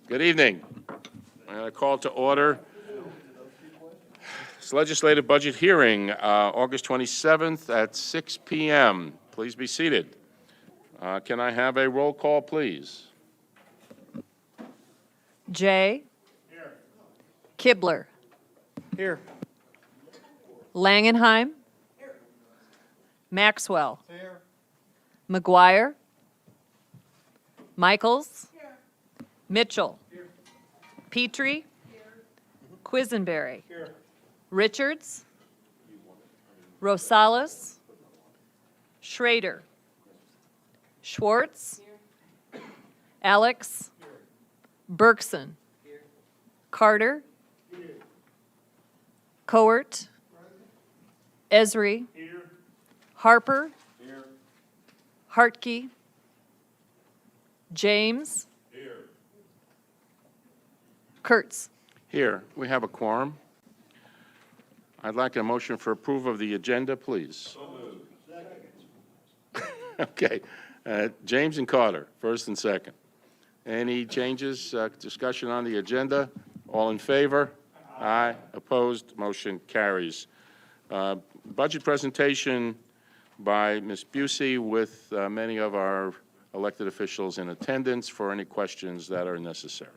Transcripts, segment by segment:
Good evening. I call to order this legislative budget hearing, August 27th at 6 p.m. Please be seated. Can I have a roll call, please? Jay. Here. Kibler. Here. Langenheim. Here. Maxwell. Here. McGuire. Michaels. Here. Mitchell. Here. Petrie. Here. Quisenberry. Here. Richards. Rosales. Schrader. Schwartz. Here. Alex. Here. Bergson. Here. Carter. Here. Coert. Esri. Here. Harper. Here. Hartke. James. Here. Kurtz. Here, we have a quorum. I'd like a motion for approval of the agenda, please. So moved. Okay. James and Carter, first and second. Any changes, discussion on the agenda? All in favor? Aye. Opposed? Motion carries. Budget presentation by Ms. Busey with many of our elected officials in attendance for any questions that are necessary.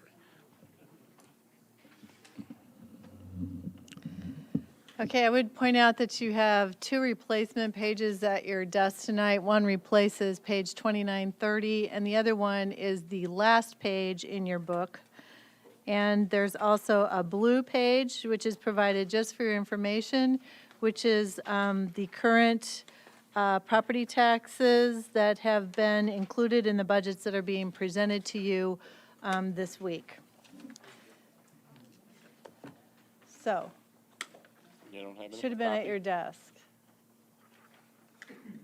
Okay, I would point out that you have 2 replacement pages at your desk tonight. One replaces page 2930, and the other one is the last page in your book. And there's also a blue page, which is provided just for your information, which is the current property taxes that have been included in the budgets that are being presented to you this week. So. You don't have any Should have been at copy? your desk. I think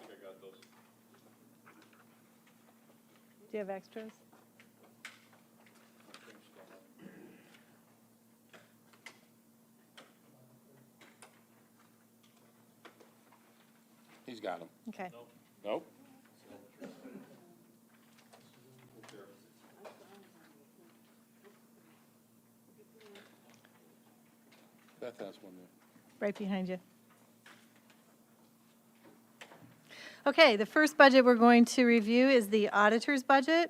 I got those. Do you have extras? He's got them. Okay. Nope? Beth has one there. Right behind you. Okay, the first budget we're going to review is the auditor's budget.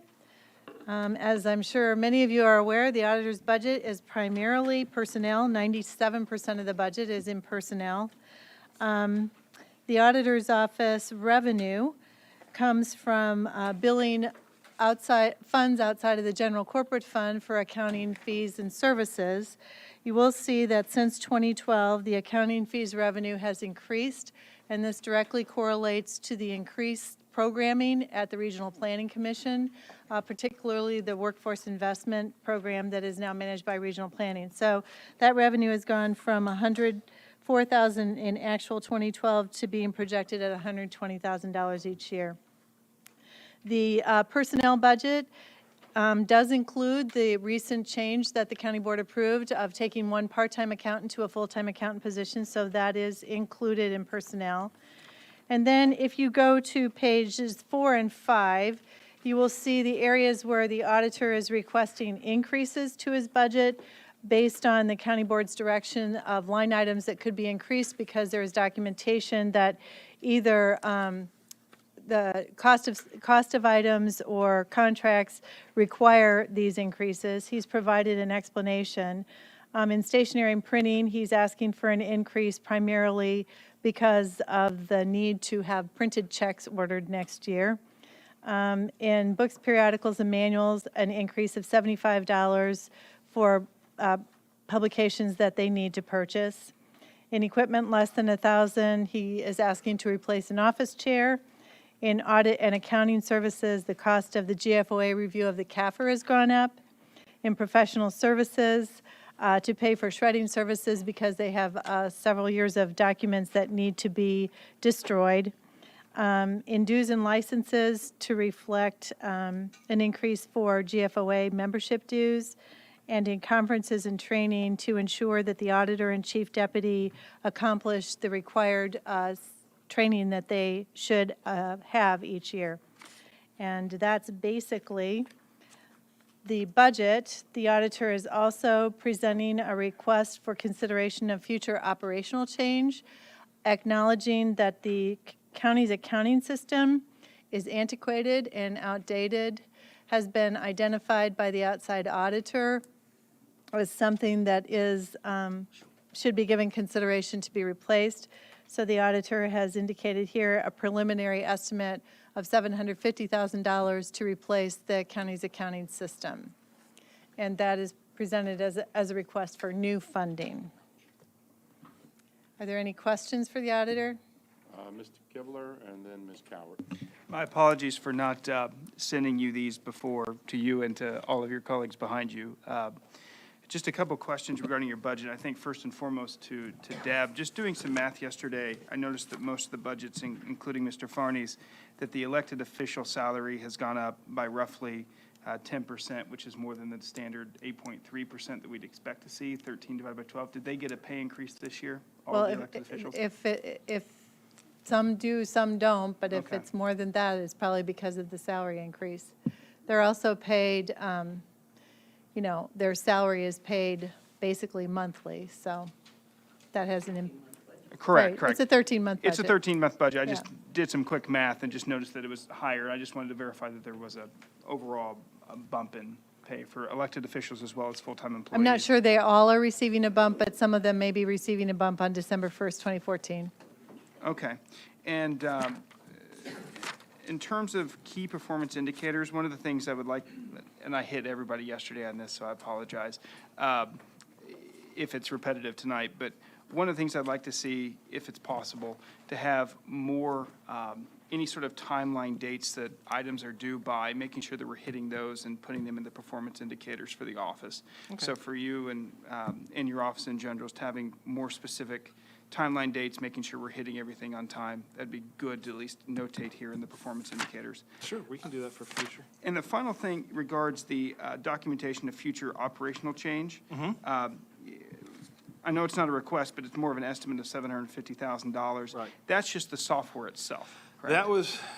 As I'm sure many of you are aware, the auditor's budget is primarily personnel. 97% of the budget is in personnel. The auditor's office revenue comes from billing funds outside of the general corporate fund for accounting fees and services. You will see that since 2012, the accounting fees revenue has increased, and this directly correlates to the increased programming at the Regional Planning Commission, particularly the workforce investment program that is now managed by Regional Planning. So that revenue has gone from $104,000 in actual 2012 to being projected at $120,000 each year. The personnel budget does include the recent change that the county board approved of taking one part-time accountant to a full-time accountant position, so that is included in personnel. And then if you go to pages 4 and 5, you will see the areas where the auditor is requesting increases to his budget based on the county board's direction of line items that could be increased because there is documentation that either the cost of items or contracts require these increases. He's provided an explanation. In stationery and printing, he's asking for an increase primarily because of the need to have printed checks ordered next year. In books, periodicals, and manuals, an increase of $75 for publications that they need to purchase. In equipment less than $1,000, he is asking to replace an office chair. In audit and accounting services, the cost of the GFOA review of the CAFR has gone up. In professional services, to pay for shredding services because they have several years of documents that need to be destroyed. In dues and licenses, to reflect an increase for GFOA membership dues. And in conferences and training, to ensure that the auditor and chief deputy accomplish the required training that they should have each year. And that's basically the budget, the auditor is also presenting a request for consideration of future operational change, acknowledging that the county's accounting system is antiquated and outdated, has been identified by the outside auditor as something that is, should be given consideration to be replaced. So the auditor has indicated here a preliminary estimate of $750,000 to replace the county's accounting system. And that is presented as a request for new funding. Are there any questions for the auditor? Mr. Kibler and then Ms. Coward. My apologies for not sending you these before to you and to all of your colleagues behind you. Just a couple questions regarding your budget. I think first and foremost to Deb, just doing some math yesterday, I noticed that most of the budgets, including Mr. Farney's, that the elected official salary has gone up by roughly 10%, which is more than the standard 8.3% that we'd expect to see, 13 divided by 12. Did they get a pay increase this year, all of the elected officials? If some do, some don't, but if Okay. it's more than that, it's probably because of the salary increase. They're also paid, you know, their salary is paid basically monthly, so that has an impact. Correct, correct. It's a 13-month budget. It's a 13-month budget. I Yeah. just did some quick math and just noticed that it was higher. I just wanted to verify that there was a overall bump in pay for elected officials as well as full-time employees. I'm not sure they all are receiving a bump, but some of them may be receiving a bump on December 1st, 2014. Okay. And in terms of key performance indicators, one of the things I would like, and I hit everybody yesterday on this, so I apologize if it's repetitive tonight, but one of the things I'd like to see, if it's possible, to have more, any sort of timeline dates that items are due by, making sure that we're hitting those and putting them in the performance indicators for the office. So for you and in your office in general, just having more specific timeline dates, making sure we're hitting everything on time, that'd be good to at least notate here in the performance indicators. Sure, we can do that for future. And the final thing regards the documentation of future operational change. I know it's not a request, but it's more of an estimate of $750,000. Right. That's just the software itself, correct?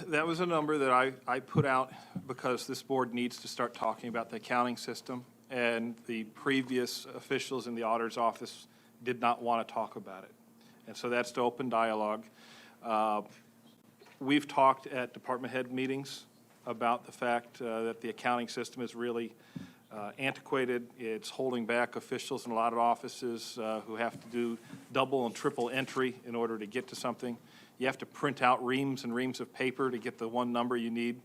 That was a number that I put out because this board needs to start talking about the accounting system, and the previous officials in the auditor's office did not want to talk about it. And so that's the open dialogue. We've talked at department head meetings about the fact that the accounting system is really antiquated. It's holding back officials in a lot of offices who have to do double and triple entry in order to get to something. You have to print out reams and reams of paper to get the one number you need.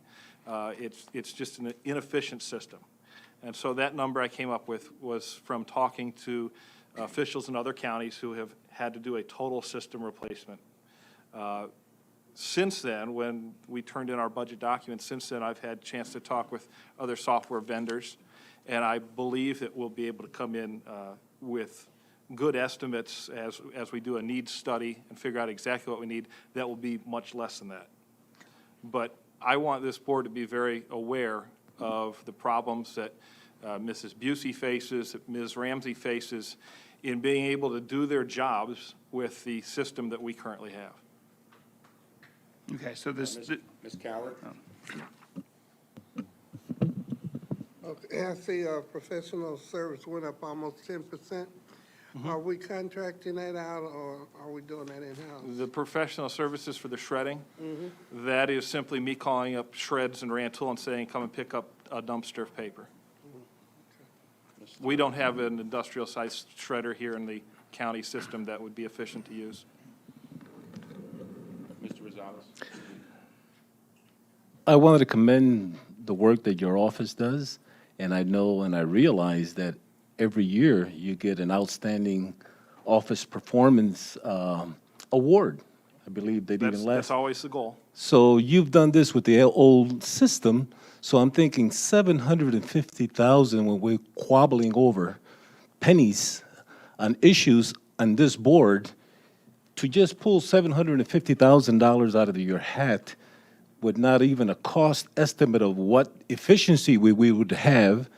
It's just an inefficient system. And so that number I came up with was from talking to officials in other counties who have had to do a total system replacement. Since then, when we turned in our budget documents, since then I've had a chance to talk with other software vendors, and I believe that we'll be able to come in with good estimates as we do a needs study and figure out exactly what we need. That will be much less than that. But I want this board to be very aware of the problems that Mrs. Busey faces, that Ms. Ramsey faces, in being able to do their jobs with the system that we currently have. Okay, so this, Ms. Coward? Okay, I see professional service went up almost 10%. Are we contracting that out, or are we doing that in-house? The professional services for the shredding, that is simply me calling up Shreds and Rantoul and saying, come and pick up a dumpster of paper. We don't have an industrial-sized shredder here in the county system that would be efficient to use. Mr. Rosales? I wanted to commend the work that your office does, and I know and I realize that every year you get an outstanding office performance award. I believe they did That's last. always the goal. So you've done this with the old system, so I'm thinking 750,000 when we're quabbling over pennies on issues on this board, to just pull $750,000 out of your hat with not even a cost estimate of what efficiency we would have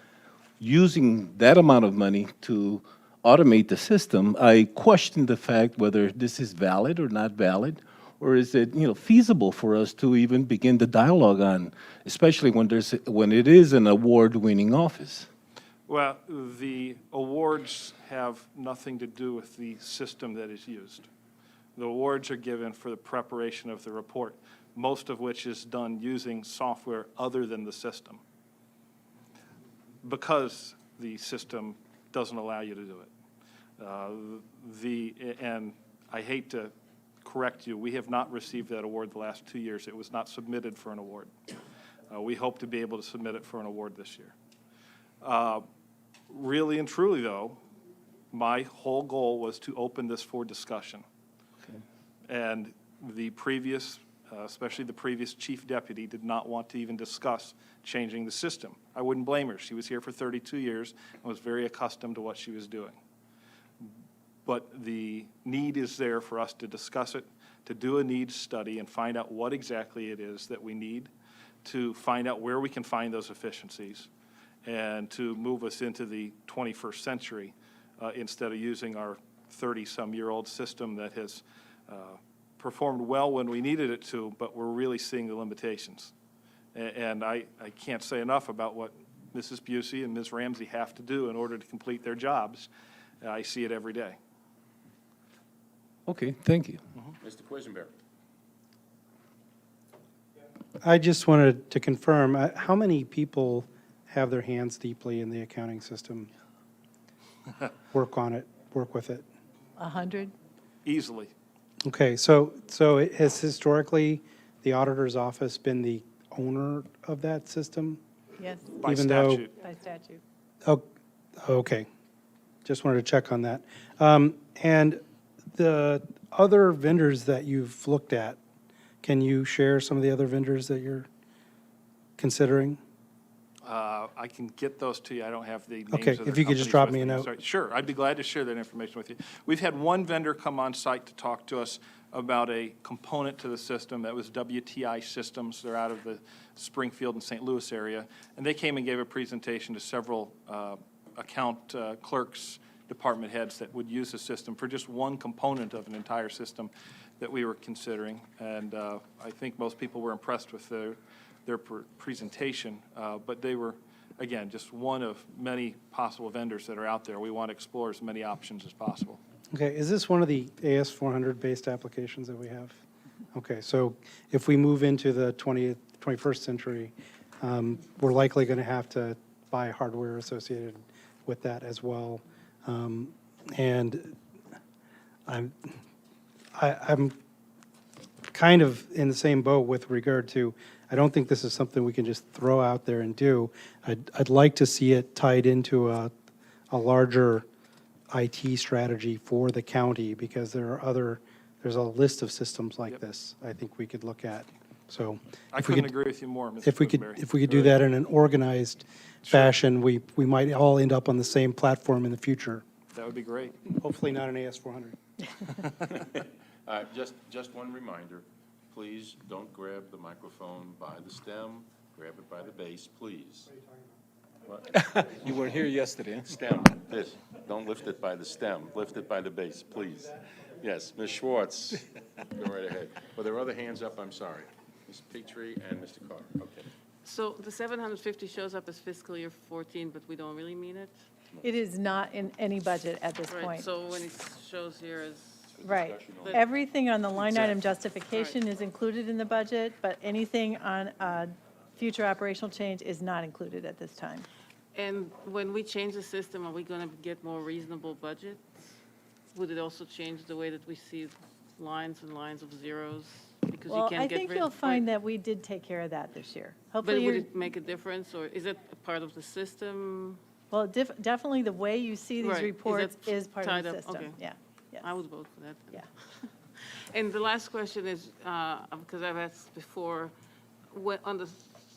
using that amount of money to automate the system, I question the fact whether this is valid or not valid, or is it, feasible for us to even begin the dialogue on, especially when it is an award-winning office? Well, the awards have nothing to do with the system that is used. The awards are given for the preparation of the report, most of which is done using software other than the system, because the system doesn't allow you to do it. And I hate to correct you, we have not received that award the last 2 years. It was not submitted for an award. We hope to be able to submit it for an award this year. Really and truly, though, my whole goal was to open this for discussion. And the previous, especially the previous chief deputy, did not want to even discuss changing the system. I wouldn't blame her. She was here for 32 years and was very accustomed to what she was doing. But the need is there for us to discuss it, to do a needs study and find out what exactly it is that we need, to find out where we can find those efficiencies, and to move us into the 21st century instead of using our 30-some-year-old system that has performed well when we needed it to, but we're really seeing the limitations. And I can't say enough about what Mrs. Busey and Ms. Ramsey have to do in order to complete their jobs. I see it every day. Okay, thank you. Mr. Quisenberry. I just wanted to confirm, how many people have their hands deeply in the accounting system? Work on it, work with it? 100? Easily. Okay, so it has historically, the auditor's office been the owner of that system? Yes, By Even though- statute. by statute. Oh, okay. Just wanted to check on that. And the other vendors that you've looked at, can you share some of the other vendors that you're considering? I can get those to you. I don't have the names Okay, of their if you could just companies drop with me a note. Sorry. Sure, I'd be glad to share that information with you. We've had one vendor come on site to talk to us about a component to the system that was WTI Systems. They're out of the Springfield and St. Louis area. And they came and gave a presentation to several account clerks, department heads that would use the system for just one component of an entire system that we were considering. And I think most people were impressed with their presentation, but they were, again, just one of many possible vendors that are out there. We want to explore as many options as possible. Okay, is this one of the AS400 based applications that we have? Okay, so if we move into the 21st century, we're likely going to have to buy hardware associated with that as well. And I'm kind of in the same boat with regard to, I don't think this is something we can just throw out there and do. I'd like to see it tied into a larger IT strategy for the county, because there's a list of systems like this I think we could look at. So I if we couldn't could, agree with you more, Mr. if we could do that in an organized fashion, we might all end up on the same platform in the future. That would be great. Hopefully not an AS400. Just one reminder, please don't grab the microphone by the stem, grab it by the base, please. You weren't here yesterday, huh? Stem, this, don't lift it by the stem, lift it by the base, please. Yes, Ms. Schwartz, go right ahead. Well, there are other hands up, I'm sorry. Ms. Petrie and Mr. Carter, okay. So the 750 shows up as fiscal year 14, but we don't really mean it? It is not in any budget at this Right, point. so when it shows here as, Right. But- Everything on the line item justification is included in the budget, but anything on future operational change is not included at this time. and when we change the system, are we going to get more reasonable budgets? Would it also change the way that we see lines and lines of zeros? Because you Well, can't I get think rid- you'll find right. that we did take care of that this year. But Hopefully, would you're, it make a difference, or is it a part of the system? well, definitely the way you see these Right. Is that reports is part of tied the up? system. Okay. Yeah, yes. I would vote for that. Yeah. And the last question is, because I've asked before, on the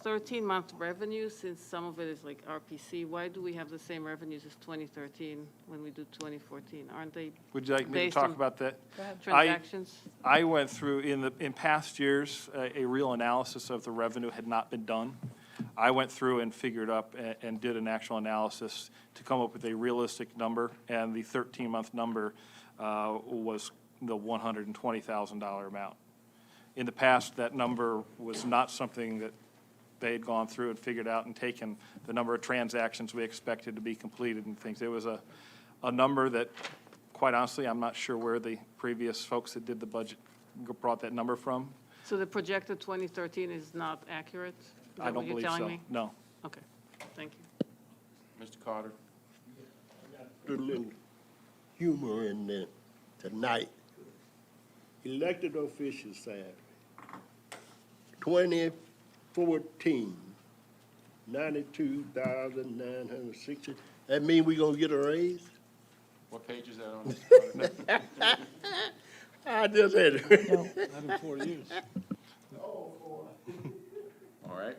13-month revenue, since some of it is like RPC, why do we have the same revenues as 2013 when we do 2014? Aren't they Would you like me to Based talk on- about that? transactions? I went through, in past years, a real analysis of the revenue had not been done. I went through and figured up and did an actual analysis to come up with a realistic number, and the 13-month number was the $120,000 amount. In the past, that number was not something that they had gone through and figured out and taken the number of transactions we expected to be completed and things. It was a number that, quite honestly, I'm not sure where the previous folks that did the budget brought that number from. So the projected 2013 is not accurate? Is I that what don't you're believe telling so. me? No. Okay, thank you. Mr. Carter? Put a little humor in there tonight. Elected officials salary, 2014, 92,960. That mean we gonna get a raise? What page is that on, Mr. Carter? I just had it. Not in 4 years. All right,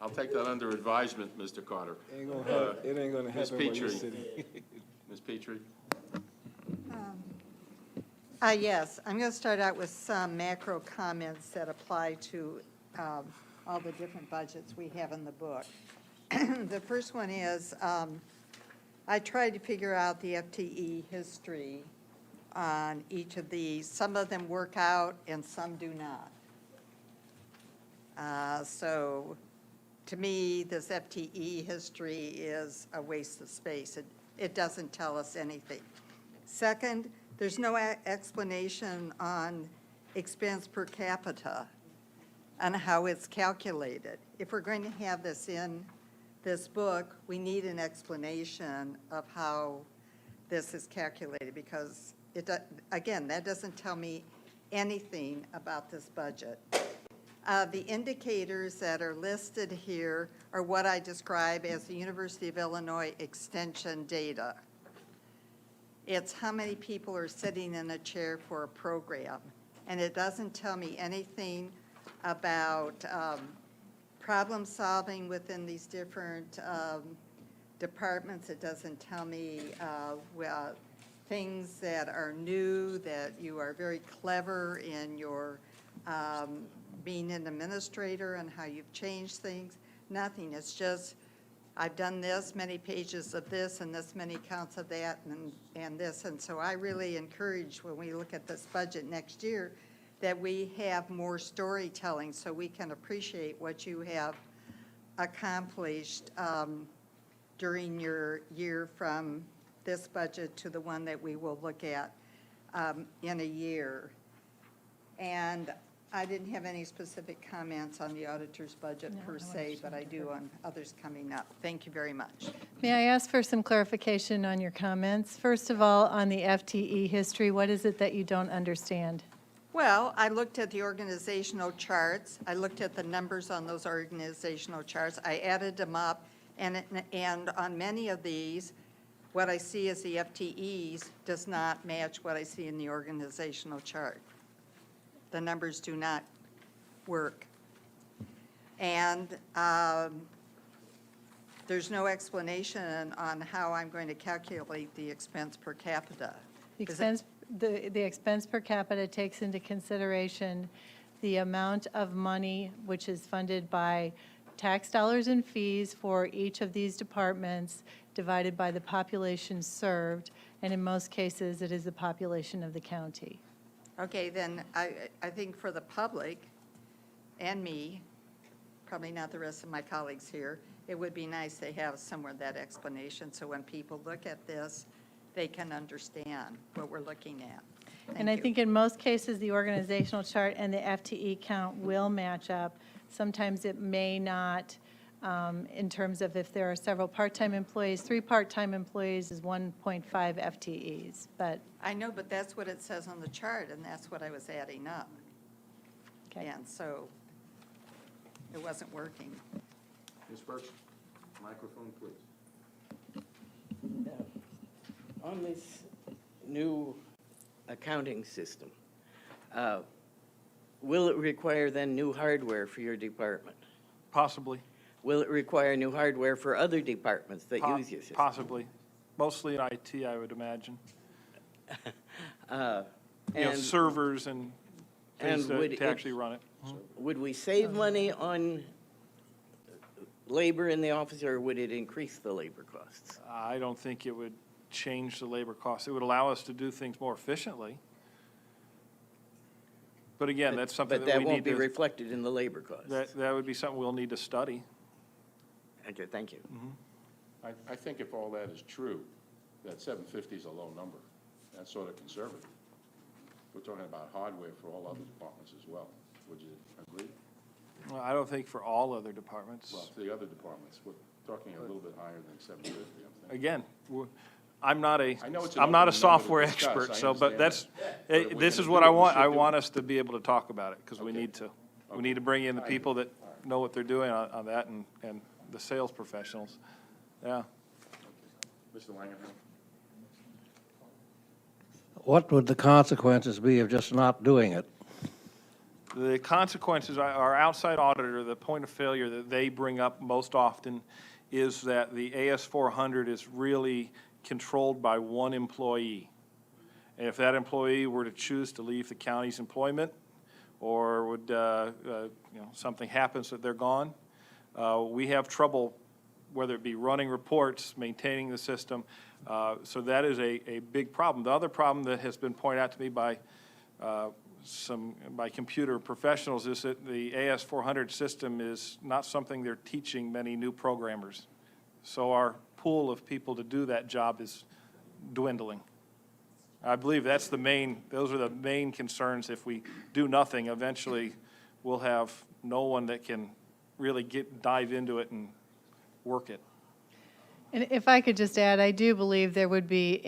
I'll take that under advisement, Mr. Carter. It ain't gonna Ms. happen while you're Petrie. sitting. Ms. Petrie? Yes, I'm going to start out with some macro comments that apply to all the different budgets we have in the book. The first one is, I tried to figure out the FTE history on each of these. Some of them work out and some do not. So to me, this FTE history is a waste of space. It doesn't tell us anything. Second, there's no explanation on expense per capita and how it's calculated. If we're going to have this in this book, we need an explanation of how this is calculated, because again, that doesn't tell me anything about this budget. The indicators that are listed here are what I describe as the University of Illinois extension data. It's how many people are sitting in a chair for a program. And it doesn't tell me anything about problem solving within these different departments. It doesn't tell me things that are new, that you are very clever in your being an administrator and how you've changed things. Nothing. It's just, I've done this, many pages of this, and this many counts of that, and this. And so I really encourage, when we look at this budget next year, that we have more storytelling so we can appreciate what you have accomplished during your year from this budget to the one that we will look at in a year. And I didn't have any specific comments on the auditor's budget per se, but I do on others coming up. Thank you very much. May I ask for some clarification on your comments? First of all, on the FTE history, what is it that you don't understand? Well, I looked at the organizational charts. I looked at the numbers on those organizational charts. I added them up, and on many of these, what I see as the FTEs does not match what I see in the organizational chart. The numbers do not work. And there's no explanation on how I'm going to calculate the expense per capita. The expense per capita takes into consideration the amount of money which is funded by tax dollars and fees for each of these departments divided by the population served, and in most cases, it is the population of the county. Okay, then I think for the public and me, probably not the rest of my colleagues here, it would be nice to have somewhere that explanation, so when people look at this, they can understand what we're looking at. And I think in most cases, the organizational chart and the FTE count will match up. Sometimes it may not, in terms of if there are several part-time employees, 3 part-time employees is 1.5 FTEs, but. I know, but that's what it says on the chart, and that's what I was adding up. Okay. And so it wasn't working. Ms. Burks, microphone, please. On this new accounting system, will it require then new hardware for your department? Possibly. Will it require new hardware for other departments that use your system? Possibly. Mostly in IT, I would imagine. And Servers and things would to actually run it. would we save money on labor in the office, or would it increase the labor costs? I don't think it would change the labor costs. It would allow us to do things more efficiently. But again, that's something But that that we won't need be to, reflected in the labor costs. that would be something we'll need to study. Okay, thank you. I think if all that is true, that 750 is a low number. That's sort of conservative. We're talking about hardware for all other departments as well. Would you agree? Well, I don't think for all other departments. Well, for the other departments, we're talking a little bit higher than 750, I'm thinking. Again, I'm not a, I know it's an I'm not a open number to software discuss, expert, I so, but understand that's, that. But if we're this gonna is do what it, I we want. should I do want it. us to be able to talk about it, because we need to. We need to bring in the people that know what they're doing on that, and the sales professionals. Yeah. Mr. Langenham? What would the consequences be of just not doing it? The consequences, our outside auditor, the point of failure that they bring up most often is that the AS400 is really controlled by one employee. And if that employee were to choose to leave the county's employment, or would, something happens that they're gone, we have trouble, whether it be running reports, maintaining the system. So that is a big problem. The other problem that has been pointed out to me by by computer professionals is that the AS400 system is not something they're teaching many new programmers. So our pool of people to do that job is dwindling. I believe that's those are the main concerns. If we do nothing, eventually we'll have no one that can really dive into it and work it. And if I could just add, I do believe there would be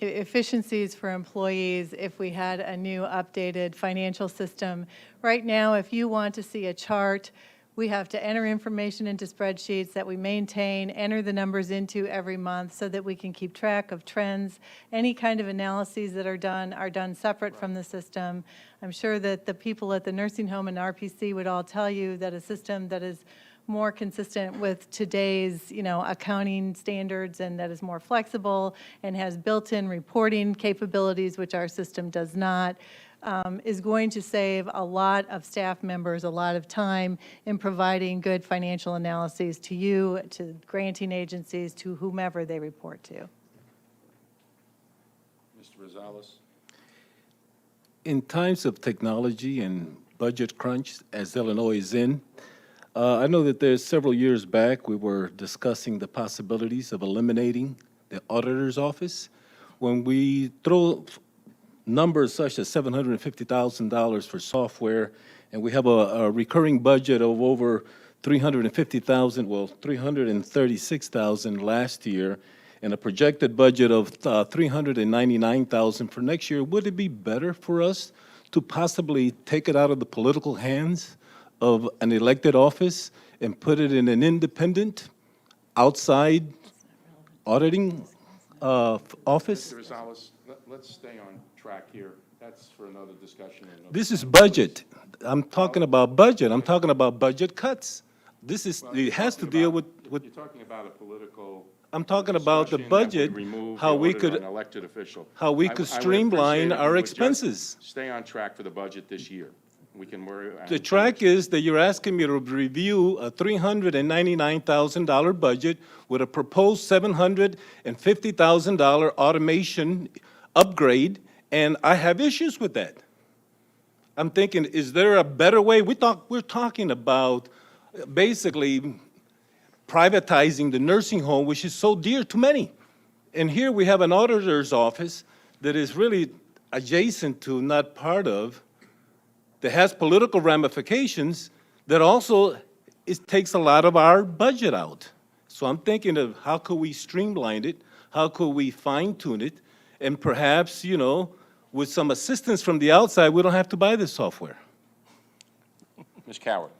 efficiencies for employees if we had a new updated financial system. Right now, if you want to see a chart, we have to enter information into spreadsheets that we maintain, enter the numbers into every month so that we can keep track of trends. Any kind of analyses that are done separate from the system. I'm sure that the people at the nursing home and RPC would all tell you that a system that is more consistent with today's, accounting standards and that is more flexible and has built-in reporting capabilities, which our system does not, is going to save a lot of staff members a lot of time in providing good financial analyses to you, to granting agencies, to whomever they report to. Mr. Rosales? In times of technology and budget crunch, as Illinois is in, I know that there's several years back, we were discussing the possibilities of eliminating the auditor's office. When we throw numbers such as $750,000 for software, and we have a recurring budget of over $350,000, well, $336,000 last year, and a projected budget of $399,000 for next year, would it be better for us to possibly take it out of the political hands of an elected office and put it in an independent, outside auditing office? Mr. Rosales, let's stay on track here. That's for another discussion. This is budget. I'm talking about budget. I'm talking about budget cuts. This is, it has to deal with, You're talking about a political. I'm talking about the discussion that would budget, remove how the we auditor, could, an elected official. how we I could would appreciate streamline if you our would just expenses. Stay on track for the budget this year. We can worry. The track is that you're asking me to review a $399,000 budget with a proposed $750,000 automation upgrade, and I have issues with that. I'm thinking, is there a better way? We're talking about basically privatizing the nursing home, which is so dear to many. And here we have an auditor's office that is really adjacent to, not part of, that has political ramifications, that also takes a lot of our budget out. So I'm thinking of how could we streamline it, how could we fine tune it, and perhaps, with some assistance from the outside, we don't have to buy this software. Ms. Coward?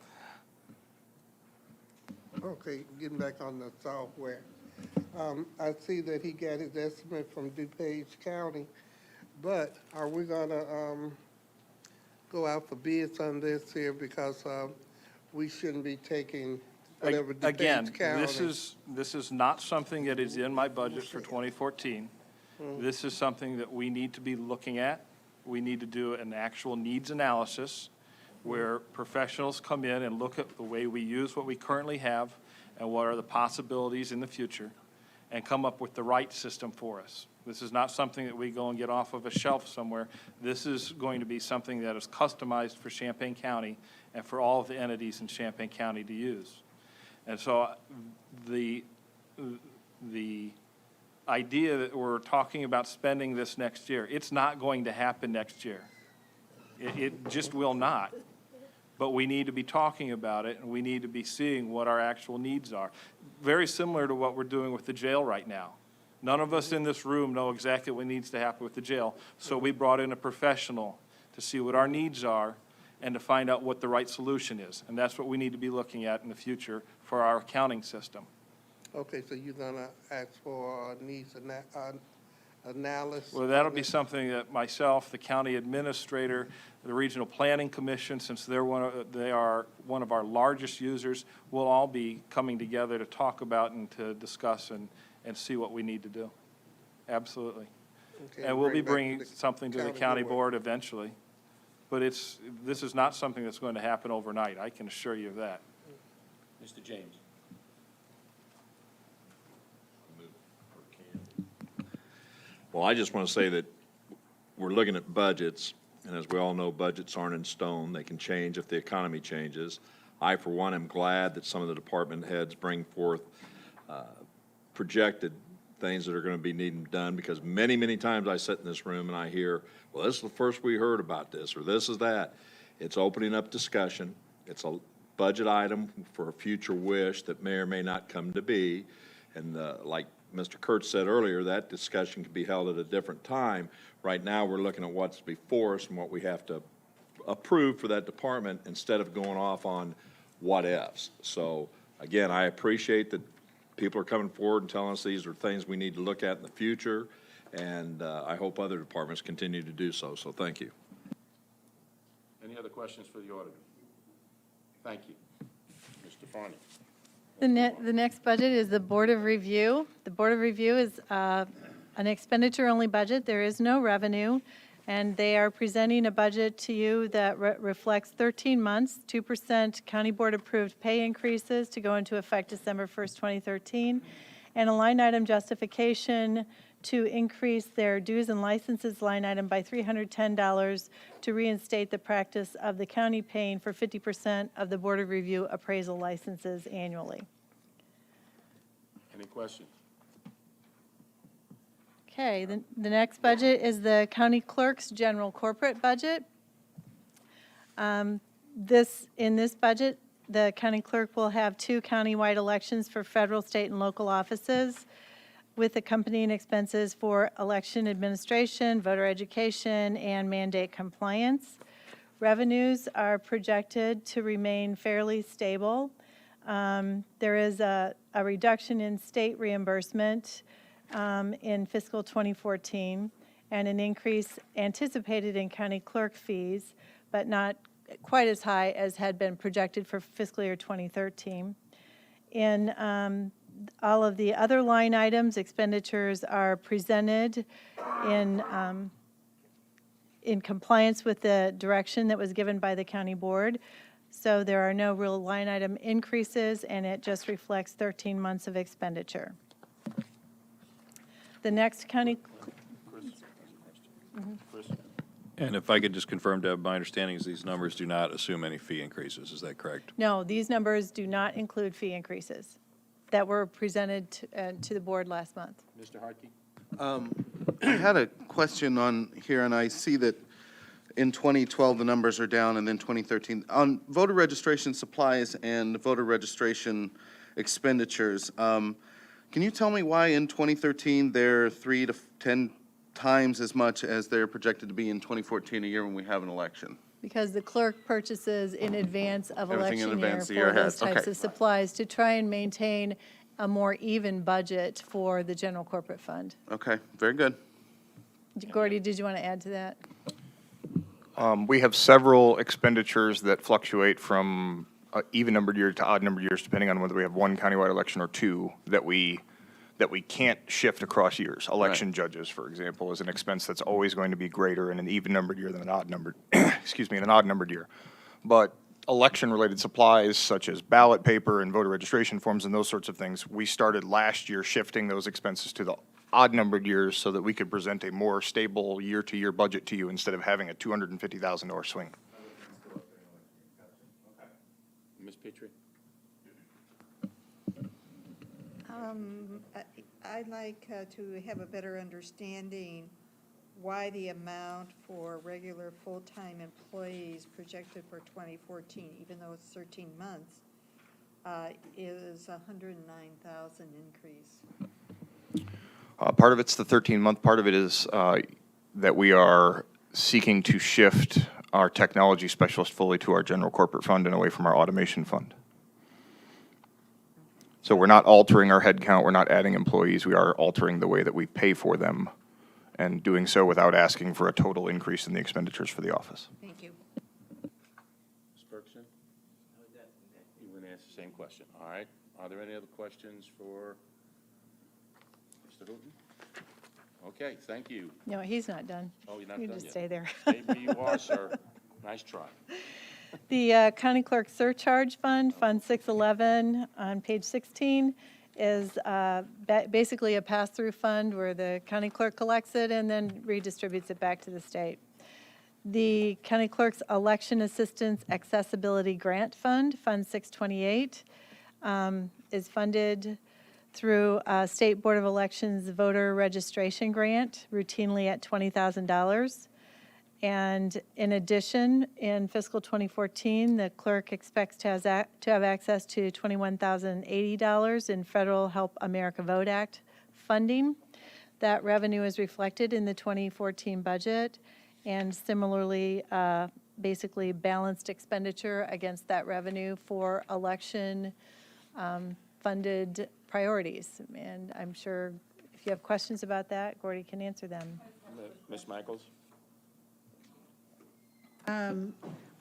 Okay, getting back on the software. I see that he got his estimate from DuPage County, but are we gonna, go out for bids on this here, because, we shouldn't be taking whatever Again, DuPage County. this is not something that is in my budget for 2014. This is something that we need to be looking at. We need to do an actual needs analysis where professionals come in and look at the way we use what we currently have and what are the possibilities in the future, and come up with the right system for us. This is not something that we go and get off of a shelf somewhere. This is going to be something that is customized for Champaign County and for all of the entities in Champaign County to use. And so the idea that we're talking about spending this next year, it's not going to happen next year. It just will not. But we need to be talking about it, and we need to be seeing what our actual needs are. Very similar to what we're doing with the jail right now. None of us in this room know exactly what needs to happen with the jail, so we brought in a professional to see what our needs are and to find out what the right solution is. And that's what we need to be looking at in the future for our accounting system. Okay, so you're gonna ask for needs analysis? Well, that'll be something that myself, the county administrator, the regional planning commission, since they are one of our largest users, will all be coming together to talk about and to discuss and see what we need to do. Absolutely. Okay, And we'll be bring back bringing something to the county board. board eventually. But this is not something that's going to happen overnight, I can assure you of that. Mr. James. Well, I just want to say that we're looking at budgets, and as we all know, budgets aren't in stone. They can change if the economy changes. I, for one, am glad that some of the department heads bring forth projected things that are going to be needing done, because many, many times I sit in this room and I hear, well, this is the first we heard about this, or this is that. It's opening up discussion. It's a budget item for a future wish that may or may not come to be. And like Mr. Kurtz said earlier, that discussion can be held at a different time. Right now, we're looking at what's before us and what we have to approve for that department instead of going off on what ifs. So again, I appreciate that people are coming forward and telling us these are things we need to look at in the future, and I hope other departments continue to do so. So thank you. Any other questions for the auditor? Thank you. Mr. Farney. The next budget is the Board of Review. The Board of Review is an expenditure-only budget. There is no revenue, and they are presenting a budget to you that reflects 13 months, 2% county board-approved pay increases to go into effect December 1st, 2013, and a line item justification to increase their dues and licenses line item by $310 to reinstate the practice of the county paying for 50% of the Board of Review appraisal licenses annually. Any questions? Okay, the next budget is the county clerk's general corporate budget. In this budget, the county clerk will have 2 countywide elections for federal, state, and local offices, with accompanying expenses for election administration, voter education, and mandate compliance. Revenues are projected to remain fairly stable. There is a reduction in state reimbursement in fiscal 2014, and an increase anticipated in county clerk fees, but not quite as high as had been projected for fiscal year 2013. In all of the other line items, expenditures are presented in compliance with the direction that was given by the county board. So there are no real line item increases, and it just reflects 13 months of expenditure. The next county. Chris? And if I could just confirm, Deb, my understanding is these numbers do not assume any fee increases. Is that correct? No, these numbers do not include fee increases that were presented to the board last month. Mr. Hartke? I had a question on here, and I see that in 2012, the numbers are down, and then 2013. On voter registration supplies and voter registration expenditures, can you tell me why in 2013 they're 3 to 10 times as much as they're projected to be in 2014, a year when we have an election? Because the clerk purchases in advance of Everything in election year advance, the year for those ahead. types Okay. of supplies to try and maintain a more even budget for the general corporate fund. Okay, very good. Gordy, did you want to add to that? We have several expenditures that fluctuate from even-numbered year to odd-numbered years, depending on whether we have one countywide election or 2 that we can't shift across years. Election judges, for example, is an expense that's always going to be greater in an even-numbered year than an odd-numbered, excuse me, in an odd-numbered year. But election-related supplies such as ballot paper and voter registration forms and those sorts of things, we started last year shifting those expenses to the odd-numbered years so that we could present a more stable year-to-year budget to you instead of having a $250,000 swing. Ms. Petrie? I'd like to have a better understanding why the amount for regular full-time employees projected for 2014, even though it's 13 months, is a 109,000 increase. Part of it's the 13-month, part of it is that we are seeking to shift our technology specialist fully to our general corporate fund and away from our automation fund. So we're not altering our headcount, we're not adding employees, we are altering the way that we pay for them, and doing so without asking for a total increase in the expenditures for the office. Thank you. Ms. Bergson? You want to ask the same question. All right. Are there any other questions for Mr. Hooton? Okay, thank you. No, he's not done. Oh, you're not You done just yet. stay there. Stay where you are, sir. Nice try. The County Clerk Surcharge Fund, Fund 611, on page 16, is basically a pass-through fund where the county clerk collects it and then redistributes it back to the state. The County Clerk's Election Assistance Accessibility Grant Fund, Fund 628, is funded through State Board of Elections voter registration grant, routinely at $20,000. And in addition, in fiscal 2014, the clerk expects to have access to $21,080 in Federal Help America Vote Act funding. That revenue is reflected in the 2014 budget, and similarly, basically balanced expenditure against that revenue for election funded priorities. And I'm sure if you have questions about that, Gordy can answer them. Ms. Michaels?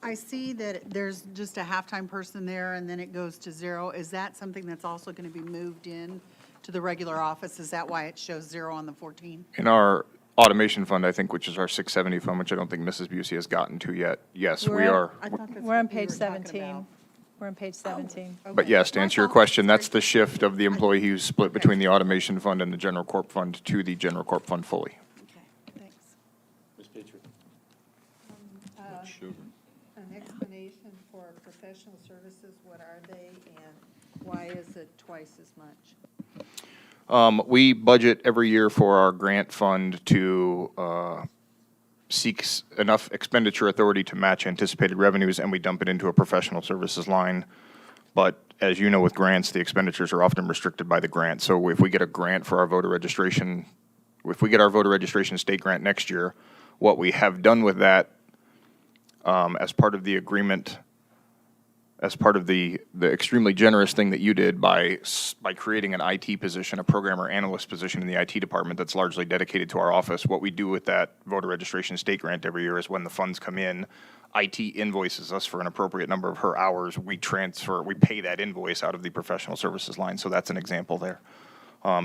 I see that there's just a halftime person there and then it goes to zero. Is that something that's also going to be moved in to the regular office? Is that why it shows zero on the 14? In our automation fund, I think, which is our 670 fund, which I don't think Mrs. Busey has gotten to yet, yes, we are. We're on page 17. We're on page 17. But yes, to answer your question, that's the shift of the employee who's split between the automation fund and the general corp fund to the general corp fund fully. Okay, thanks. Ms. Petrie? An explanation for professional services, what are they, and why is it twice as much? We budget every year for our grant fund to seek enough expenditure authority to match anticipated revenues, and we dump it into a professional services line. But as you know, with grants, the expenditures are often restricted by the grant. So if we get a grant for our voter registration, if we get our voter registration state grant next year, what we have done with that as part of the agreement, as part of the extremely generous thing that you did by creating an IT position, a programmer analyst position in the IT department that's largely dedicated to our office, what we do with that voter registration state grant every year is when the funds come in, IT invoices us for an appropriate number of her hours, we pay that invoice out of the professional services line, so that's an example there.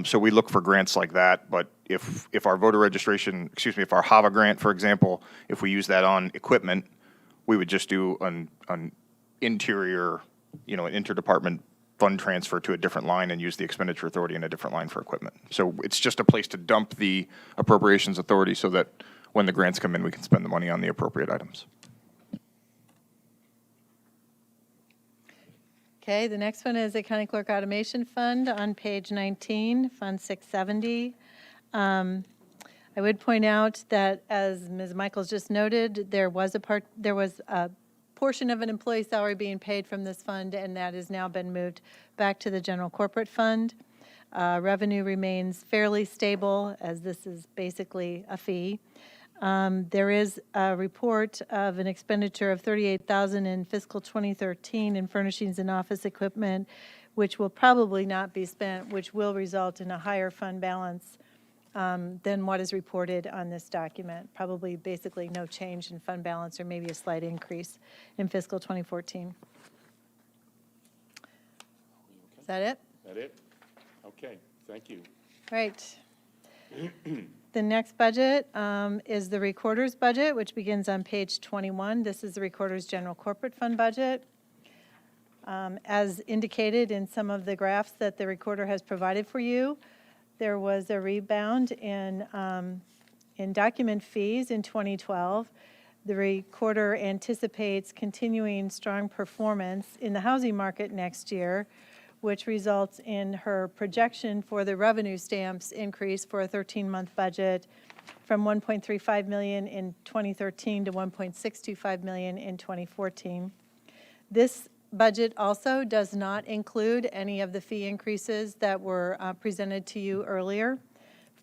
So we look for grants like that, but if our voter registration, if our HAVA grant, for example, if we use that on equipment, we would just do an interior, an interdepartment fund transfer to a different line and use the expenditure authority in a different line for equipment. So it's just a place to dump the appropriations authority so that when the grants come in, we can spend the money on the appropriate items. Okay, the next one is the County Clerk Automation Fund on page 19, Fund 670. I would point out that, as Ms. Michaels just noted, there was a portion of an employee salary being paid from this fund, and that has now been moved back to the general corporate fund. Revenue remains fairly stable, as this is basically a fee. There is a report of an expenditure of $38,000 in fiscal 2013 in furnishings and office equipment, which will probably not be spent, which will result in a higher fund balance than what is reported on this document. Probably basically no change in fund balance or maybe a slight increase in fiscal 2014. Is that it? That it? Okay, thank you. Right. The next budget is the Recorder's budget, which begins on page 21. This is the Recorder's General Corporate Fund budget. As indicated in some of the graphs that the Recorder has provided for you, there was a rebound in document fees in 2012. The recorder anticipates continuing strong performance in the housing market next year, which results in her projection for the revenue stamps increase for a 13-month budget from $1.35 million in 2013 to $1.625 million in 2014. This budget also does not include any of the fee increases that were presented to you earlier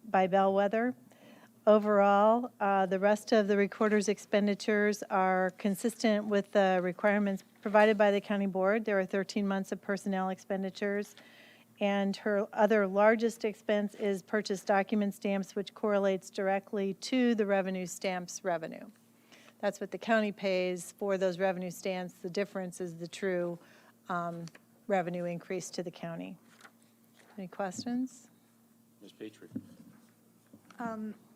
by Bellwether. Overall, the rest of the recorder's expenditures are consistent with the requirements provided by the county board. There are 13 months of personnel expenditures, and her other largest expense is purchase document stamps, which correlates directly to the revenue stamps revenue. That's what the county pays for those revenue stamps. The difference is the true revenue increase to the county. Any questions? Ms. Petrie?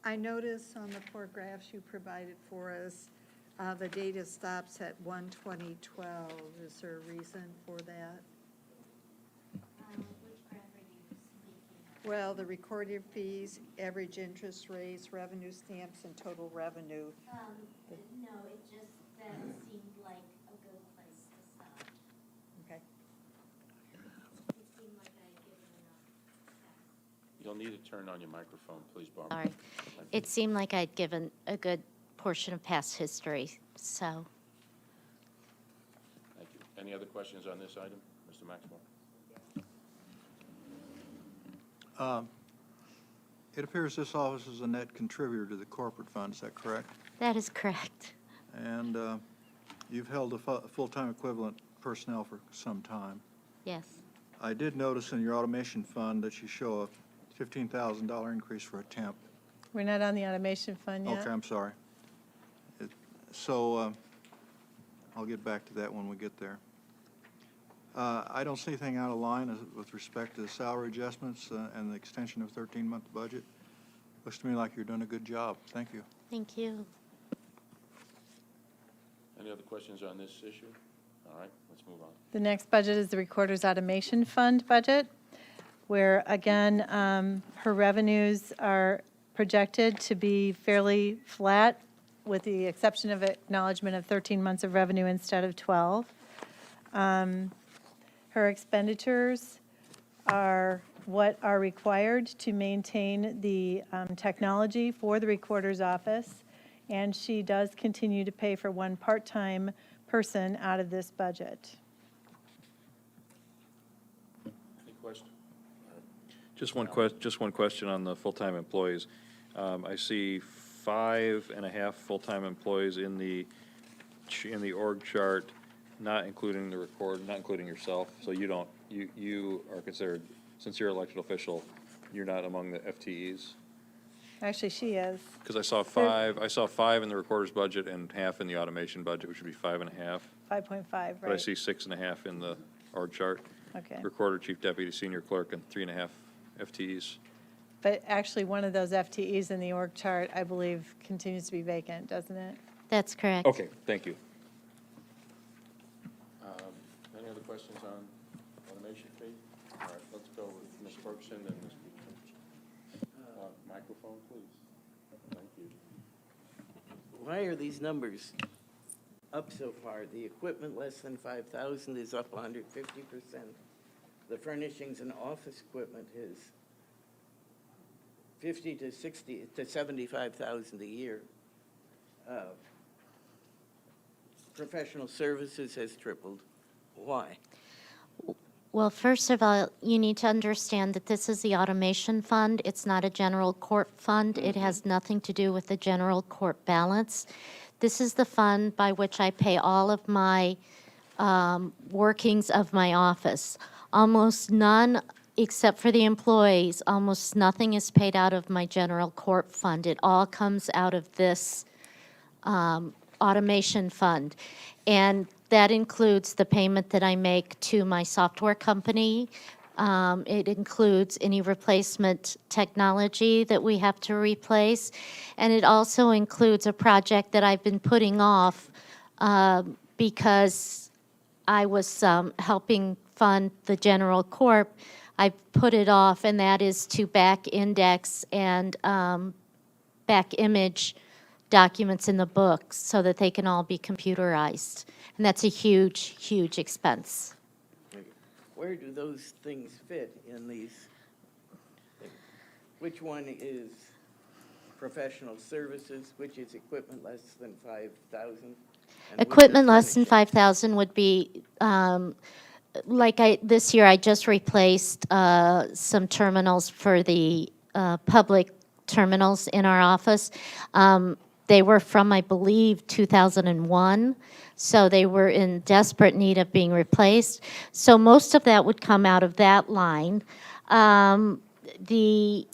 I noticed on the four graphs you provided for us, the data stops at 1/20/12. Is there a reason for that? Well, the recorded fees, average interest rates, revenue stamps, and total revenue. No, it just, that seemed like a good place to stop. Okay. It seemed like I had given enough. You'll need to turn on your microphone, please, Barbara. Sorry. It seemed like I'd given a good portion of past history, so. Thank you. Any other questions on this item? Mr. Maxwell? It appears this office is a net contributor to the corporate fund, is that correct? That is correct. And you've held a full-time equivalent personnel for some time. Yes. I did notice in your automation fund that you show a $15,000 increase for a temp. We're not on the automation fund yet. Okay, I'm sorry. So I'll get back to that when we get there. I don't see anything out of line with respect to the salary adjustments and the extension of 13-month budget. Looks to me like you're doing a good job. Thank you. Thank you. Any other questions on this issue? All right, let's move on. The next budget is the Recorder's Automation Fund budget, where, again, her revenues are projected to be fairly flat, with the exception of acknowledgement of 13 months of revenue instead of 12. Her expenditures are what are required to maintain the technology for the Recorder's office, and she does continue to pay for one part-time person out of this budget. Any question? Just one question on the full-time employees. I see 5.5 full-time employees in the org chart, not including the record, not including yourself. So you are considered, since you're an elected official, you're not among the FTEs? Actually, she is. Because I saw five in the recorder's budget and half in the automation budget, which would be 5.5. 5.5, right? But I see 6.5 in the org chart. Okay. Recorder, chief deputy, senior clerk, and 3.5 FTEs. But actually, one of those FTEs in the org chart, I believe, continues to be vacant, doesn't it? That's correct. Okay, thank you. Any other questions on automation fee? All right, let's go with Ms. Ferguson and Ms. Petrie. Microphone, please. Thank you. Why are these numbers up so far? The equipment less than 5,000 is up 150%. The furnishings and office equipment is 50 to 60 to 75,000 a year. Professional services has tripled. Why? Well, first of all, you need to understand that this is the automation fund. It's not a general court fund. It has nothing to do with the general court balance. This is the fund by which I pay all of my workings of my office. Almost none, except for the employees, almost nothing is paid out of my general court fund. It all comes out of this automation fund. And that includes the payment that I make to my software company. It includes any replacement technology that we have to replace. And it also includes a project that I've been putting off because I was helping fund the general corp. I put it off, and that is to back index and back image documents in the books so that they can all be computerized. And that's a huge, huge expense. Where do those things fit in these? Which one is professional services, which is equipment less than 5,000? Equipment less than 5,000 would be, this year I just replaced some terminals for the public terminals in our office. They were from, I believe, 2001, so they were in desperate need of being replaced. So most of that would come out of that line. The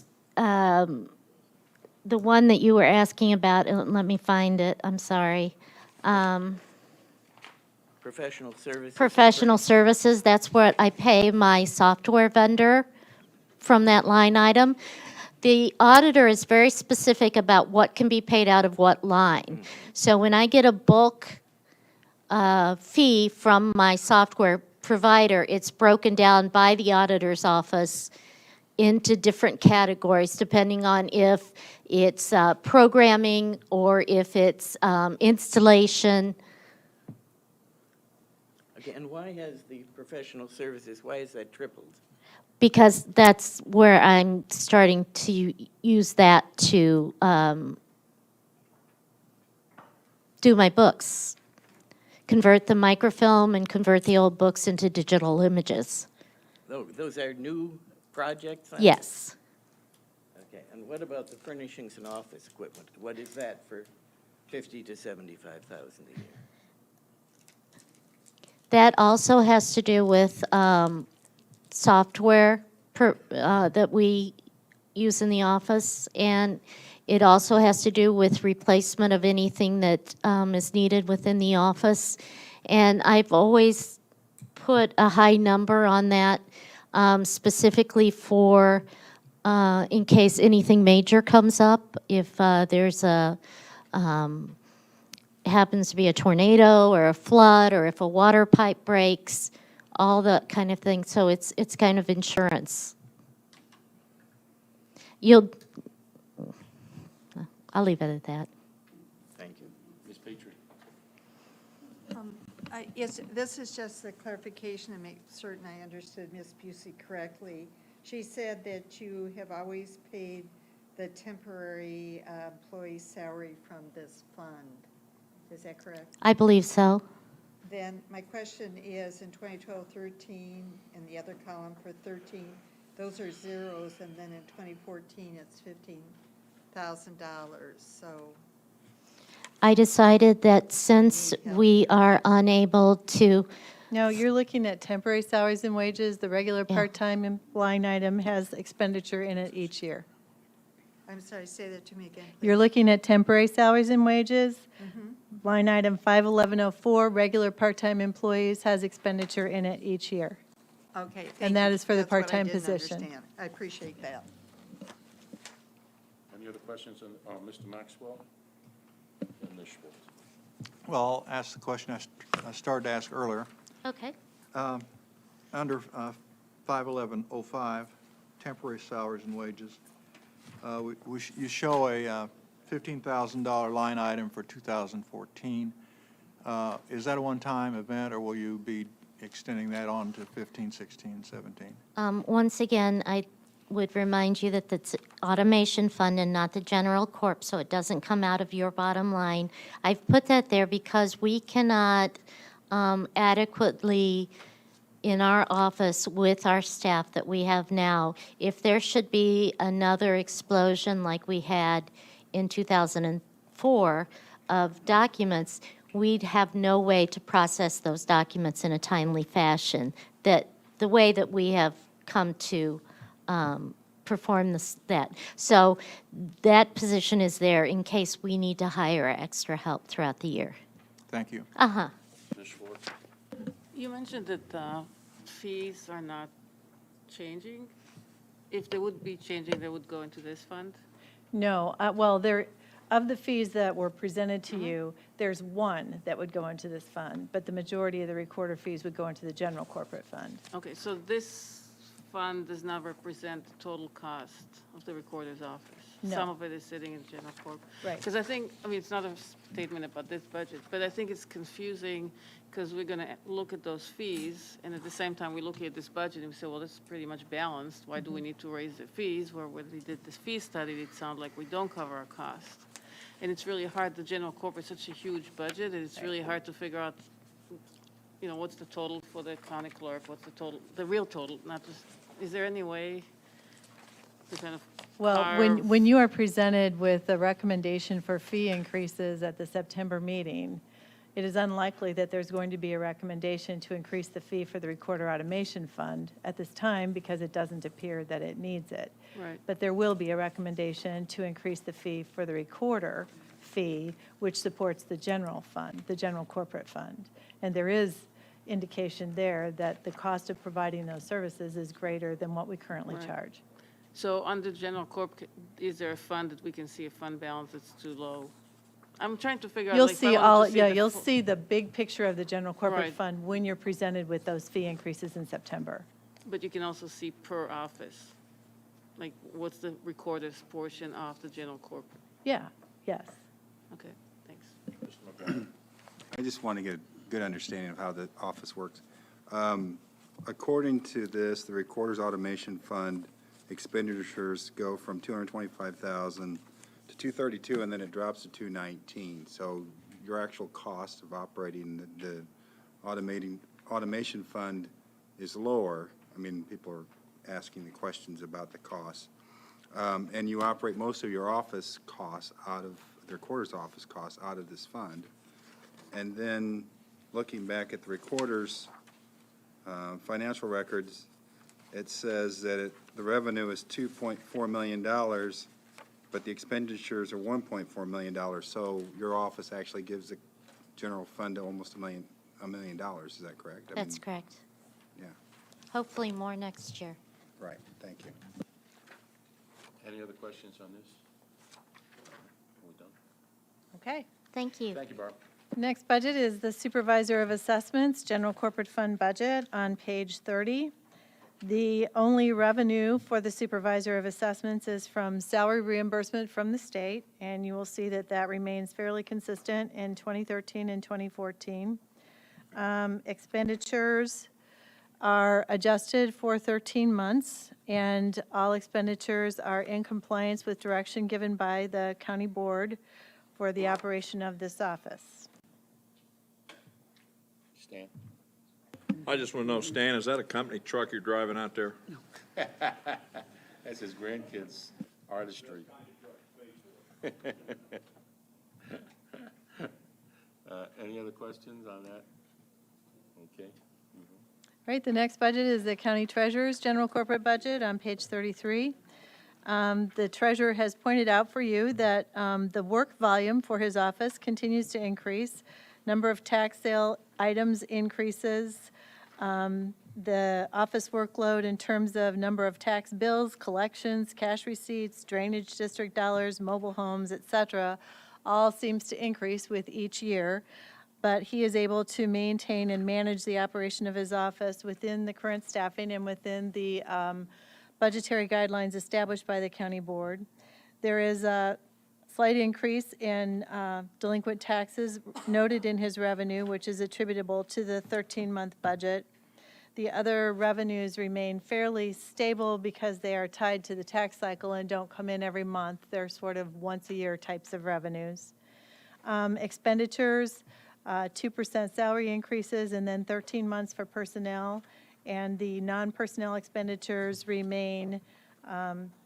one that you were asking about, let me find it, I'm sorry. Professional services? Professional services, that's what I pay my software vendor from that line item. The auditor is very specific about what can be paid out of what line. So when I get a bulk fee from my software provider, it's broken down by the auditor's office into different categories, depending on if it's programming or if it's installation. Okay, and why has the professional services, why has that tripled? Because that's where I'm starting to use that to do my books, convert the microfilm and convert the old books into digital images. Those are new projects? then? Yes. Okay, and what about the furnishings and office equipment? What is that for 50 to 75,000 a year? That also has to do with software that we use in the office, and it also has to do with replacement of anything that is needed within the office. And I've always put a high number on that specifically for in case anything major comes up, if there's a happens to be a tornado or a flood, or if a water pipe breaks, all that kind of thing. So it's kind of insurance. I'll leave it at that. Thank you. Ms. Petrie. Yes, this is just a clarification to make certain I understood Ms. Busey correctly. She said that you have always paid the temporary employee salary from this fund. Is that correct? I believe so. Then my question is, in 2012, 13, in the other column for 13, those are zeros, and then in 2014, it's $15,000. So I decided that since we are unable to, No, you're looking at temporary salaries and wages. The regular part-time line item has expenditure in it each year. I'm sorry, say that to me again, please. You're looking at temporary salaries and wages. Line item 51104, regular part-time employees, has expenditure in it each year. Okay. thank And that you. is for the That's what I part-time didn't position. understand. I appreciate that. Any other questions on Mr. Maxwell? And Ms. Schwartz? Well, I'll ask the question I started to ask earlier. okay. Under 51105, temporary salaries and wages, you show a $15,000 line item for 2014. Is that a one-time event, or will you be extending that on to 15, 16, 17? Once again, I would remind you that that's automation fund and not the general corp, so it doesn't come out of your bottom line. I've put that there because we cannot adequately, in our office with our staff that we have now, if there should be another explosion like we had in 2004 of documents, we'd have no way to process those documents in a timely fashion, that the way that we have come to perform that. So that position is there in case we need to hire extra help throughout the year. Thank you. Uh-huh. Ms. Schwartz? You mentioned that the fees are not changing. If they would be changing, they would go into this fund? No, well, of the fees that were presented to you, there's one that would go into this fund, but the majority of the recorder fees would go into the general corporate fund. Okay, so this fund does not represent the total cost of the recorder's office. No. Some of it is sitting in general corp. Right. Because I think, I mean, it's not a statement about this budget, but I think it's confusing because we're going to look at those fees, and at the same time, we look at this budget and we say, well, this is pretty much balanced. Why do we need to raise the fees? Where when we did this fee study, it sounded like we don't cover our cost. And it's really hard, the general corp is such a huge budget, and it's really hard to figure out, you know, what's the total for the county clerk, what's the total, the real total, not just, is there any way to kind of Well, carve- when you are presented with a recommendation for fee increases at the September meeting, it is unlikely that there's going to be a recommendation to increase the fee for the Recorder Automation Fund at this time because it doesn't appear that it needs it. Right. But there will be a recommendation to increase the fee for the recorder fee, which supports the general fund, the general corporate fund. And there is indication there that the cost of providing those services is greater than what we currently Right. charge. So under general corp, is there a fund that we can see a fund balance that's too low? I'm trying to figure out. You'll like, if I see wanted all, to yeah, the you'll full- see the big picture of the general corporate Right. fund when you're presented with those fee increases in September. But you can also see per office, like what's the recorder's portion of the general corp? Yeah, yes. Okay, thanks. I just want to get a good understanding of how the office works. According to this, the Recorder's Automation Fund expenditures go from 225,000 to 232, and then it drops to 219. So your actual cost of operating the automation fund is lower. I mean, people are asking the questions about the cost. And you operate most of your office costs out of, the recorder's office costs out of this fund. And then, looking back at the recorder's financial records, it says that the revenue is $2.4 million, but the expenditures are $1.4 million. So your office actually gives the general fund almost $1 million. Is that correct? I That's mean, correct. Yeah, Hopefully more next year. right. Thank you. Any other questions on this? We're done. Okay. Thank you. Thank you, Barb. Next budget is the Supervisor of Assessments, General Corporate Fund Budget on page 30. The only revenue for the Supervisor of Assessments is from salary reimbursement from the state, and you will see that that remains fairly consistent in 2013 and 2014. Expenditures are adjusted for 13 months, and all expenditures are in compliance with direction given by the county board for the operation of this office. Stan? I just want to know, Stan, is that a company truck you're driving out there? That's his grandkids' artistry. Any other questions on that? Okay. All right, the next budget is the county treasurer's general corporate budget on page 33. The treasurer has pointed out for you that the work volume for his office continues to increase. Number of tax sale items increases. The office workload in terms of number of tax bills, collections, cash receipts, drainage district dollars, mobile homes, et cetera, all seems to increase with each year. But he is able to maintain and manage the operation of his office within the current staffing and within the budgetary guidelines established by the county board. There is a slight increase in delinquent taxes noted in his revenue, which is attributable to the 13-month budget. The other revenues remain fairly stable because they are tied to the tax cycle and don't come in every month. They're sort of once-a-year types of revenues. Expenditures, 2% salary increases, and then 13 months for personnel. And the non-personnel expenditures remain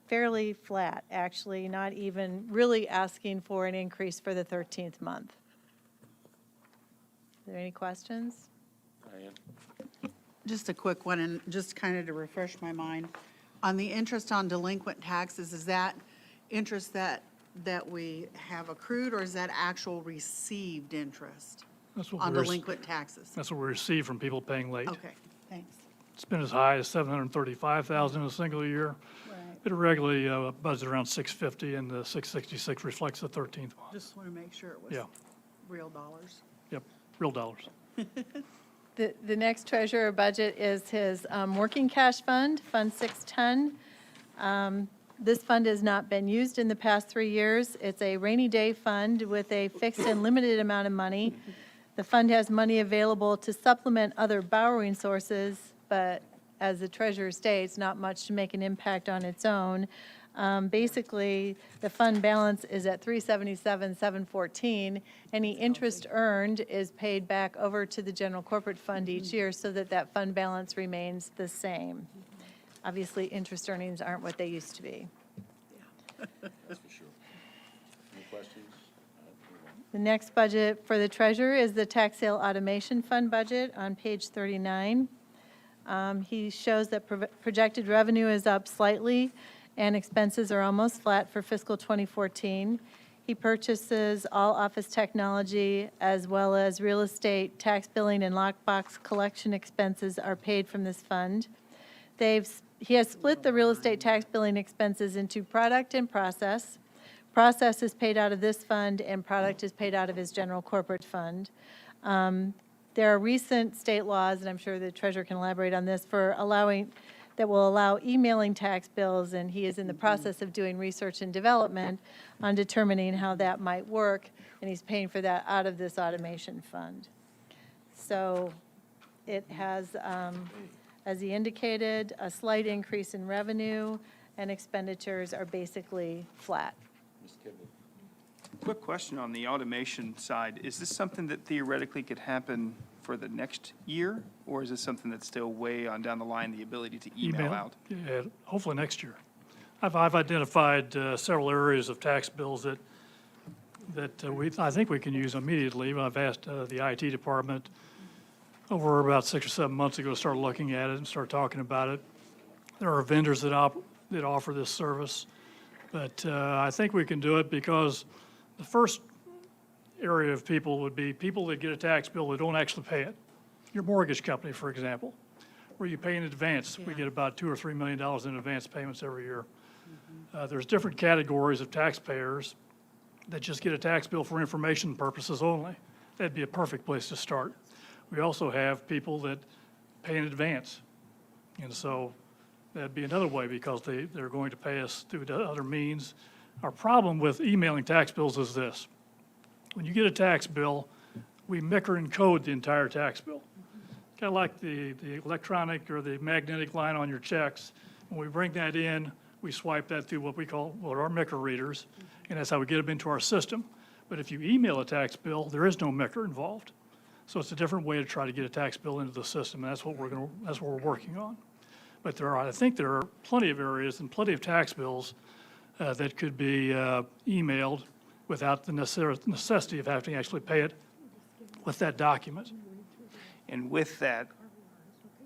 fairly flat, actually, not even really asking for an increase for the 13th month. Are there any questions? Diane? Just a quick one, and just kind of to refresh my mind. On the interest on delinquent taxes, is that interest that we have accrued, or is that actual received interest That's what on we're- delinquent taxes? That's what we receive from people paying late. Okay, thanks. It's been as high as 735,000 in a single year. Right. It regularly budgets around 650, and the 666 reflects the 13th month. Just want to make sure it was Yeah. real dollars. Yep, real dollars. The next treasurer budget is his working cash fund, Fund 610. This fund has not been used in the past 3 years. It's a rainy day fund with a fixed and limited amount of money. The fund has money available to supplement other borrowing sources, but as the treasurer states, not much to make an impact on its own. Basically, the fund balance is at $377,714. Any interest earned is paid back over to the general corporate fund each year so that that fund balance remains the same. Obviously, interest earnings aren't what they used to be. That's for sure. Any questions? The next budget for the treasurer is the tax sale automation fund budget on page 39. He shows that projected revenue is up slightly and expenses are almost flat for fiscal 2014. He purchases all office technology as well as real estate, tax billing, and lockbox collection expenses are paid from this fund. He has split the real estate tax billing expenses into product and process. Process is paid out of this fund, and product is paid out of his general corporate fund. There are recent state laws, and I'm sure the treasurer can elaborate on this, that will allow emailing tax bills, and he is in the process of doing research and development on determining how that might work, and he's paying for that out of this automation fund. So it has, as he indicated, a slight increase in revenue, and expenditures are basically flat. Quick question on the automation side. Is this something that theoretically could happen for the next year? Or is this something that's still way on down the line, the ability to email out? Yeah, hopefully next year. I've identified several areas of tax bills that I think we can use immediately. I've asked the IT department over about 6 or 7 months ago to start looking at it and start talking about it. There are vendors that offer this service, but I think we can do it because the first area of people would be people that get a tax bill that don't actually pay it. Your mortgage company, for example, where you pay in advance. We get about $2 or $3 million in advance payments every year. There's different categories of taxpayers that just get a tax bill for information purposes only. That'd be a perfect place to start. We also have people that pay in advance. And so that'd be another way because they're going to pay us through other means. Our problem with emailing tax bills is this. When you get a tax bill, we micro and code the entire tax bill. Kind of like the electronic or the magnetic line on your checks. When we bring that in, we swipe that through what our micro readers, and that's how we get them into our system. But if you email a tax bill, there is no micro involved. So it's a different way to try to get a tax bill into the system, and that's what we're working on. But I think there are plenty of areas and plenty of tax bills that could be emailed without the necessity of having to actually pay it with that document. And with that,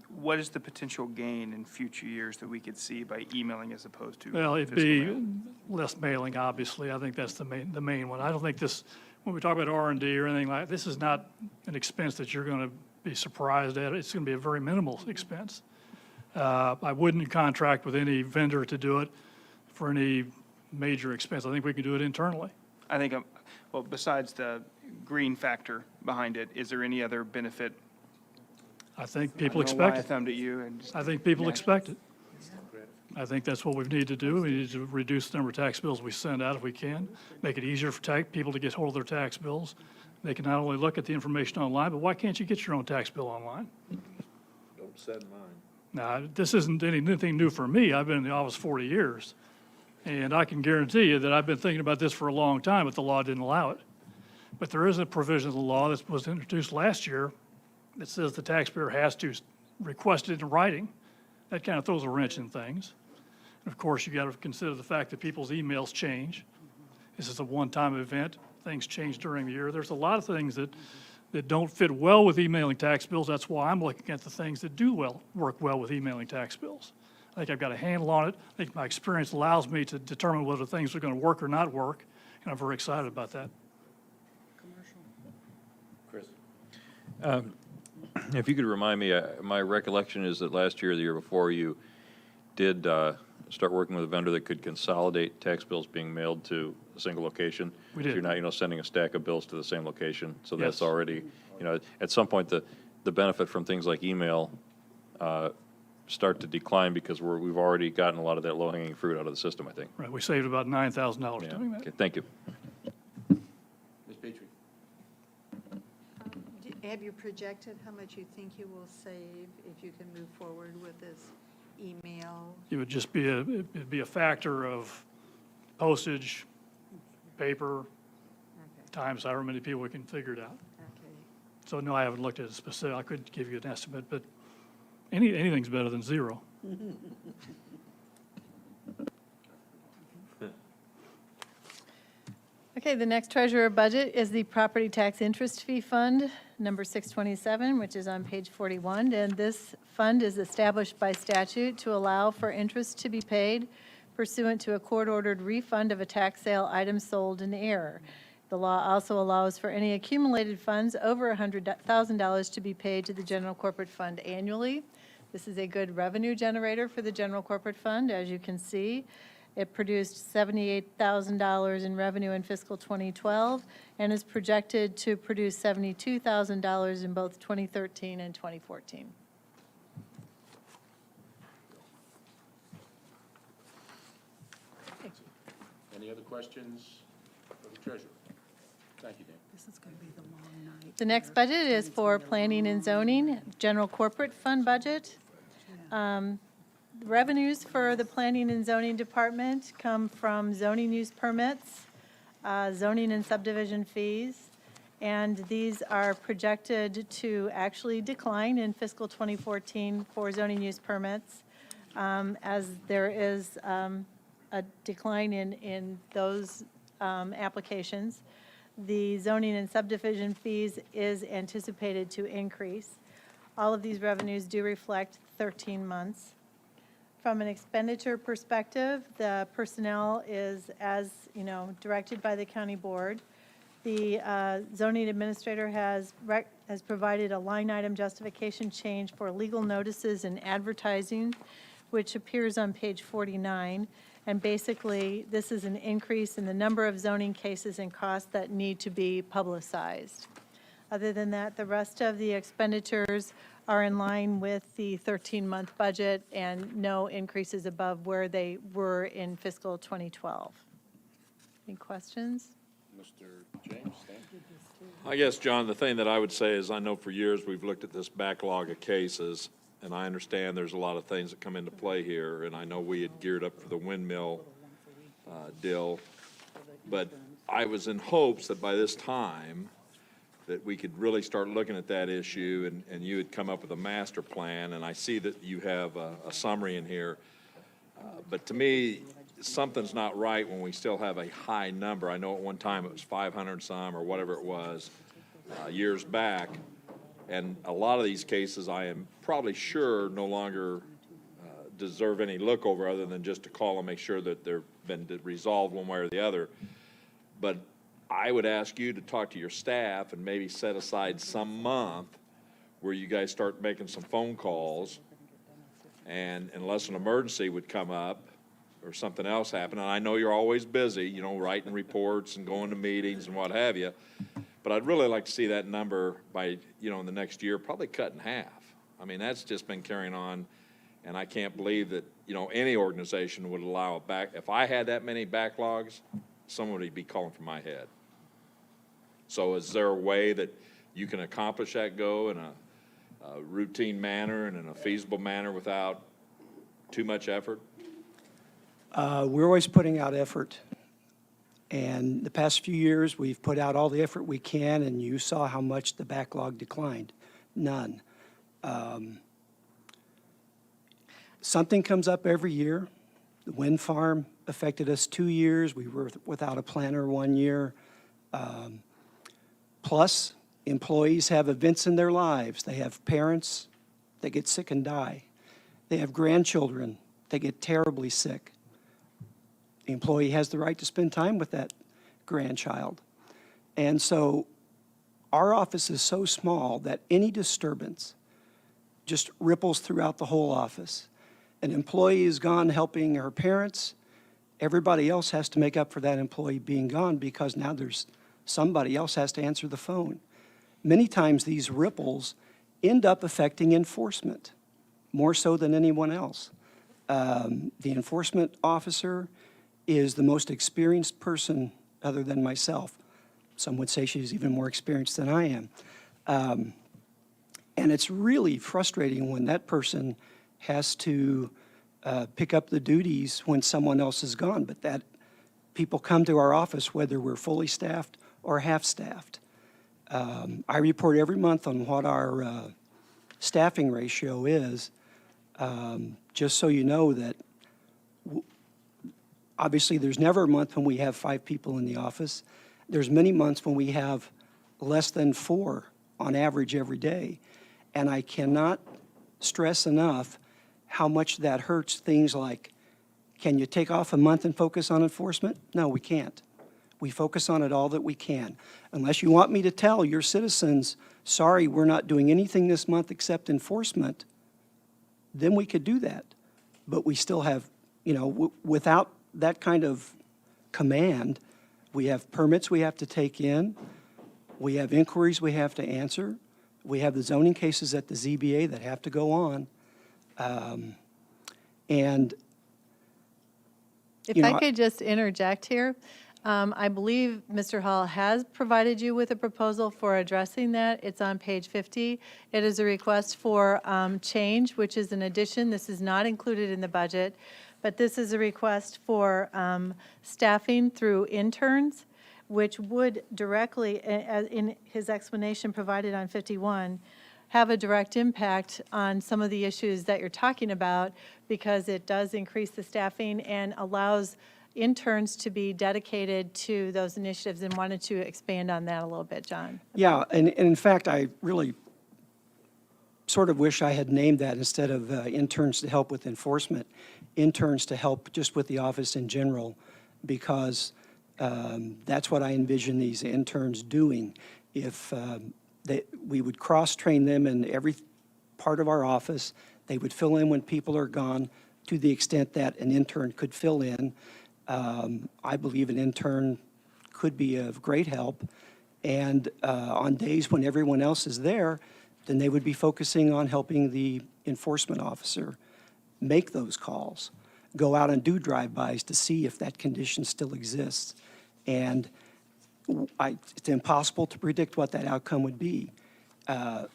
what is the potential gain in future years that we could see by emailing as opposed to? Well, it'd physical be mailing? less mailing, obviously. I think that's the main one. I don't think this, when we talk about R&D or anything like, this is not an expense that you're going to be surprised at. It's going to be a very minimal expense. I wouldn't contract with any vendor to do it for any major expense. I think we can do it internally. I think, well, besides the green factor behind it, is there any other benefit? I think people I don't know expect why I it. thumbed at you and just- I think people Yeah. expect it. I think that's what we need to do. We need to reduce the number of tax bills we send out if we can, make it easier for people to get hold of their tax bills. They can not only look at the information online, but why can't you get your own tax bill online? Don't send mine. Now, this isn't anything new for me. I've been in the office 40 years. And I can guarantee you that I've been thinking about this for a long time, but the law didn't allow it. But there is a provision of the law that was introduced last year that says the taxpayer has to request it in writing. That kind of throws a wrench in things. And of course, you got to consider the fact that people's emails change. This is a one-time event. Things change during the year. There's a lot of things that don't fit well with emailing tax bills. That's why I'm looking at the things that do work well with emailing tax bills. I think I've got a handle on it. I think my experience allows me to determine whether things are going to work or not work, and I'm very excited about that. Chris? If you could remind me, my recollection is that last year or the year before, you did start working with a vendor that could consolidate tax bills being mailed to a single location. We did. So you're not, sending a stack of bills to the same location. So that's Yes. already, at some point, the benefit from things like email start to decline because we've already gotten a lot of that low-hanging fruit out of the system, I think. Right, we saved about $9,000 Yeah. doing that. Okay, thank you. Ms. Petrie? Have you projected how much you think you will save if you can move forward with this email? It would just be it'd be a factor of postage, paper, times however many people we can figure it out. Okay. So no, I haven't looked at it specific. I couldn't give you an estimate, but anything's better than zero. Okay, the next treasurer budget is the property tax interest fee fund, number 627, which is on page 41. And this fund is established by statute to allow for interest to be paid pursuant to a court-ordered refund of a tax sale item sold in error. The law also allows for any accumulated funds over $100,000 to be paid to the general corporate fund annually. This is a good revenue generator for the general corporate fund, as you can see. It produced $78,000 in revenue in fiscal 2012 and is projected to produce $72,000 in both 2013 and 2014. Any other questions for the treasurer? Thank you, Dan. This is going to be the long night. The next budget is for planning and zoning, general corporate fund budget. Revenues for the planning and zoning department come from zoning use permits, zoning and subdivision fees, and these are projected to actually decline in fiscal 2014 for zoning use permits, as there is a decline in those applications. The zoning and subdivision fees is anticipated to increase. All of these revenues do reflect 13 months. From an expenditure perspective, the personnel is, as you know, directed by the county board. The zoning administrator has provided a line item justification change for legal notices and advertising, which appears on page 49. And basically, this is an increase in the number of zoning cases and costs that need to be publicized. Other than that, the rest of the expenditures are in line with the 13-month budget and no increases above where they were in fiscal 2012. Any questions? Mr. James, Stan? I guess, John, the thing that I would say is I know for years we've looked at this backlog of cases, and I understand there's a lot of things that come into play here, and I know we had geared up for the windmill deal, but I was in hopes that by this time that we could really start looking at that issue, and you had come up with a master plan, and I see that you have a summary in here. But to me, something's not right when we still have a high number. I know at one time it was 500 some or whatever it was years back, and a lot of these cases I am probably sure no longer deserve any look over other than just to call and make sure that they've been resolved one way or the other. But I would ask you to talk to your staff and maybe set aside some month where you guys start making some phone calls, and unless an emergency would come up or something else happen, and I know you're always busy, you know, writing reports and going to meetings and what have you, but I'd really like to see that number by, you know, in the next year, probably cut in half. I mean, that's just been carrying on, and I can't believe that, you know, any organization would allow a back. If I had that many backlogs, someone would be calling for my head. So is there a way that you can accomplish that goal in a routine manner and in a feasible manner without too much effort? We're always putting out effort. And the past few years, we've put out all the effort we can, and you saw how much the backlog declined. None. Something comes up every year. The wind farm affected us 2 years. We were without a planner 1 year. Plus, employees have events in their lives. They have parents that get sick and die. They have grandchildren that get terribly sick. The employee has the right to spend time with that grandchild. And so our office is so small that any disturbance just ripples throughout the whole office. An employee is gone helping her parents. Everybody else has to make up for that employee being gone because now somebody else has to answer the phone. Many times these ripples end up affecting enforcement, more so than anyone else. The enforcement officer is the most experienced person other than myself. Some would say she's even more experienced than I am. And it's really frustrating when that person has to pick up the duties when someone else is gone, but that people come to our office whether we're fully staffed or half-staffed. I report every month on what our staffing ratio is, just so you know that obviously there's never a month when we have 5 people in the office. There's many months when we have less than 4 on average every day. And I cannot stress enough how much that hurts things like, can you take off a month and focus on enforcement? No, we can't. We focus on it all that we can. Unless you want me to tell your citizens, sorry, we're not doing anything this month except enforcement, then we could do that. But we still have, you know, without that kind of command, we have permits we have to take in, we have inquiries we have to answer, we have the zoning cases at the ZBA that have to go on. And If you know, I could just interject here, I believe Mr. Hall has provided you with a proposal for addressing that. It's on page 50. It is a request for change, which is an addition. This is not included in the budget, but this is a request for staffing through interns, which would directly, in his explanation provided on 51, have a direct impact on some of the issues that you're talking about, because it does increase the staffing and allows interns to be dedicated to those initiatives, and wanted to expand on that a little bit, John. yeah, and in fact, I really sort of wish I had named that instead of interns to help with enforcement, interns to help just with the office in general, because that's what I envision these interns doing. If we would cross-train them in every part of our office, they would fill in when people are gone to the extent that an intern could fill in. I believe an intern could be of great help, and on days when everyone else is there, then they would be focusing on helping the enforcement officer make those calls, go out and do drive-bys to see if that condition still exists. And it's impossible to predict what that outcome would be. I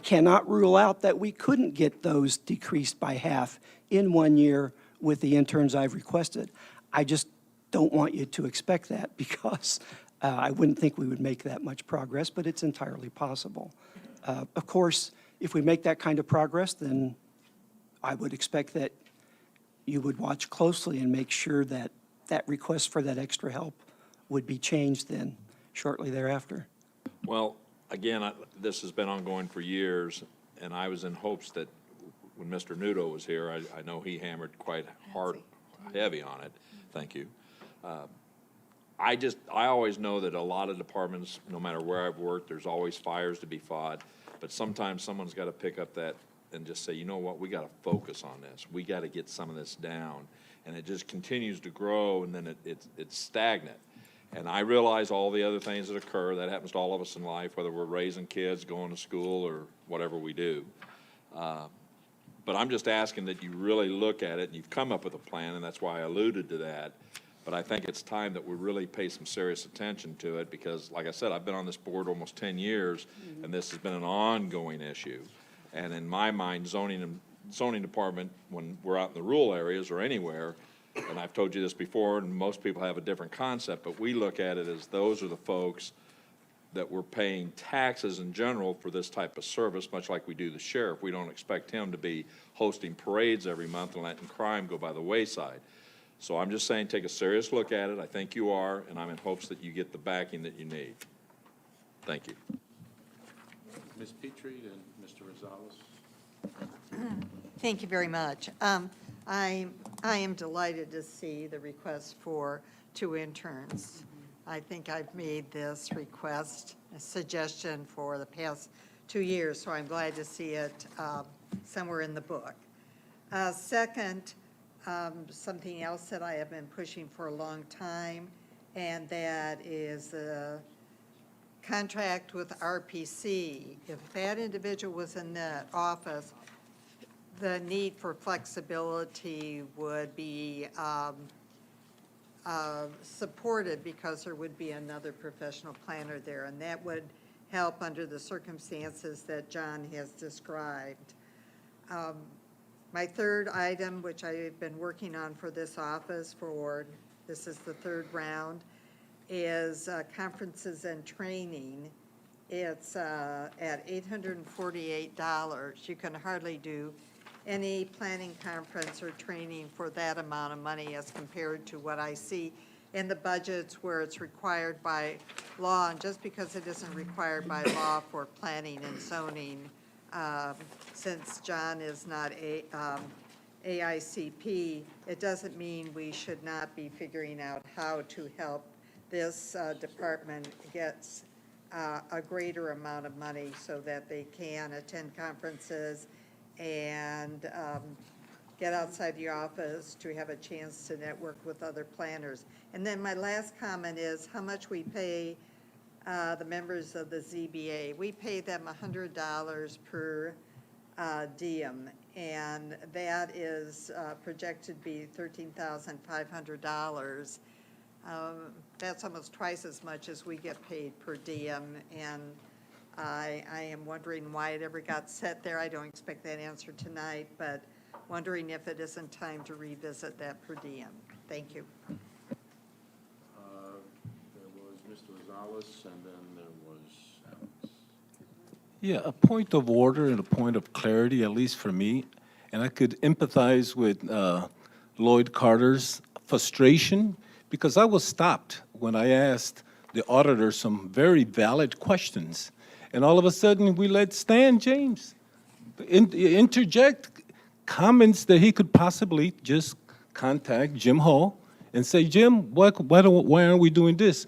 cannot rule out that we couldn't get those decreased by half in 1 year with the interns I've requested. I just don't want you to expect that, because I wouldn't think we would make that much progress, but it's entirely possible. Of course, if we make that kind of progress, then I would expect that you would watch closely and make sure that that request for that extra help would be changed then shortly thereafter. Well, again, this has been ongoing for years, and I was in hopes that when Mr. Nudo was here, I know he hammered quite hard, heavy on it. Thank you. I always know that a lot of departments, no matter where I've worked, there's always fires to be fought, but sometimes someone's got to pick up that and just say, you know what, we got to focus on this. We got to get some of this down. And it just continues to grow, and then it's stagnant. And I realize all the other things that occur. That happens to all of us in life, whether we're raising kids, going to school, or whatever we do. But I'm just asking that you really look at it, and you've come up with a plan, and that's why I alluded to that. But I think it's time that we really pay some serious attention to it, because, like I said, I've been on this board almost 10 years, and this has been an ongoing issue. And in my mind, zoning department, when we're out in the rural areas or anywhere, and I've told you this before, and most people have a different concept, but we look at it as those are the folks that we're paying taxes in general for this type of service, much like we do the sheriff. We don't expect him to be hosting parades every month and letting crime go by the wayside. So I'm just saying, take a serious look at it. I think you are, and I'm in hopes that you get the backing that you need. Thank you. Ms. Petrie and Mr. Rosales. Thank you very much. I am delighted to see the request for 2 interns. I think I've made this request, a suggestion, for the past 2 years, so I'm glad to see it somewhere in the book. Second, something else that I have been pushing for a long time, and that is the contract with RPC, if that individual was in that office, the need for flexibility would be supported because there would be another professional planner there, and that would help under the circumstances that John has described. My third item, which I've been working on for this office this is the third round, is conferences and training. It's at $848. You can hardly do any planning conference or training for that amount of money as compared to what I see in the budgets where it's required by law. And just because it isn't required by law for planning and zoning, since John is not AICP, it doesn't mean we should not be figuring out how to help this department get a greater amount of money so that they can attend conferences and get outside the office to have a chance to network with other planners. And then my last comment is how much we pay the members of the ZBA. We pay them $100 per diem, and that is projected to be $13,500. That's almost twice as much as we get paid per diem, and I am wondering why it ever got set there. I don't expect that answer tonight, but wondering if it isn't time to revisit that per diem. Thank you. There was Mr. Rosales, and then there was Alex. Yeah, a point of order and a point of clarity, at least for me, and I could empathize with Lloyd Carter's frustration, because I was stopped when I asked the auditor some very valid questions, and all of a sudden we let Stan James interject comments that he could possibly just contact Jim Hall and say, Jim, why aren't we doing this?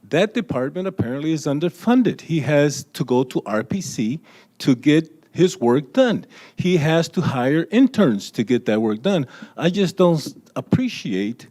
That department apparently is underfunded. He has to go to RPC to get his work done. He has to hire interns to get that work done. I just don't appreciate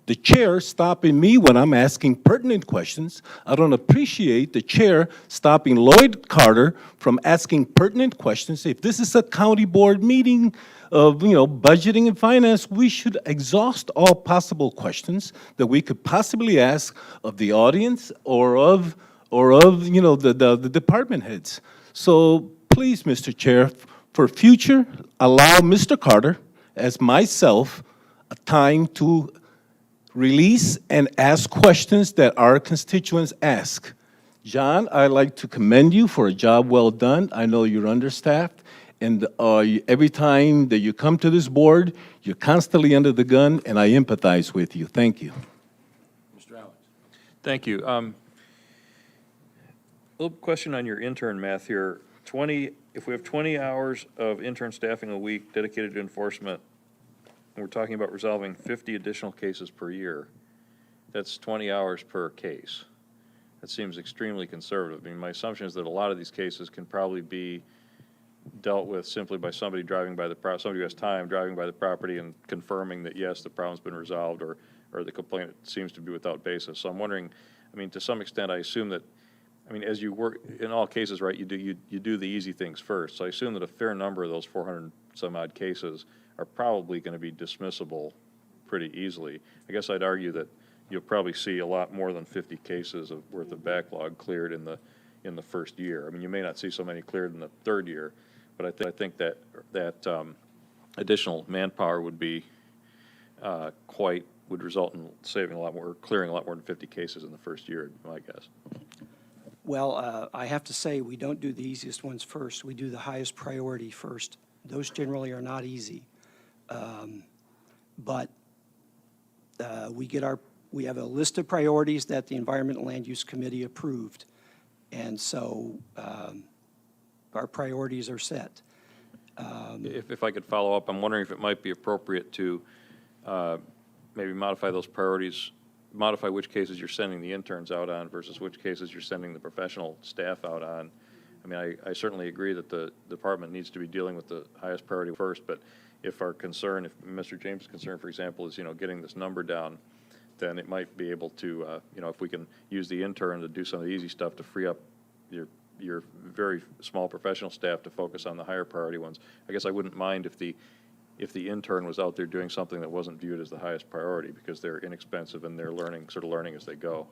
the chair stopping me when I'm asking pertinent questions. I don't appreciate the chair stopping Lloyd Carter from asking pertinent questions. If this is a county board meeting of, budgeting and finance, we should exhaust all possible questions that we could possibly ask of the audience or of the department heads. So please, Mr. Chair, for future, allow Mr. Carter, as myself, a time to release and ask questions that our constituents ask. John, I'd like to commend you for a job well done. I know you're understaffed, and every time that you come to this board, you're constantly under the gun, and I empathize with you. Thank you. Mr. Alex. Thank you. Little question on your intern math here. If we have 20 hours of intern staffing a week dedicated to enforcement, and we're talking about resolving 50 additional cases per year, that's 20 hours per case. That seems extremely conservative. I mean, my assumption is that a lot of these cases can probably be dealt with simply by somebody driving by somebody who has time driving by the property and confirming that, yes, the problem's been resolved, or the complaint seems to be without basis. So I'm wondering, I mean, to some extent, I assume that, I mean, as you work, in all cases, right, you do the easy things first. So I assume that a fair number of those 400 some odd cases are probably going to be dismissible pretty easily. I guess I'd argue that you'll probably see a lot more than 50 cases worth of backlog cleared in the first year. I mean, you may not see so many cleared in the third year, but I think that additional manpower would be would result in saving a lot more, clearing a lot more than 50 cases in the first year, my guess. Well, I have to say, we don't do the easiest ones first. We do the highest priority first. Those generally are not easy. But we have a list of priorities that the Environment and Land Use Committee approved. And so our priorities are set. If I could follow up, I'm wondering if it might be appropriate to maybe modify those priorities, modify which cases you're sending the interns out on versus which cases you're sending the professional staff out on. I mean, I certainly agree that the department needs to be dealing with the highest priority first, but if our concern, if Mr. James' concern, for example, is, getting this number down, then it might be able to, if we can use the intern to do some of the easy stuff to free up your very small professional staff to focus on the higher priority ones. I guess I wouldn't mind if the intern was out there doing something that wasn't viewed as the highest priority, because they're inexpensive and they're sort of learning as they go.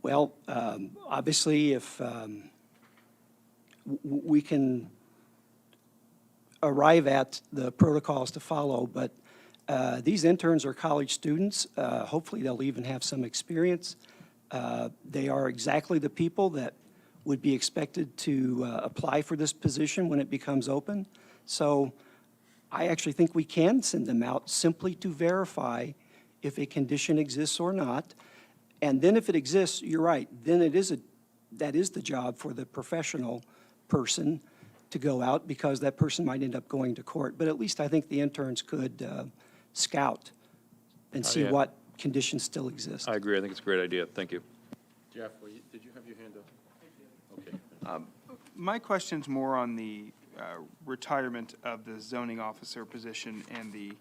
Well, obviously, if we can arrive at the protocols to follow, but these interns are college students. Hopefully, they'll even have some experience. They are exactly the people that would be expected to apply for this position when it becomes open. So I actually think we can send them out simply to verify if a condition exists or not. And then if it exists, you're right, then that is the job for the professional person to go out, because that person might end up going to court. But at least I think the interns could scout and see Yeah. what conditions still exist. I agree. I think it's a great idea. Thank you. Jeff, did you have your hand up? Okay. My question's more on the retirement of the zoning officer position and the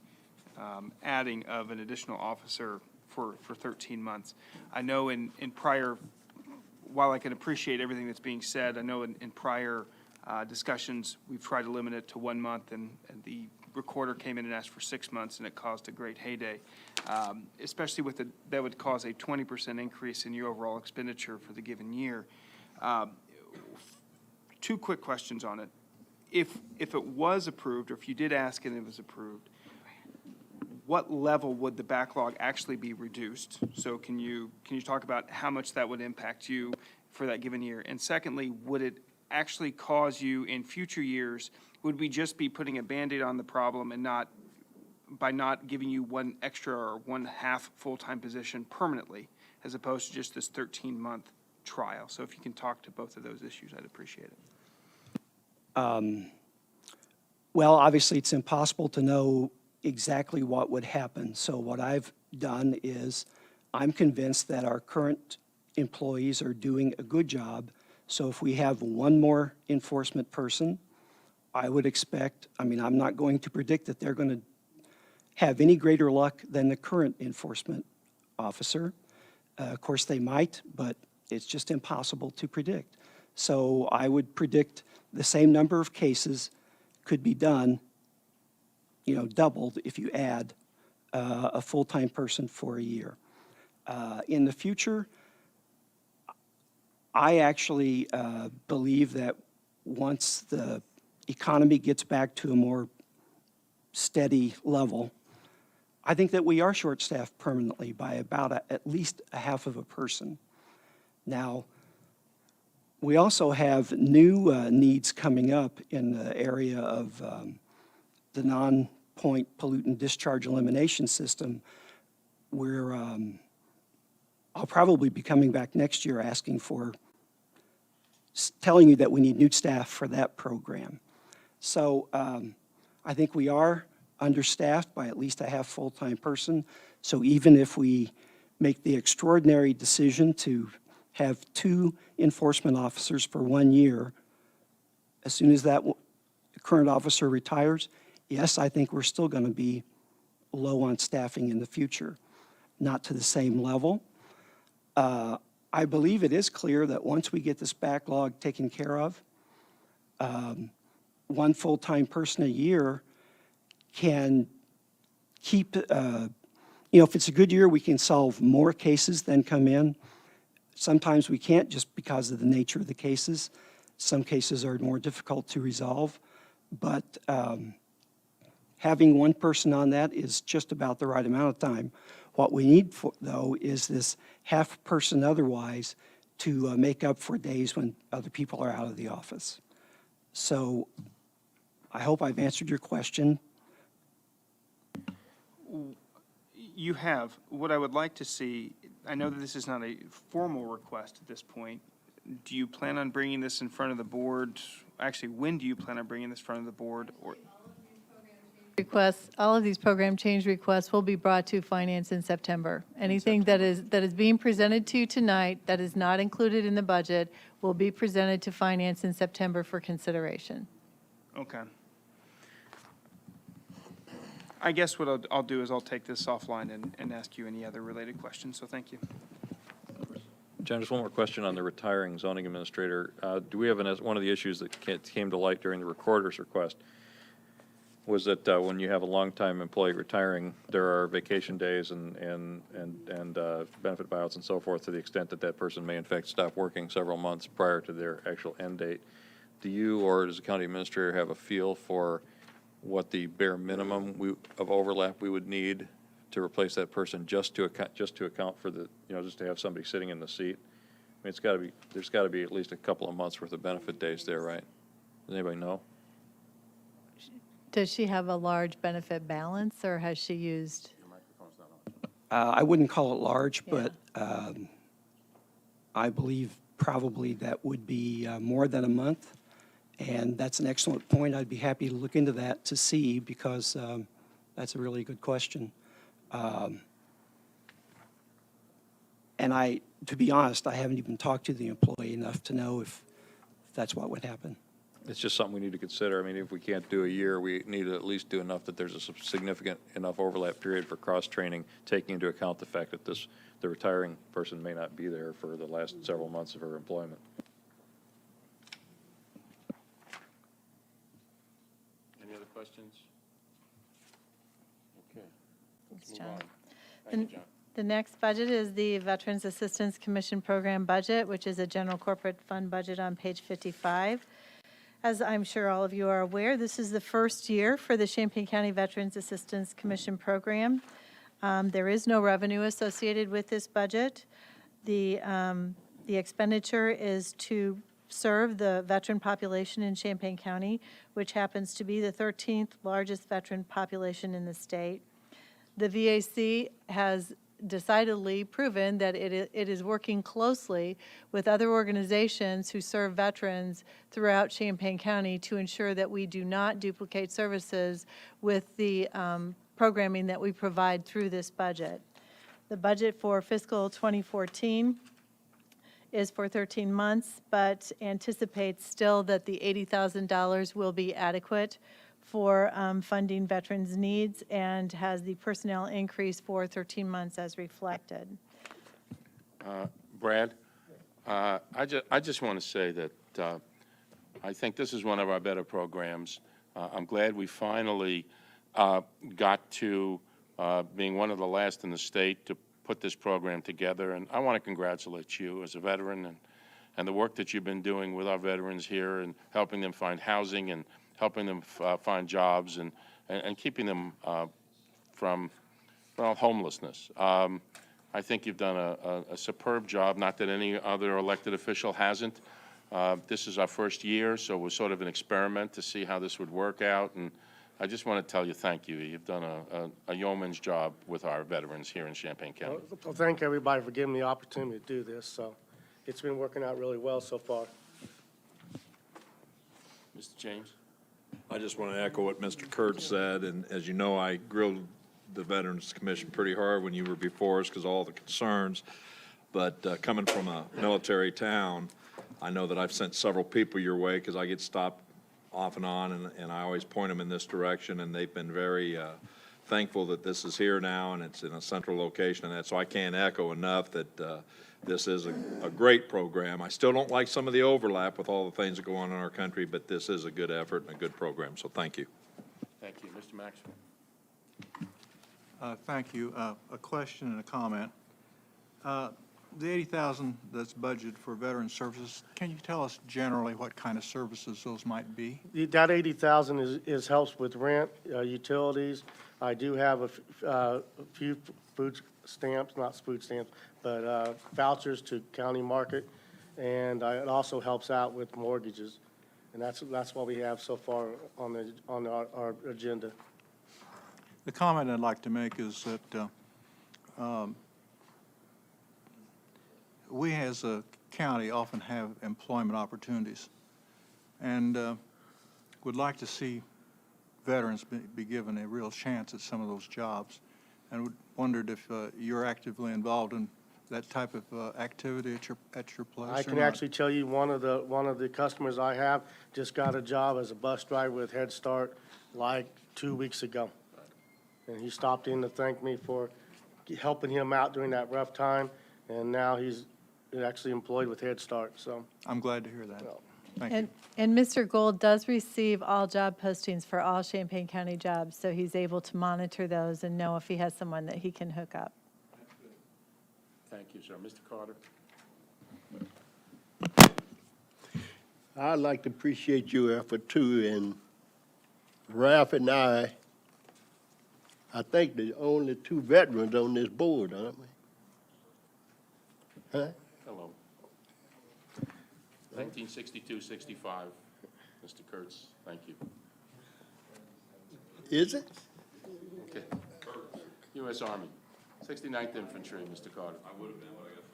adding of an additional officer for 13 months. I know in prior, while I can appreciate everything that's being said, I know in prior discussions, we've tried to limit it to 1 month, and the recorder came in and asked for 6 months, and it caused a great heyday. Especially with that would cause a 20% increase in your overall expenditure for the given year. 2 quick questions on it. If it was approved, or if you did ask and it was approved, what level would the backlog actually be reduced? So can you talk about how much that would impact you for that given year? And secondly, would it actually cause you in future years, would we just be putting a Band-Aid on the problem and by not giving you one extra or 1/2 full-time position permanently, as opposed to just this 13-month trial? So if you can talk to both of those issues, I'd appreciate it. Well, obviously, it's impossible to know exactly what would happen. So what I've done is I'm convinced that our current employees are doing a good job. So if we have one more enforcement person, I would expect, I'm not going to predict that they're going to have any greater luck than the current enforcement officer. Of course, they might, but it's just impossible to predict. So I would predict the same number of cases could be done, doubled if you add a full-time person for a year. In the future, I actually believe that once the economy gets back to a more steady level, I think that we are short-staffed permanently by about at least 1/2 of a person. Now, we also have new needs coming up in the area of the non-point pollutant discharge elimination system, where I'll probably be coming back next year asking for, telling you that we need new staff for that program. So I think we are understaffed by at least 1/2 full-time person. So even if we make the extraordinary decision to have 2 enforcement officers for 1 year, as soon as that current officer retires, yes, I think we're still going to be low on staffing in the future, not to the same level. I believe it is clear that once we get this backlog taken care of, 1 full-time person a year can keep, if it's a good year, we can solve more cases than come in. Sometimes we can't just because of the nature of the cases. Some cases are more difficult to resolve, but having 1 person on that is just about the right amount of time. What we need, though, is this 1/2 person otherwise to make up for days when other people are out of the office. So I hope I've answered your question. You have. What I would like to see, I know that this is not a formal request at this point. Do you plan on bringing this in front of the board? Actually, when do you plan on bringing this in front of the board? Or All of these program change requests will be brought to finance in September. Anything that is being presented to you tonight that is not included in the budget will be presented to finance in September for consideration. Okay. I guess what I'll do is I'll take this offline and ask you any other related questions, so thank you. John, just one more question on the retiring zoning administrator. Do we have one of the issues that came to light during the recorder's request was that when you have a longtime employee retiring, there are vacation days and benefit buyouts and so forth to the extent that that person may in fact stop working several months prior to their actual end date. Do you or does the county administrator have a feel for what the bare minimum of overlap we would need to replace that person just to account for the, just to have somebody sitting in the seat? I mean, there's got to be at least a couple of months worth of benefit days there, right? Does anybody know? Does she have a large benefit balance, or has she used? I wouldn't call it large, but I believe probably that would be more than a month. And that's an excellent point. I'd be happy to look into that to see, because that's a really good question. And to be honest, I haven't even talked to the employee enough to know if that's what would happen. It's just something we need to consider. I mean, if we can't do a year, we need to at least do enough that there's a significant enough overlap period for cross-training, taking into account the fact that the retiring person may not be there for the last several months of her employment. Any other questions? Okay. Thanks, Move John. on. Thank you, John. The next budget is the Veterans Assistance Commission Program budget, which is a general corporate fund budget on page 55. As I'm sure all of you are aware, this is the first year for the Champaign County Veterans Assistance Commission Program. There is no revenue associated with this budget. The expenditure is to serve the veteran population in Champaign County, which happens to be the 13th largest veteran population in the state. The VAC has decidedly proven that it is working closely with other organizations who serve veterans throughout Champaign County to ensure that we do not duplicate services with the programming that we provide through this budget. The budget for fiscal 2014 is for 13 months, but anticipates still that the $80,000 will be adequate for funding veterans' needs, and has the personnel increase for 13 months as reflected. Brad, I just want to say that I think this is one of our better programs. I'm glad we finally got to being one of the last in the state to put this program together, and I want to congratulate you as a veteran and the work that you've been doing with our veterans here and helping them find housing and helping them find jobs and keeping them from, well, homelessness. I think you've done a superb job, not that any other elected official hasn't. This is our first year, so it was sort of an experiment to see how this would work out, and I just want to tell you thank you. You've done a yeoman's job with our veterans here in Champaign County. Well, thank everybody for giving me the opportunity to do this, so it's been working out really well so far. Mr. James? I just want to echo what Mr. Kurtz said, and as you know, I grilled the Veterans Commission pretty hard when you were before us because of all the concerns, but coming from a military town, I know that I've sent several people your way because I get stopped off and on, and I always point them in this direction, and they've been very thankful that this is here now and it's in a central location and that, so I can't echo enough that this is a great program. I still don't like some of the overlap with all the things that go on in our country, but this is a good effort and a good program, so thank you. Thank you. Mr. Maxwell? Thank you. A question and a comment. The $80,000 that's budgeted for veteran services, can you tell us generally what kind of services those might be? That $80,000 is helps with rent, utilities. I do have a few food stamps, not food stamps, but vouchers to county market, and it also helps out with mortgages, and that's what we have so far on our agenda. The comment I'd like to make is that we as a county often have employment opportunities, and would like to see veterans be given a real chance at some of those jobs, and wondered if you're actively involved in that type of activity at your place. I can actually tell you one of the customers I have just got a job as a bus driver with Head Start like 2 weeks ago. and he stopped in to thank me for helping him out during that rough time, and now he's actually employed with Head Start, so. I'm glad to hear that. Thank you. And Mr. Gold does receive all job postings for all Champaign County jobs, so he's able to monitor those and know if he has someone that he can hook up. Thank you, sir. Mr. Carter? I'd like to appreciate your effort too, and Ralph and I think the only two veterans on this board, aren't we? Huh? Hello. 1962, 65, Mr. Kurtz, thank you. Is it? Okay. U.S. Army, 69th Infantry, Mr. Carter. I would have been, but I got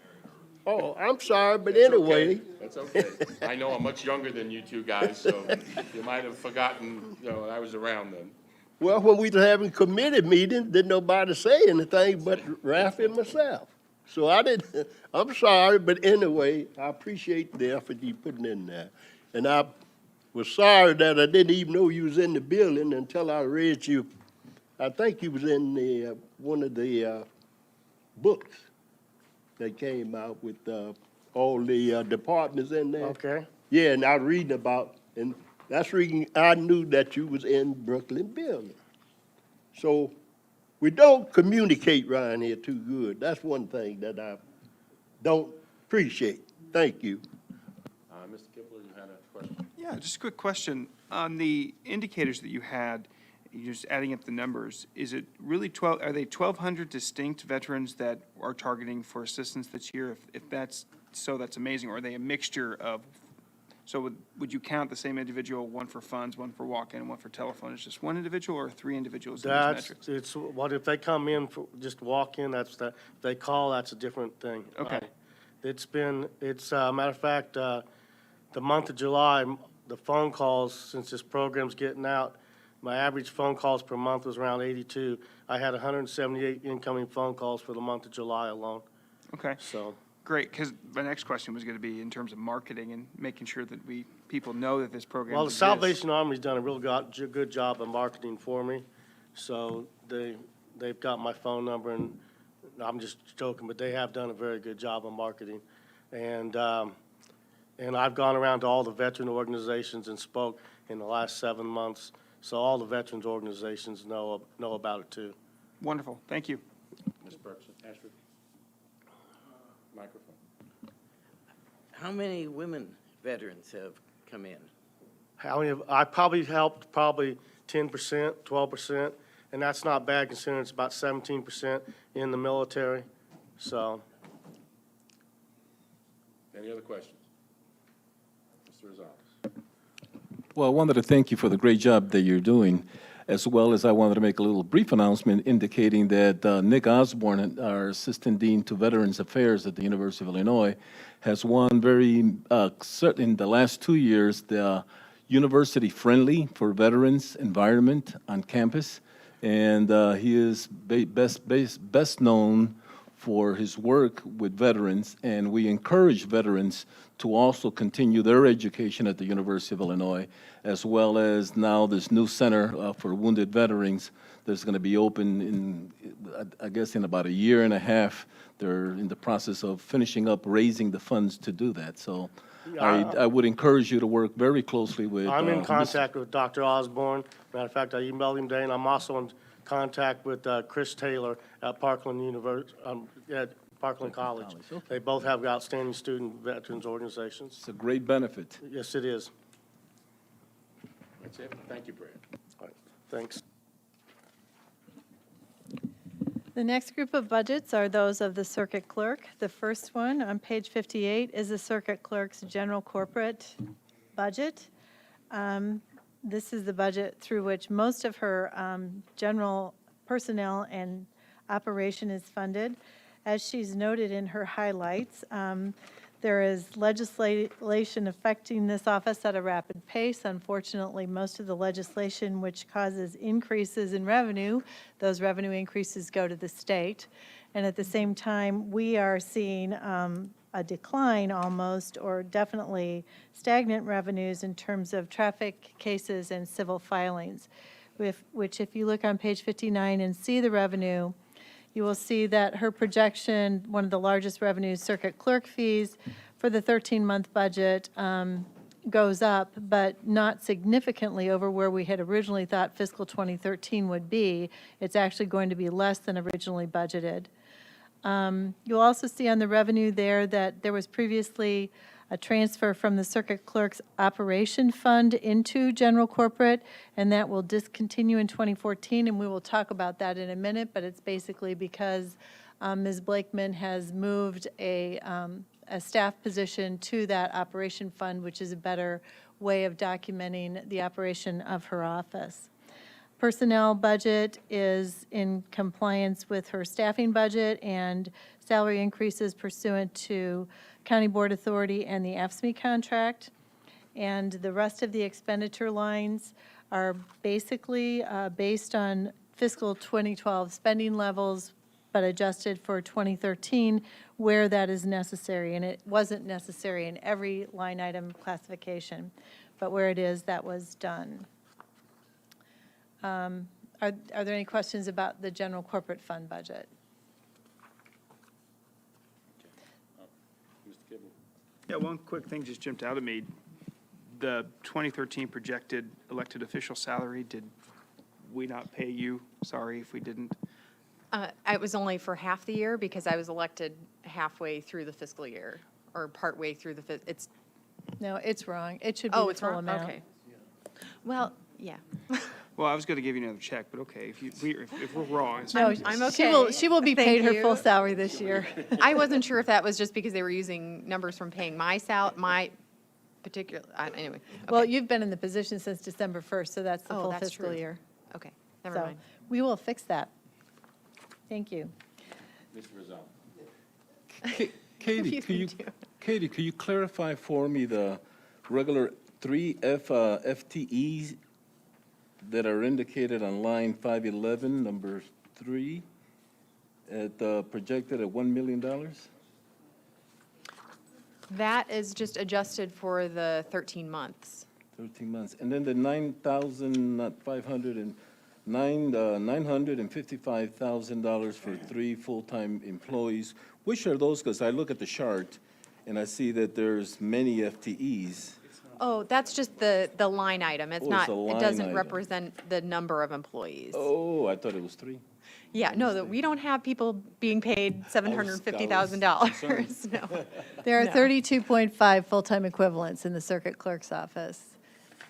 married. Oh, I'm sorry, but That's anyway. okay. That's okay. I know I'm much younger than you two guys, so you might have forgotten, I was around then. Well, when we was having committee meetings, didn't nobody say anything but Ralph and myself. So I'm sorry, but anyway, I appreciate the effort you putting in there. And I was sorry that I didn't even know you was in the building until I read you. I think you was in the, one of the books that came out with all the departments in there. Okay. Yeah, and I was reading about, and that's reading, I knew that you was in Brooklyn building. So we don't communicate around here too good. That's one thing that I don't appreciate. Thank you. Mr. Kipler, you had a question? Yeah, just a quick question. On the indicators that you had, you're just adding up the numbers, is it really are they 1,200 distinct veterans that are targeting for assistance this year? If that's so, that's amazing. Or are they a mixture of, so would you count the same individual, one for funds, one for walk-in, and one for telephone? It's just one individual or three individuals in these metrics? It's, what if they come in for just walk in, that's that, if they call, that's a different thing. Okay. It's matter of fact, the month of July, the phone calls, since this program's getting out, my average phone calls per month was around 82. I had 178 incoming phone calls for the month of July alone. Okay. So. Great, because my next question was going to be in terms of marketing and making sure that people know that this program Well, the exists. Salvation Army's done a real good job of marketing for me. So they've got my phone number, and I'm just joking, but they have done a very good job of marketing. And I've gone around to all the veteran organizations and spoke in the last 7 months. So all the veterans organizations know about it too. Wonderful, thank you. Ms. Burks, Ashford? Microphone. How many women veterans have come in? I probably helped 10%, 12%, and that's not bad considering it's about 17% in the military. So. Any other questions? Mr. Rosales? Well, I wanted to thank you for the great job that you're doing, as well as I wanted to make a little brief announcement indicating that Nick Osborne, our Assistant Dean to Veterans Affairs at the University of Illinois, has won certain in the last 2 years, the University Friendly for Veterans environment on campus. And he is best known for his work with veterans, and we encourage veterans to also continue their education at the University of Illinois, as well as now this new center for wounded veterans that's going to be open in, I guess, in about a year and a half. They're in the process of finishing up raising the funds to do that. So I would encourage you to work very closely with. I'm in contact with Dr. Osborne. Matter of fact, I emailed him today, and I'm also in contact with Chris Taylor at Parkland at Parkland College. Okay. They both have outstanding student veterans organizations. It's a great benefit. Yes, it is. That's it. Thank you, Brad. All right, thanks. The next group of budgets are those of the circuit clerk. The first one on page 58 is the circuit clerk's general corporate budget. This is the budget through which most of her general personnel and operation is funded. As she's noted in her highlights, there is legislation affecting this office at a rapid pace. Unfortunately, most of the legislation which causes increases in revenue, those revenue increases go to the state. And at the same time, we are seeing a decline almost, or definitely stagnant revenues in terms of traffic cases and civil filings. which if you look on page 59 and see the revenue, you will see that her projection, one of the largest revenues, circuit clerk fees, for the 13-month budget goes up, but not significantly over where we had originally thought fiscal 2013 would be. It's actually going to be less than originally budgeted. You'll also see on the revenue there that there was previously a transfer from the circuit clerk's operation fund into general corporate, and that will discontinue in 2014, and we will talk about that in a minute, but it's basically because Ms. Blakeman has moved a staff position to that operation fund, which is a better way of documenting the operation of her office. Personnel budget is in compliance with her staffing budget and salary increases pursuant to County Board Authority and the AFSCME contract. And the rest of the expenditure lines are basically based on fiscal 2012 spending levels, but adjusted for 2013 where that is necessary. And it wasn't necessary in every line item classification, but where it is, that was done. Are there any questions about the general corporate fund budget? Mr. Kibble. Yeah, one quick thing just jumped out at me. The 2013 projected elected official salary, did we not pay you? Sorry if we didn't. It was only for half the year because I was elected halfway through the fiscal year, or partway through the, it's. No, it's wrong. It should be Oh, the it's full wrong, amount. okay. Well, yeah. Well, I was going to give you another check, but okay, if we're wrong. It's No, I'm she will be Thank paid her you. full salary this year. I wasn't sure if that was just because they were using numbers from paying my particular, anyway. Well, you've been in the position since December 1st, so that's the Oh, full that's fiscal true. year. Okay, never So mind. we will fix that. Thank you. Mr. Rizal. Katie, could you clarify for me the regular 3 FTEs that are indicated on line 511, number 3, projected at $1 million? That is just adjusted for the 13 months. 13 months. And then the 9,000, not 500, and $955,000 for 3 full-time employees. Which are those? Because I look at the chart and I see that there's many FTEs. Oh, that's just the line item. It's Oh, not, it's a it line doesn't item. represent the number of employees. Oh, I thought it was 3. Yeah, no, we don't have people being paid $750,000. No. There are No. 32.5 full-time equivalents in the circuit clerk's office.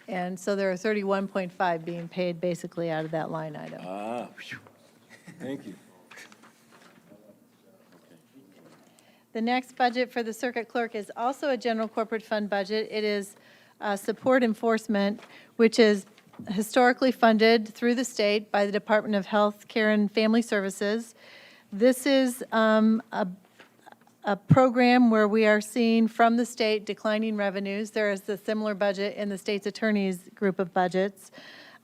And so there are 31.5 being paid basically out of that line item. Ah, phew. Thank you. The next budget for the circuit clerk is also a general corporate fund budget. It is support enforcement, which is historically funded through the state by the Department of Health Care and Family Services. This is a program where we are seeing from the state declining revenues. There is a similar budget in the state's attorney's group of budgets.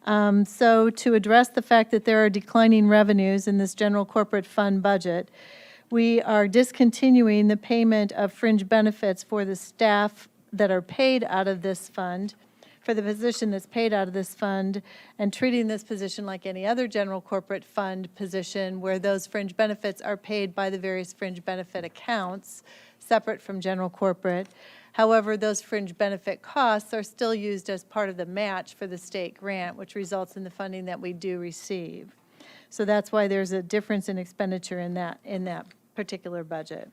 So to address the fact that there are declining revenues in this general corporate fund budget, we are discontinuing the payment of fringe benefits for the staff that are paid out of this fund, for the position that's paid out of this fund, and treating this position like any other general corporate fund position where those fringe benefits are paid by the various fringe benefit accounts, separate from general corporate. However, those fringe benefit costs are still used as part of the match for the state grant, which results in the funding that we do receive. So that's why there's a difference in expenditure in that particular budget.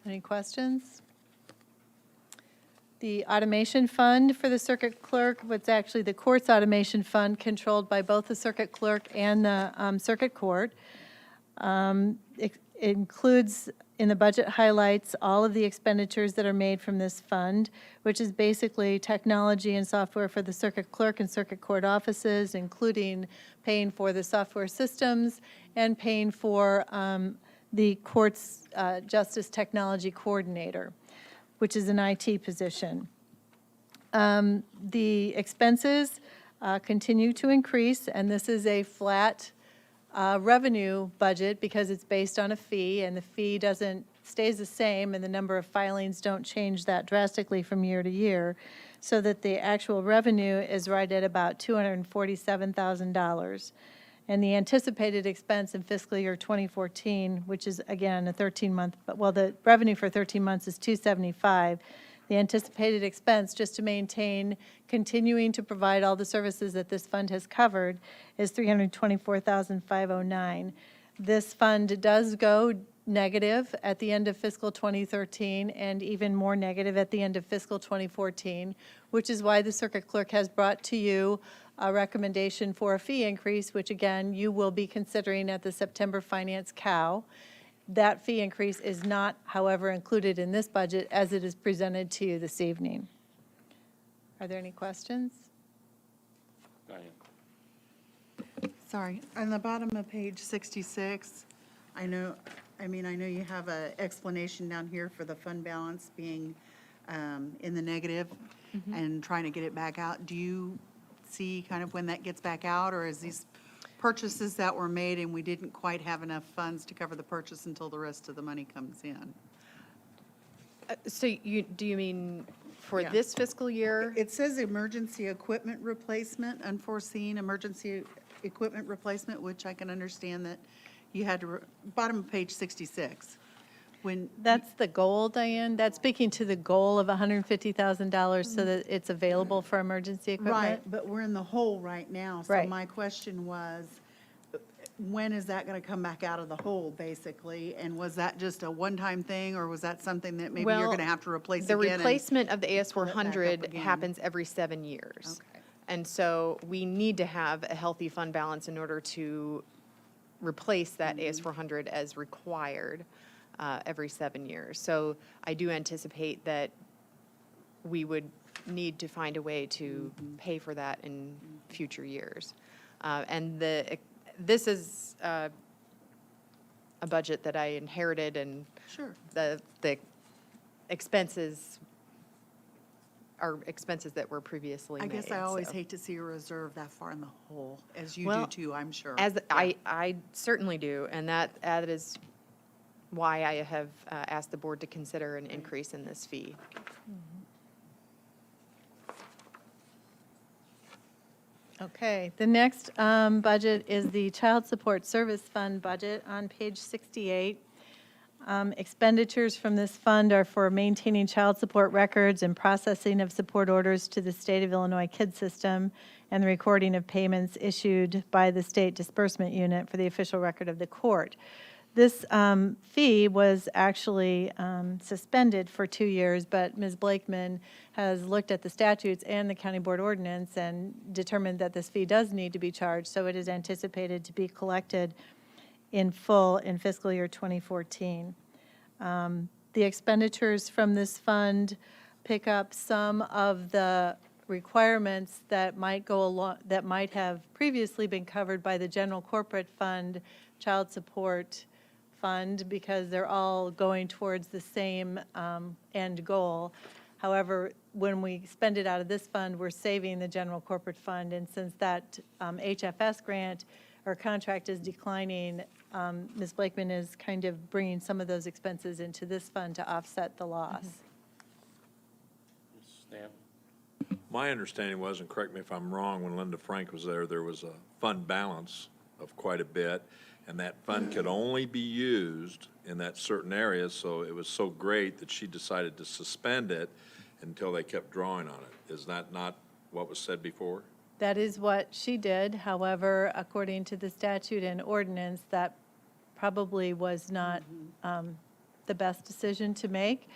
Any questions? The automation fund for the circuit clerk, what's actually the court's automation fund, controlled by both the circuit clerk and the circuit court. It includes, in the budget highlights, all of the expenditures that are made from this fund, which is basically technology and software for the circuit clerk and circuit court offices, including paying for the software systems and paying for the court's justice technology coordinator, which is an IT position. The expenses continue to increase, and this is a flat revenue budget because it's based on a fee, and the fee doesn't stays the same, and the number of filings don't change that drastically from year to year, so that the actual revenue is right at about $247,000. And the anticipated expense in fiscal year 2014, which is, again, a 13-month, well, the revenue for 13 months is 275. The anticipated expense, just to maintain, continuing to provide all the services that this fund has covered, is $324,509. This fund does go negative at the end of fiscal 2013 and even more negative at the end of fiscal 2014, which is why the circuit clerk has brought to you a recommendation for a fee increase, which again, you will be considering at the September Finance Cow. That fee increase is not, however, included in this budget as it is presented to you this evening. Are there any questions? Diane. Sorry, on the bottom of page 66, I know you have an explanation down here for the fund balance being in the negative and trying to get it back out. Do you see kind of when that gets back out, or is these purchases that were made and we didn't quite have enough funds to cover the purchase until the rest of the money comes in? So do you mean for Yeah. this fiscal year? It says emergency equipment replacement, unforeseen emergency equipment replacement, which I can understand that you had to, bottom of page 66. When, That's the goal, Diane. That's speaking to the goal of $150,000 so that it's available for emergency equipment. right, but we're in the hole right now. So Right. my question was, when is that going to come back out of the hole, basically? And was that just a one-time thing, or was that something that maybe you're Well, going to have to replace The again? and replacement of the pull it back up AS400 again? happens every 7 years. Okay. And so we need to have a healthy fund balance in order to replace that AS400 as required every 7 years. So I do anticipate that we would need to find a way to pay for that in future years. And this is a budget that I inherited, and Sure. the expenses are expenses that were previously I made. guess I always so. hate to see a reserve that far in the hole, as you do Well, too, I'm sure. As Yeah. I certainly do, and that is why I have asked the board to consider an increase in this fee. Okay, the next budget is the Child Support Service Fund budget on page 68. Expenditures from this fund are for maintaining child support records and processing of support orders to the State of Illinois KID system and the recording of payments issued by the State Disbursement Unit for the official record of the court. This fee was actually suspended for 2 years, but Ms. Blakeman has looked at the statutes and the county board ordinance and determined that this fee does need to be charged, so it is anticipated to be collected in full in fiscal year 2014. The expenditures from this fund pick up some of the requirements that might go along, that might have previously been covered by the general corporate fund, child support fund, because they're all going towards the same end goal. However, when we spend it out of this fund, we're saving the general corporate fund, and since that HFS grant or contract is declining, Ms. Blakeman is kind of bringing some of those expenses into this fund to offset the loss. Stan? My understanding was, and correct me if I'm wrong, when Linda Frank was there was a fund balance of quite a bit, and that fund could only be used in that certain area, so it was so great that she decided to suspend it until they kept drawing on it. Is that not what was said before? That is what she did. However, according to the statute and ordinance, that probably was not the best decision to make.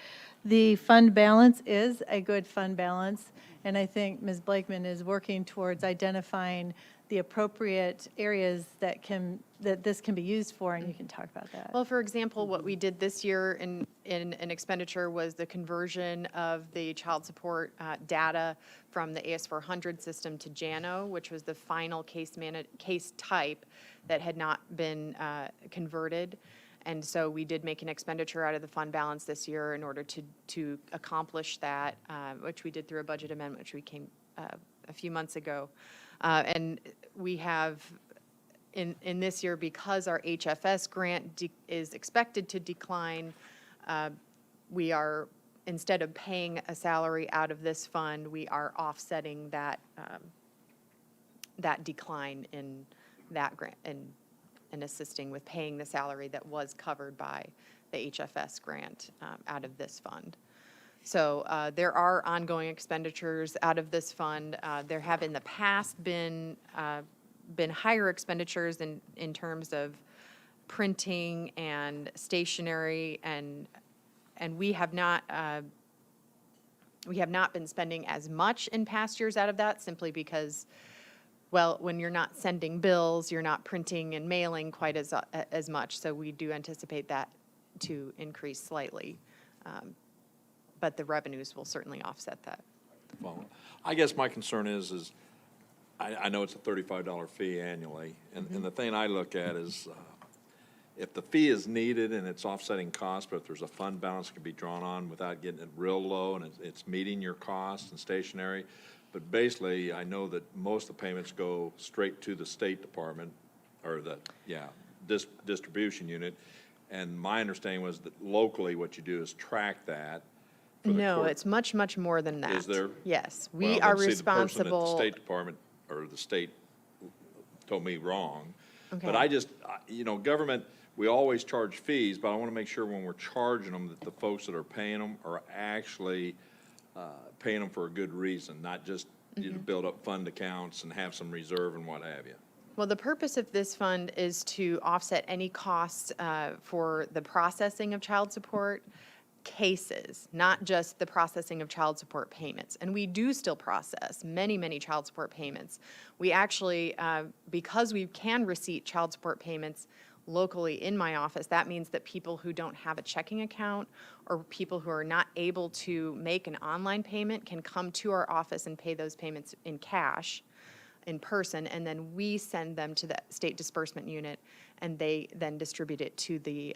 The fund balance is a good fund balance, and I think Ms. Blakeman is working towards identifying the appropriate areas that this can be used for, and you can talk about that. Well, for example, what we did this year in an expenditure was the conversion of the child support data from the AS400 system to JANO, which was the final case type that had not been converted. And so we did make an expenditure out of the fund balance this year in order to accomplish that, which we did through a budget amendment, which we came a few months ago. And we have, in this year, because our HFS grant is expected to decline, we are, instead of paying a salary out of this fund, we are offsetting that, that decline in that grant and assisting with paying the salary that was covered by the HFS grant out of this fund. So there are ongoing expenditures out of this fund. There have in the past been higher expenditures in terms of printing and stationery, and we have not been spending as much in past years out of that, simply because, well, when you're not sending bills, you're not printing and mailing quite as much. So we do anticipate that to increase slightly. But the revenues will certainly offset that. Well, I guess my concern is I know it's a $35 fee annually, and the thing I look at is if the fee is needed and it's offsetting costs, but if there's a fund balance that can be drawn on without getting it real low and it's meeting your costs and stationery. But basically, I know that most of the payments go straight to the State Department, or the, distribution unit. And my understanding was that locally, what you do is track that. for the No, court. it's much, much more than that. Is there? Yes, Well, we then are see, the person at responsible. the State Department, or the state told me wrong. But Okay. I just, government, we always charge fees, but I want to make sure when we're charging them, that the folks that are paying them are actually paying them for a good reason, not just build up fund accounts and have some reserve and what have you. Well, the purpose of this fund is to offset any costs for the processing of child support cases, not just the processing of child support payments. And we do still process many, many child support payments. We actually, because we can receipt child support payments locally in my office, that means that people who don't have a checking account or people who are not able to make an online payment can come to our office and pay those payments in cash, in person, and then we send them to the state disbursement unit, and they then distribute it to the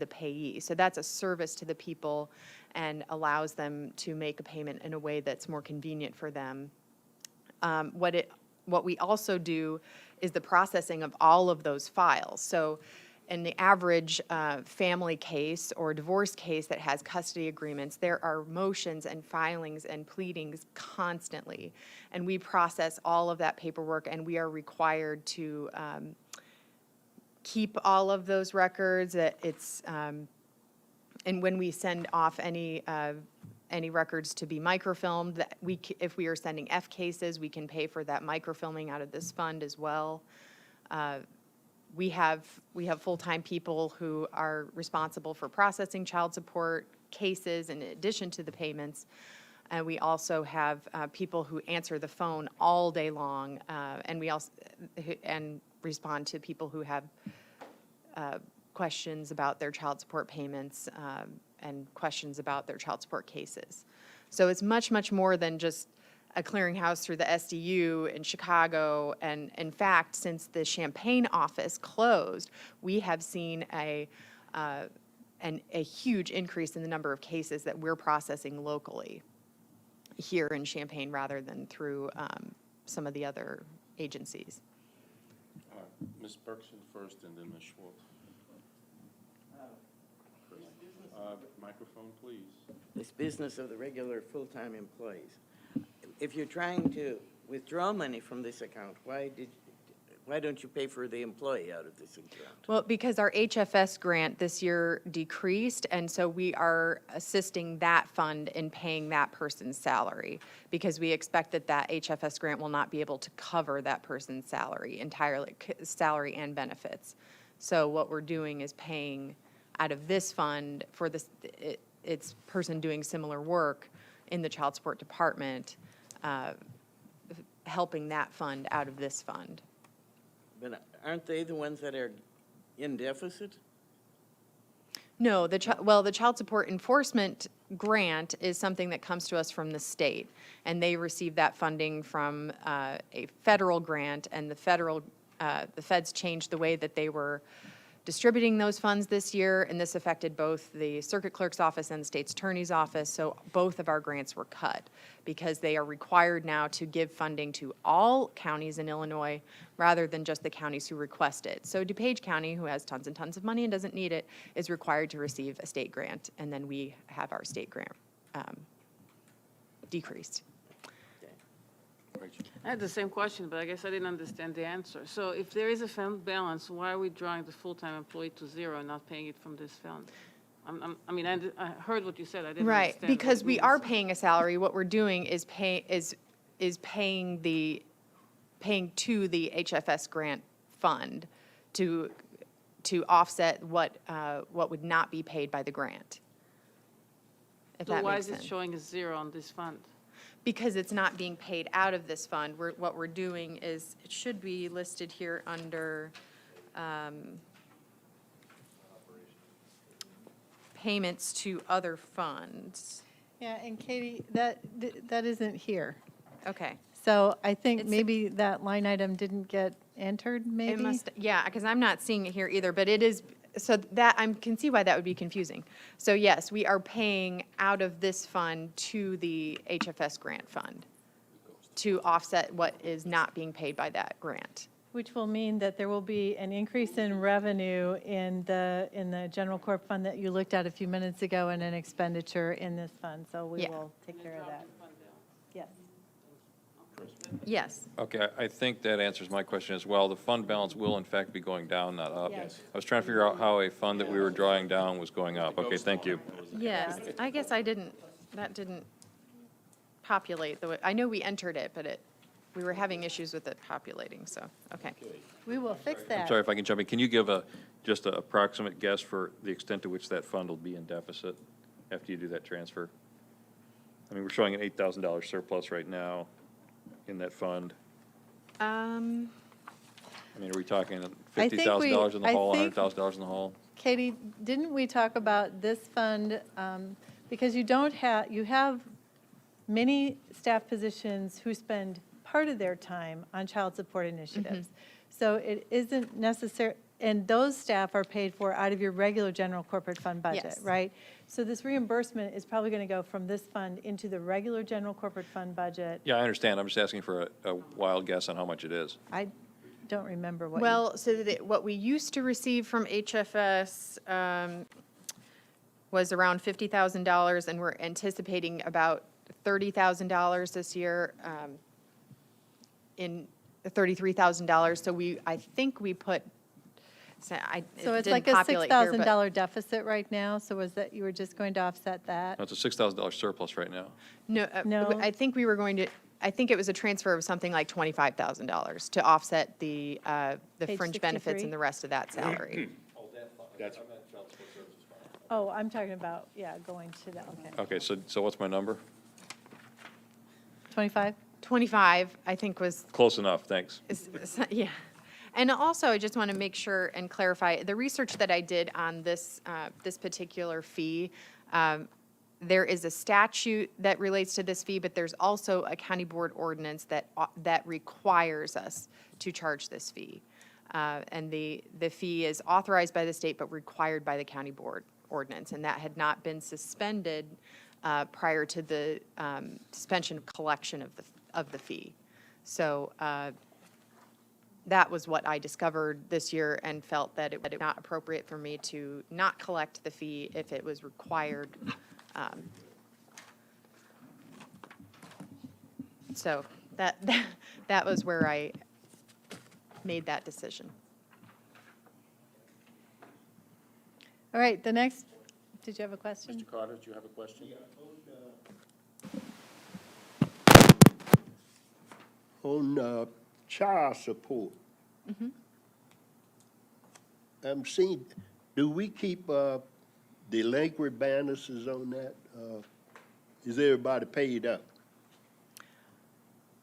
payee. So that's a service to the people and allows them to make a payment in a way that's more convenient for them. What we also do is the processing of all of those files. So in the average family case or divorce case that has custody agreements, there are motions and filings and pleadings constantly. And we process all of that paperwork, and we are required to keep all of those records. And when we send off any records to be microfilmed, that if we are sending F cases, we can pay for that microfilming out of this fund as well. We have full-time people who are responsible for processing child support cases in addition to the payments. And we also have people who answer the phone all day long, and we also respond to people who have questions about their child support payments and questions about their child support cases. So it's much, much more than just a clearinghouse through the SDU in Chicago. And in fact, since the Champaign office closed, we have seen a huge increase in the number of cases that we're processing locally here in Champaign rather than through some of the other agencies. Ms. Berkson first, and then Ms. Schwartz. Microphone, please. This business of the regular full-time employees. If you're trying to withdraw money from this account, why don't you pay for the employee out of this account? Well, because our HFS grant this year decreased, and so we are assisting that fund in paying that person's salary, because we expect that HFS grant will not be able to cover that person's salary entirely, salary and benefits. So what we're doing is paying out of this fund for it's person doing similar work in the child support department, helping that fund out of this fund. But aren't they the ones that are in deficit? No, the child support enforcement grant is something that comes to us from the state, and they receive that funding from a federal grant, and the feds changed the way that they were distributing those funds this year, and this affected both the circuit clerk's office and the state's attorney's office, so both of our grants were cut because they are required now to give funding to all counties in Illinois rather than just the counties who request it. So DuPage County, who has tons and tons of money and doesn't need it, is required to receive a state grant, and then we have our state grant decreased. I had the same question, but I guess I didn't understand the answer. So if there is a fund balance, why are we drawing the full-time employee to zero and not paying it from this fund? I mean, I heard what you said, I didn't Right, understand. because what it we means. are paying a salary, what we're doing is paying to the HFS grant fund to offset what would not be paid by the grant. If So that why makes is it sense. showing a zero on this fund? Because it's not being paid out of this fund, what we're doing is, it should be listed here under payments to other funds. Yeah, and Katie, that isn't here. Okay. So I think It's- maybe that line item didn't get entered, maybe? It must, yeah, because I'm not seeing it here either, but it is, so that, I can see why that would be confusing. So yes, we are paying out of this fund to the HFS grant fund to offset what is not being paid by that grant. Which will mean that there will be an increase in revenue in the general corp fund that you looked at a few minutes ago and an expenditure in this fund. So we Yeah. will take care of that. Yes. Yes. Okay, I think that answers my question as well. The fund balance will in fact be going down, not up. Yes. I was trying to figure out how a fund that we were drawing down was going up. Okay, thank you. Yes, I guess that didn't populate the way, I know we entered it, but we were having issues with it populating, so, okay. We will fix that. I'm sorry if I can jump in. Can you give just an approximate guess for the extent to which that fund will be in deficit after you do that transfer? I mean, we're showing an $8,000 surplus right now in that fund. I mean, are we talking I think $50,000 in the I hole, think- $100,000 in the hole? Katie, didn't we talk about this fund, because you have many staff positions who spend part of their time on child support initiatives. So it isn't necessary, and those staff are paid for out of your regular general corporate fund budget, Yes. right? So this reimbursement is probably going to go from this fund into the regular general corporate fund budget. Yeah, I understand. I'm just asking for a wild guess on how much it is. I don't remember what you. Well, so what we used to receive from HFS was around $50,000, and we're anticipating about $30,000 this year, in $33,000. So I think we put, So it it's didn't like a populate here, but- $6,000 deficit right now, so was that, you were just going to offset that? No, it's a $6,000 surplus right now. No, No. I think we were going to, I think it was a transfer of something like $25,000 to offset the Page fringe benefits 63. and the rest of that salary. That's, Oh, I'm talking about, yeah, going to the, okay. Okay, so what's my number? 25? 25, I think was Close enough, thanks. Yeah. And also, I just want to make sure and clarify, the research that I did on this particular fee, there is a statute that relates to this fee, but there's also a county board ordinance that requires us to charge this fee. And the fee is authorized by the state, but required by the county board ordinance, and that had not been suspended prior to the suspension of collection of the fee. So that was what I discovered this year and felt that it was not appropriate for me to not collect the fee if it was required. So that was where I made that decision. All right, the next, did you have a question? Mr. Carter, do you have a question? On child support. I'm seeing, do we keep delinquent balances on that? Is everybody paid up?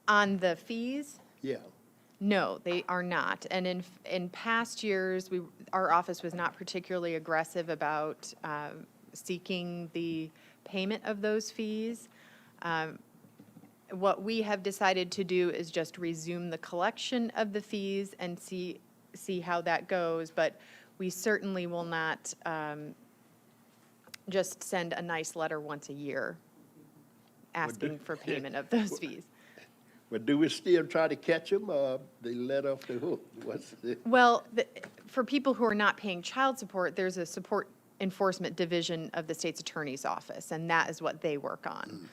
On the fees? Yeah. No, they are not. And in past years, our office was not particularly aggressive about seeking the payment of those fees. What we have decided to do is just resume the collection of the fees and see how that goes. But we certainly will not just send a nice letter once a year asking for payment of those fees. But do we still try to catch them, or they let off the hook? What's the? Well, for people who are not paying child support, there's a support enforcement division of the state's attorney's office, and that is what they work on.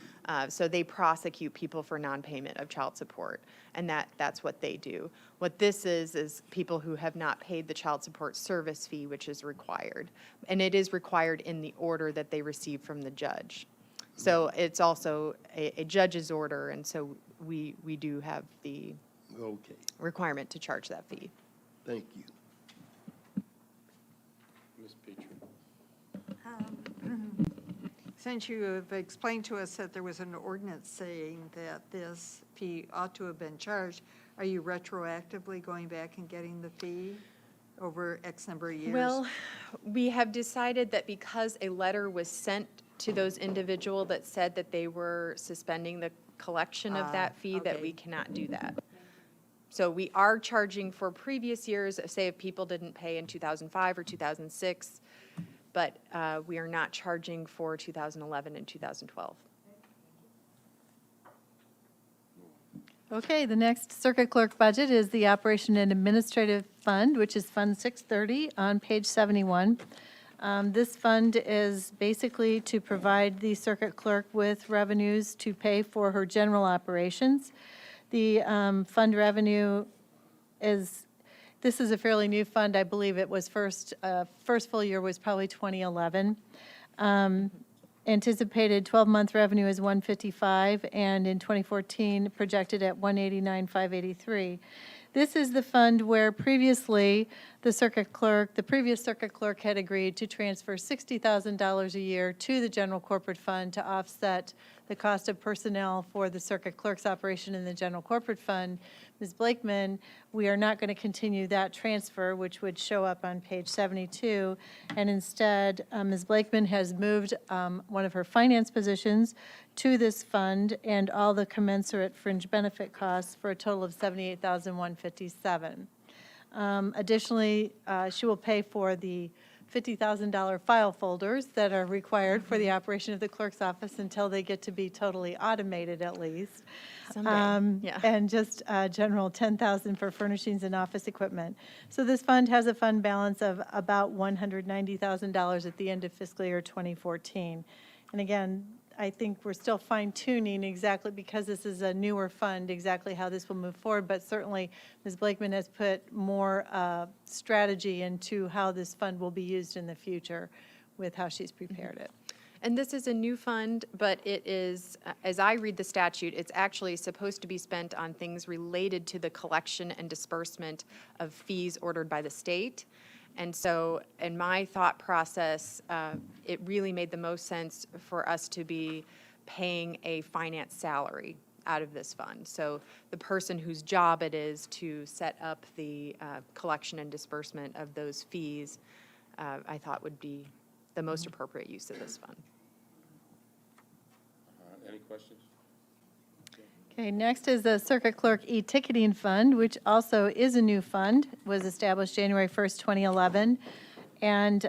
So they prosecute people for non-payment of child support, and that's what they do. What this is people who have not paid the child support service fee, which is required. And it is required in the order that they receive from the judge. So it's also a judge's order, and so we do have the Okay, requirement to charge that fee. thank you. Ms. Petrie. Since you have explained to us that there was an ordinance saying that this fee ought to have been charged, are you retroactively going back and getting the fee over X number of years? Well, we have decided that because a letter was sent to those individual that said that they were suspending the collection of that fee, that we cannot do that. So we are charging for previous years, say if people didn't pay in 2005 or 2006, but we are not charging for 2011 and 2012. Okay, the next circuit clerk budget is the Operation and Administrative Fund, which is Fund 630 on page 71. This fund is basically to provide the circuit clerk with revenues to pay for her general operations. The fund revenue is, this is a fairly new fund. I believe it was first full year was probably 2011. Anticipated 12-month revenue is 155, and in 2014 projected at 189,583. This is the fund where previously the previous circuit clerk had agreed to transfer $60,000 a year to the general corporate fund to offset the cost of personnel for the circuit clerk's operation in the general corporate fund. Ms. Blakeman, we are not going to continue that transfer, which would show up on page 72, and instead, Ms. Blakeman has moved one of her finance positions to this fund and all the commensurate fringe benefit costs for a total of $78,157. Additionally, she will pay for the $50,000 file folders that are required for the operation of the clerk's office until they get to be totally automated at least. Someday, yeah. And just general $10,000 for furnishings and office equipment. So this fund has a fund balance of about $190,000 at the end of fiscal year 2014. And again, I think we're still fine-tuning exactly, because this is a newer fund, exactly how this will move forward. But certainly, Ms. Blakeman has put more strategy into how this fund will be used in the future with how she's prepared it. And this is a new fund, but it is, as I read the statute, it's actually supposed to be spent on things related to the collection and disbursement of fees ordered by the state. And so in my thought process, it really made the most sense for us to be paying a finance salary out of this fund. So the person whose job it is to set up the collection and disbursement of those fees, I thought would be the most appropriate use of this fund. Any questions? Okay, next is the Circuit Clerk e-ticketing fund, which also is a new fund, was established January 1st, 2011. And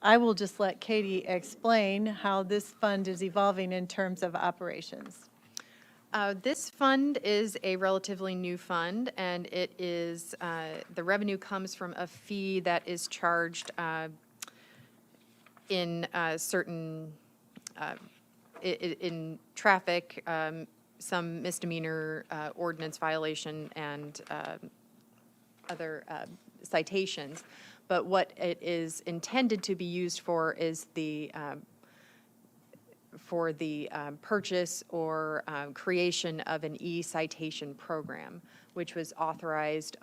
I will just let Katie explain how this fund is evolving in terms of operations. This fund is a relatively new fund, and it is, the revenue comes from a fee that is charged in certain, in traffic, some misdemeanor ordinance violation, and other citations. But what it is intended to be used for is the purchase or creation of an e-citation program, which was authorized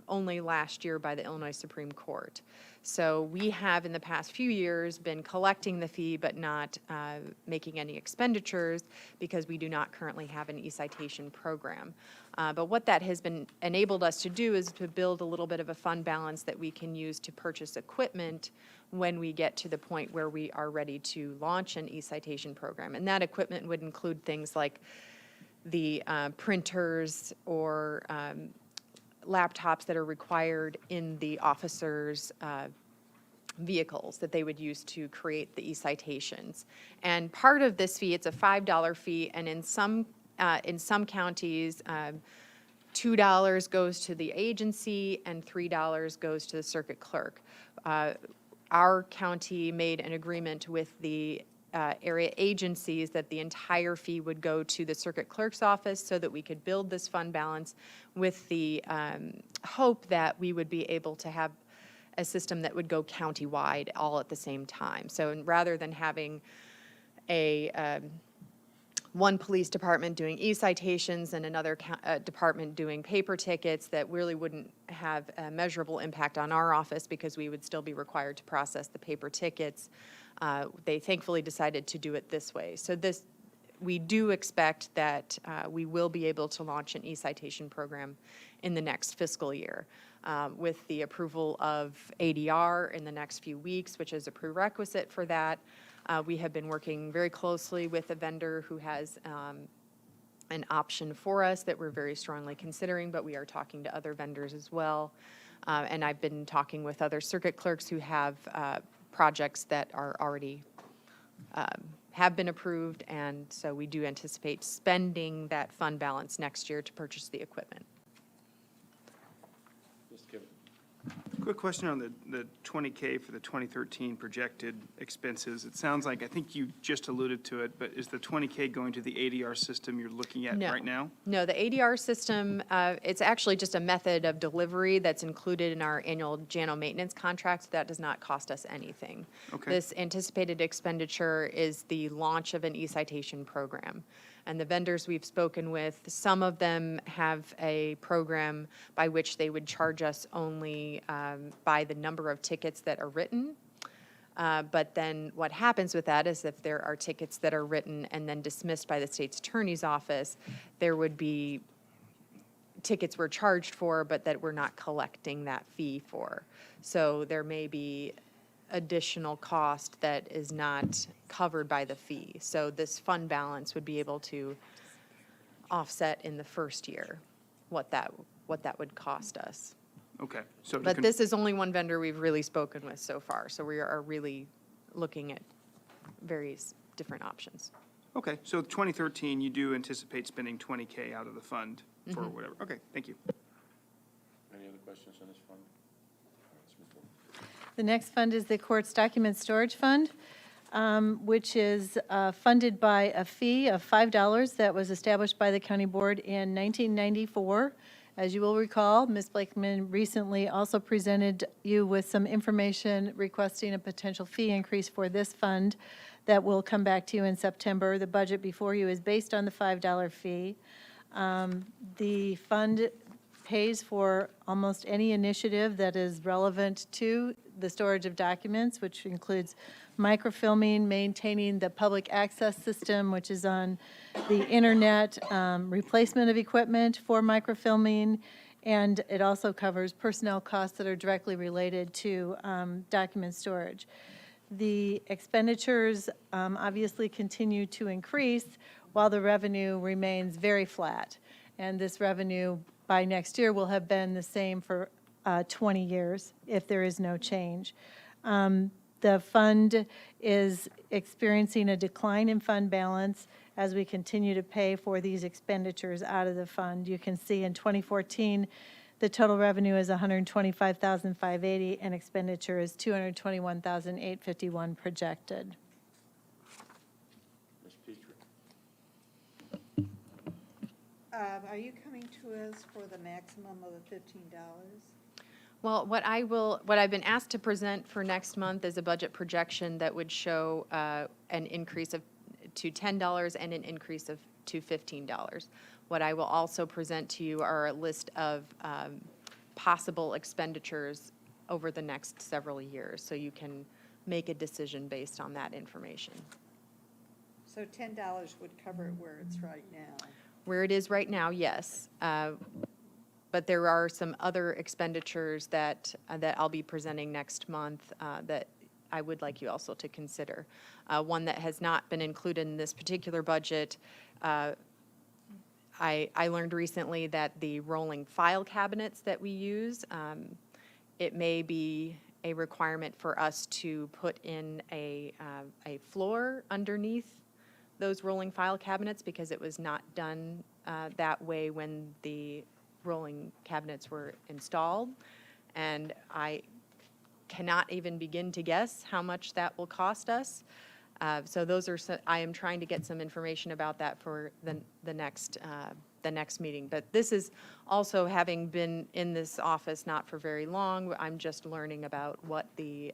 only last year by the Illinois Supreme Court. So we have, in the past few years, been collecting the fee but not making any expenditures because we do not currently have an e-citation program. But what that has been enabled us to do is to build a little bit of a fund balance that we can use to purchase equipment when we get to the point where we are ready to launch an e-citation program. And that equipment would include things like the printers or laptops that are required in the officers' vehicles that they would use to create the e-citations. And part of this fee, it's a $5 fee, and in some counties, $2 goes to the agency and $3 goes to the circuit clerk. Our county made an agreement with the area agencies that the entire fee would go to the circuit clerk's office so that we could build this fund balance with the hope that we would be able to have a system that would go countywide all at the same time. So rather than having one police department doing e-citations and another department doing paper tickets, that really wouldn't have a measurable impact on our office because we would still be required to process the paper tickets. They thankfully decided to do it this way. So we do expect that we will be able to launch an e-citation program in the next fiscal year. With the approval of ADR in the next few weeks, which is a prerequisite for that. We have been working very closely with a vendor who has an option for us that we're very strongly considering, but we are talking to other vendors as well. And I've been talking with other circuit clerks who have projects that are already have been approved, and so we do anticipate spending that fund balance next year to purchase the equipment. Quick question on the 20K for the 2013 projected expenses. It sounds like, I think you just alluded to it, but is the 20K going to the ADR system you're looking at right now? No, the ADR system, it's actually just a method of delivery that's included in our annual JANO maintenance contract. That does not cost us anything. Okay. This anticipated expenditure is the launch of an e-citation program. And the vendors we've spoken with, some of them have a program by which they would charge us only by the number of tickets that are written. But then what happens with that is if there are tickets that are written and then dismissed by the state's attorney's office, there would be tickets we're charged for, but that we're not collecting that fee for. So there may be additional cost that is not covered by the fee. So this fund balance would be able to offset in the first year what that would cost us. Okay. So But this is only one vendor we've really spoken with so far, so we are really looking at various different options. Okay, so 2013, you do anticipate spending 20K out of the fund for whatever. Okay, thank you. Any other questions on this fund? Let's move forward. The next fund is the Courts Document Storage Fund, which is funded by a fee of $5 that was established by the county board in 1994. As you will recall, Ms. Blakeman recently also presented you with some information requesting a potential fee increase for this fund that will come back to you in September. The budget before you is based on the $5 fee. The fund pays for almost any initiative that is relevant to the storage of documents, which includes microfilming, maintaining the public access system, which is on the internet, replacement of equipment for microfilming, and it also covers personnel costs that are directly related to document storage. The expenditures obviously continue to increase while the revenue remains very flat. And this revenue by next year will have been the same for 20 years if there is no change. The fund is experiencing a decline in fund balance as we continue to pay for these expenditures out of the fund. You can see in 2014, the total revenue is $125,580 and expenditure is $221,851 projected. Ms. Petrie? Are you coming to us for the maximum of the $15? Well, what I've been asked to present for next month is a budget projection that would show an increase to $10 and an increase to $15. What I will also present to you are a list of possible expenditures over the next several years, so you can make a decision based on that information. So $10 would cover it where it's right now. Where it is right now, yes. But there are some other expenditures that I'll be presenting next month that I would like you also to consider. One that has not been included in this particular budget, I learned recently that the rolling file cabinets that we use, it may be a requirement for us to put in a floor underneath those rolling file cabinets because it was not done that way when the rolling cabinets were installed. And I cannot even begin to guess how much that will cost us. So those are, I am trying to get some information about that for the next meeting. But this is also, having been in this office not for very long, I'm just learning about what the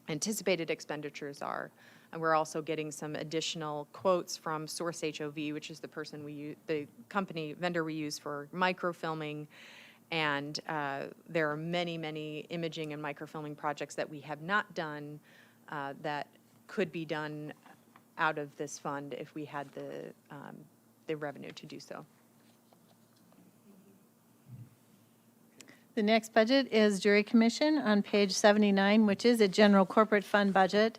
anticipated expenditures are. And we're also getting some additional quotes from Source HOV, which is the person we use, the vendor we use for microfilming. And there are many, many imaging and microfilming projects that we have not done that could be done out of this fund if we had the revenue to do so. The next budget is Jury Commission on page 79, which is a general corporate fund budget.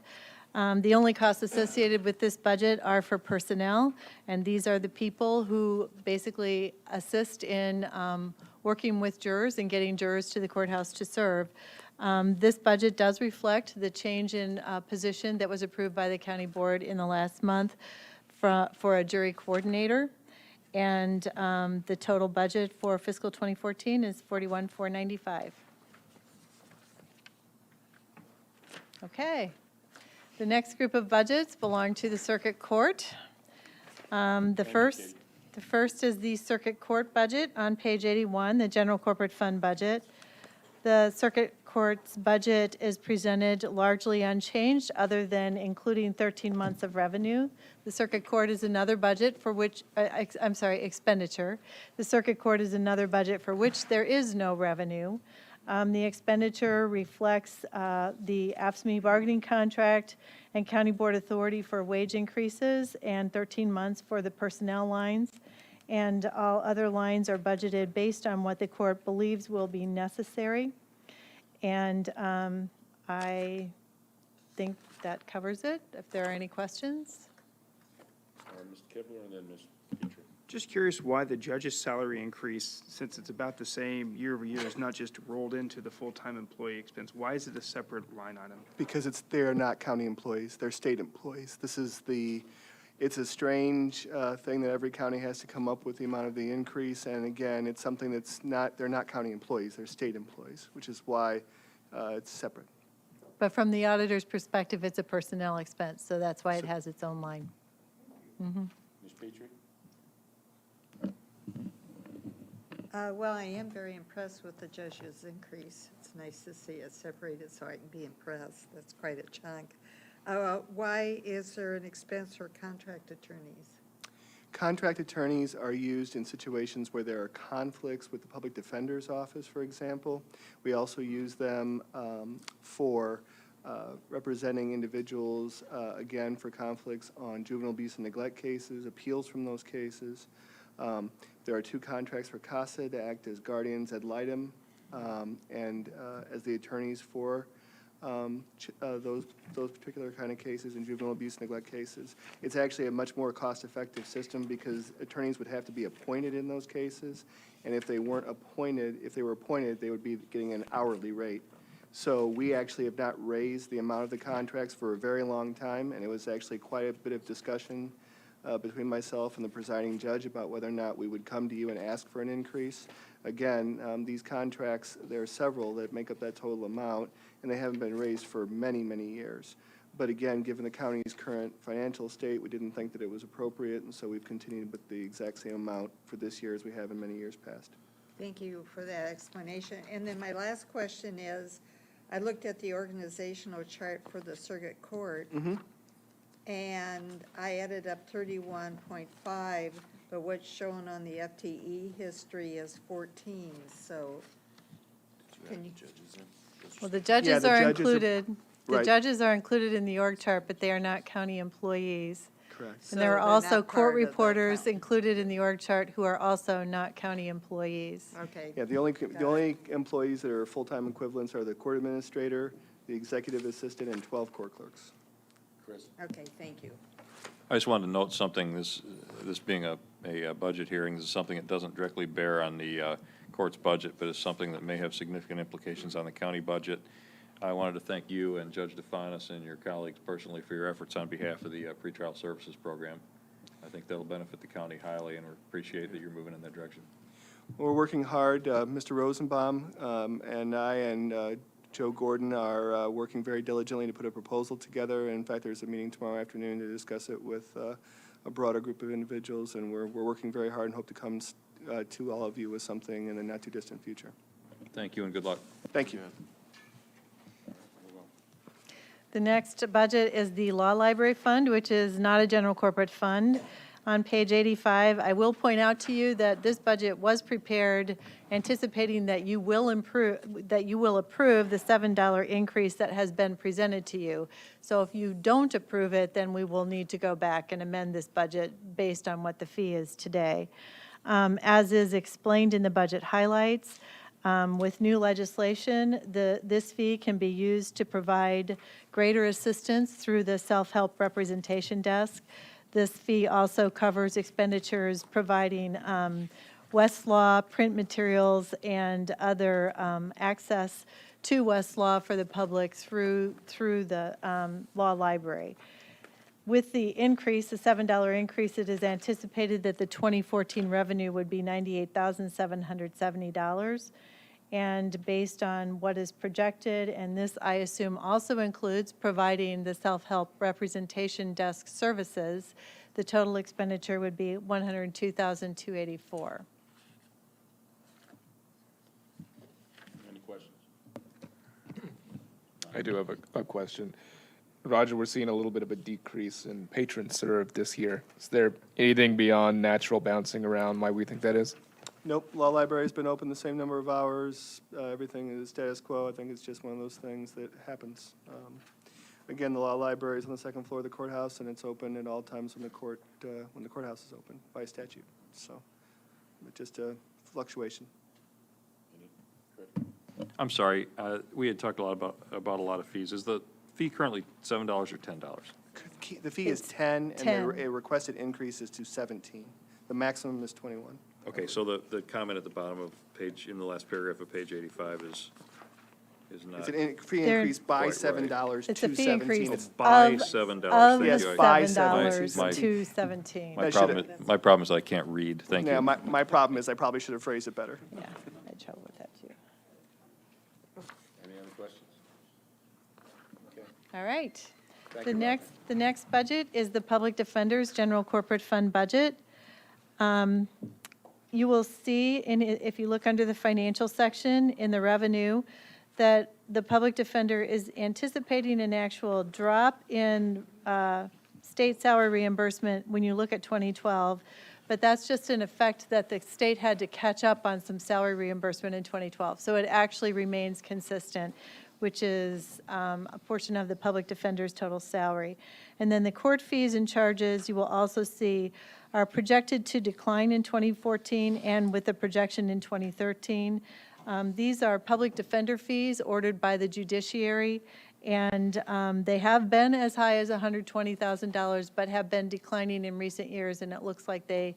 The only costs associated with this budget are for personnel, and these are the people who basically assist in working with jurors and getting jurors to the courthouse to serve. This budget does reflect the change in position that was approved by the county board in the last month for a jury coordinator. And the total budget for fiscal 2014 is $41,495. Okay. The next group of budgets belong to the circuit court. The first is the circuit court budget on page 81, the general corporate fund budget. The circuit court's budget is presented largely unchanged, other than including 13 months of revenue. The circuit court is another budget for which, expenditure. The circuit court is another budget for which there is no revenue. The expenditure reflects the AFSCME bargaining contract and county board authority for wage increases, and 13 months for the personnel lines. And all other lines are budgeted based on what the court believes will be necessary. And I think that covers it. If there are any questions? Mr. Kibler and then Ms. Petrie. Just curious why the judge's salary increase, since it's about the same year over year, is not just rolled into the full-time employee expense. Why is it a separate line item? Because they're not county employees, they're state employees. It's a strange thing that every county has to come up with the amount of the increase, and again, it's something they're not county employees, they're state employees, which is why it's separate. But from the auditor's perspective, it's a personnel expense, so that's why it has its own line. Ms. Petrie? Well, I am very impressed with the judge's increase. It's nice to see it separated so I can be impressed. That's quite a chunk. Why is there an expense for contract attorneys? Contract attorneys are used in situations where there are conflicts with the public defender's office, for example. We also use them for representing individuals, again, for conflicts on juvenile abuse and neglect cases, appeals from those cases. There are 2 contracts for CASA to act as guardians ad litem and as the attorneys for those particular kind of cases in juvenile abuse neglect cases. It's actually a much more cost-effective system because attorneys would have to be appointed in those cases, and if they were appointed, they would be getting an hourly rate. So we actually have not raised the amount of the contracts for a very long time, and it was actually quite a bit of discussion between myself and the presiding judge about whether or not we would come to you and ask for an increase. Again, these contracts, there are several that make up that total amount, and they haven't been raised for many, many years. But again, given the county's current financial state, we didn't think that it was appropriate, and so we've continued with the exact same amount for this year as we have in many years past. Thank you for that explanation. And then my last question is, I looked at the organizational chart for the circuit court, and I added up 31.5, but what's shown on the FTE history is 14, so can you? Well, the judges the are judges are- included. The right. judges are included in the org chart, but they are not county employees. Correct. And there are So they're also not court part of the reporters county. included in the org chart who are also not county employees. Okay. Yeah, the only employees that are full-time equivalents are the court administrator, the executive assistant, and 12 court clerks. Chris? Okay, thank you. I just wanted to note something, this being a budget hearing, this is something that doesn't directly bear on the court's budget, but is something that may have significant implications on the county budget. I wanted to thank you and Judge DeFanis and your colleagues personally for your efforts on behalf of the pretrial services program. I think that'll benefit the county highly, and we appreciate that you're moving in that direction. We're working hard. Mr. Rosenbaum and I and Joe Gordon are working very diligently to put a proposal together. In fact, there's a meeting tomorrow afternoon to discuss it with a broader group of individuals, and we're working very hard and hope to come to all of you with something in the not-too-distant future. Thank you and good luck. Thank you. The next budget is the Law Library Fund, which is not a general corporate fund. On page 85, I will point out to you that this budget was prepared anticipating that you will approve the $7 increase that has been presented to you. So if you don't approve it, then we will need to go back and amend this budget based on what the fee is today. As is explained in the budget highlights, with new legislation, this fee can be used to provide greater assistance through the self-help representation desk. This fee also covers expenditures providing Westlaw, print materials, and other access to Westlaw for the public through the law library. With the increase, the $7 increase, it is anticipated that the 2014 revenue would be $98,770. And based on what is projected, and this, I assume, also includes providing the self-help representation desk services, the total expenditure would be $102,284. Any questions? I do have a question. Roger, we're seeing a little bit of a decrease in patrons served this year. Is there anything beyond natural bouncing around why we think that is? Nope, law library's been open the same number of hours. Everything is status quo. I think it's just one of those things that happens. Again, the law library is on the second floor of the courthouse, and it's open at all times when the courthouse is open by statute. So, just a fluctuation. I'm sorry, we had talked a lot about a lot of fees. Is the fee currently $7 or $10? The fee is 10, and 10. a requested increase is to 17. The maximum is 21. Okay, so the comment at the bottom of page, in the last paragraph of page 85 is not. It's a fee There- increase by Right, $7 It's a to fee 17. increase It's By of- $7. Of Thank Yes, you. by $7 My- to 17. My I my problem is I can't read. Thank Yeah, you. my problem is I probably should have phrased it better. Yeah, I had trouble with that too. Any other questions? Okay. All right. Thank The you, next, the next budget is the Public Defender's General Corporate Fund budget. You will see, if you look under the financial section in the revenue, that the Public Defender is anticipating an actual drop in state salary reimbursement when you look at 2012, but that's just an effect that the state had to catch up on some salary reimbursement in 2012. So it actually remains consistent, which is a portion of the Public Defender's total salary. And then the court fees and charges, you will also see, are projected to decline in 2014 and with a projection in 2013. These are public defender fees ordered by the judiciary, and they have been as high as $120,000, but have been declining in recent years, and it looks like they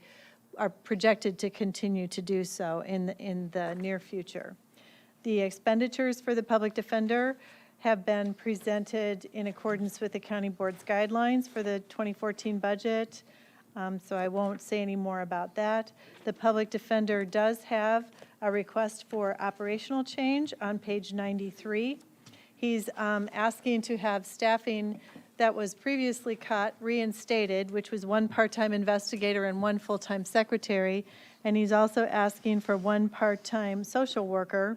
are projected to continue to do so in the near future. The expenditures for the public defender have been presented in accordance with the county board's guidelines for the 2014 budget, so I won't say any more about that. The public defender does have a request for operational change on page 93. He's asking to have staffing that was previously cut reinstated, which was one part-time investigator and one full-time secretary, and he's also asking for one part-time social worker.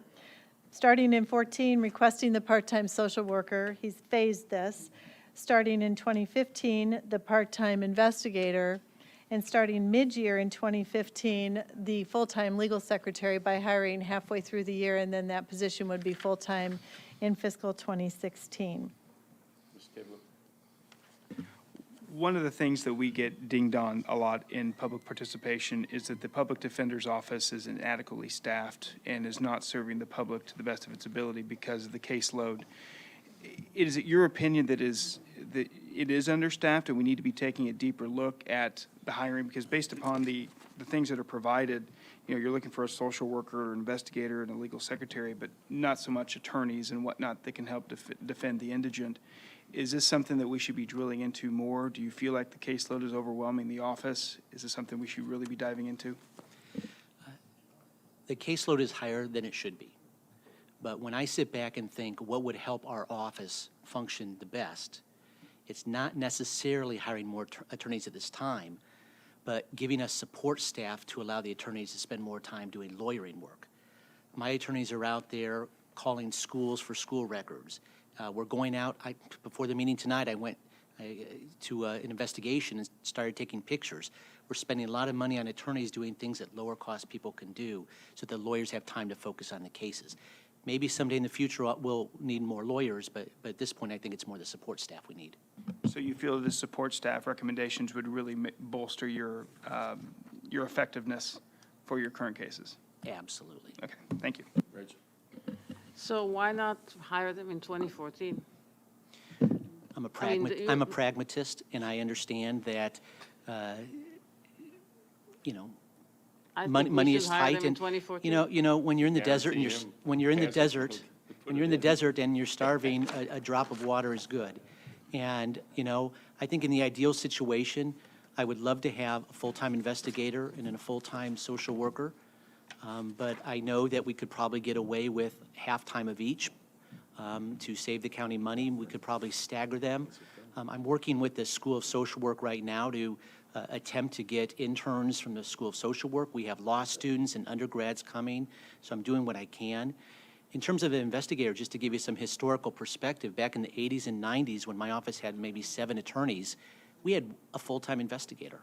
Starting in 14, requesting the part-time social worker, he's phased this. Starting in 2015, the part-time investigator, and starting mid-year in 2015, the full-time legal secretary by hiring halfway through the year, and then that position would be full-time in fiscal 2016. One of the things that we get dinged on a lot in public participation is that the public defender's office is inadequately staffed and is not serving the public to the best of its ability because of the caseload. Is it your opinion that is it is understaffed, and we need to be taking a deeper look at the hiring, because based upon the things that are provided, you're looking for a social worker, or investigator, and a legal secretary, but not so much attorneys and whatnot that can help defend the indigent. Is this something that we should be drilling into more? Do you feel like the caseload is overwhelming the office? Is this something we should really be diving into? The caseload is higher than it should be. But when I sit back and think what would help our office function the best, it's not necessarily hiring more attorneys at this time, but giving us support staff to allow the attorneys to spend more time doing lawyering work. My attorneys are out there calling schools for school records. We're going out, before the meeting tonight, I went to an investigation and started taking pictures. We're spending a lot of money on attorneys doing things that lower cost people can do so that lawyers have time to focus on the cases. Maybe someday in the future we'll need more lawyers, but at this point I think it's more the support staff we need. So you feel the support staff recommendations would really bolster your effectiveness for your current cases? Absolutely. Okay, thank you. Rachel? So why not hire them in 2014? I'm a I mean, pragmatist, and I understand that, I money, think we money should is hire tight, them in and 2014. when you're in the desert and Guarantee him when you're in the passing desert, put when it you're in the in. desert and you're starving, a drop of water is good. And I think in the ideal situation, I would love to have a full-time investigator and then a full-time social worker. But I know that we could probably get away with half-time of each to save the county money. We could probably stagger them. I'm working with the School of Social Work right now to attempt to get interns from the School of Social Work. We have law students and undergrads coming, so I'm doing what I can. In terms of an investigator, just to give you some historical perspective, back in the 80s and 90s, when my office had maybe 7 attorneys, we had a full-time investigator.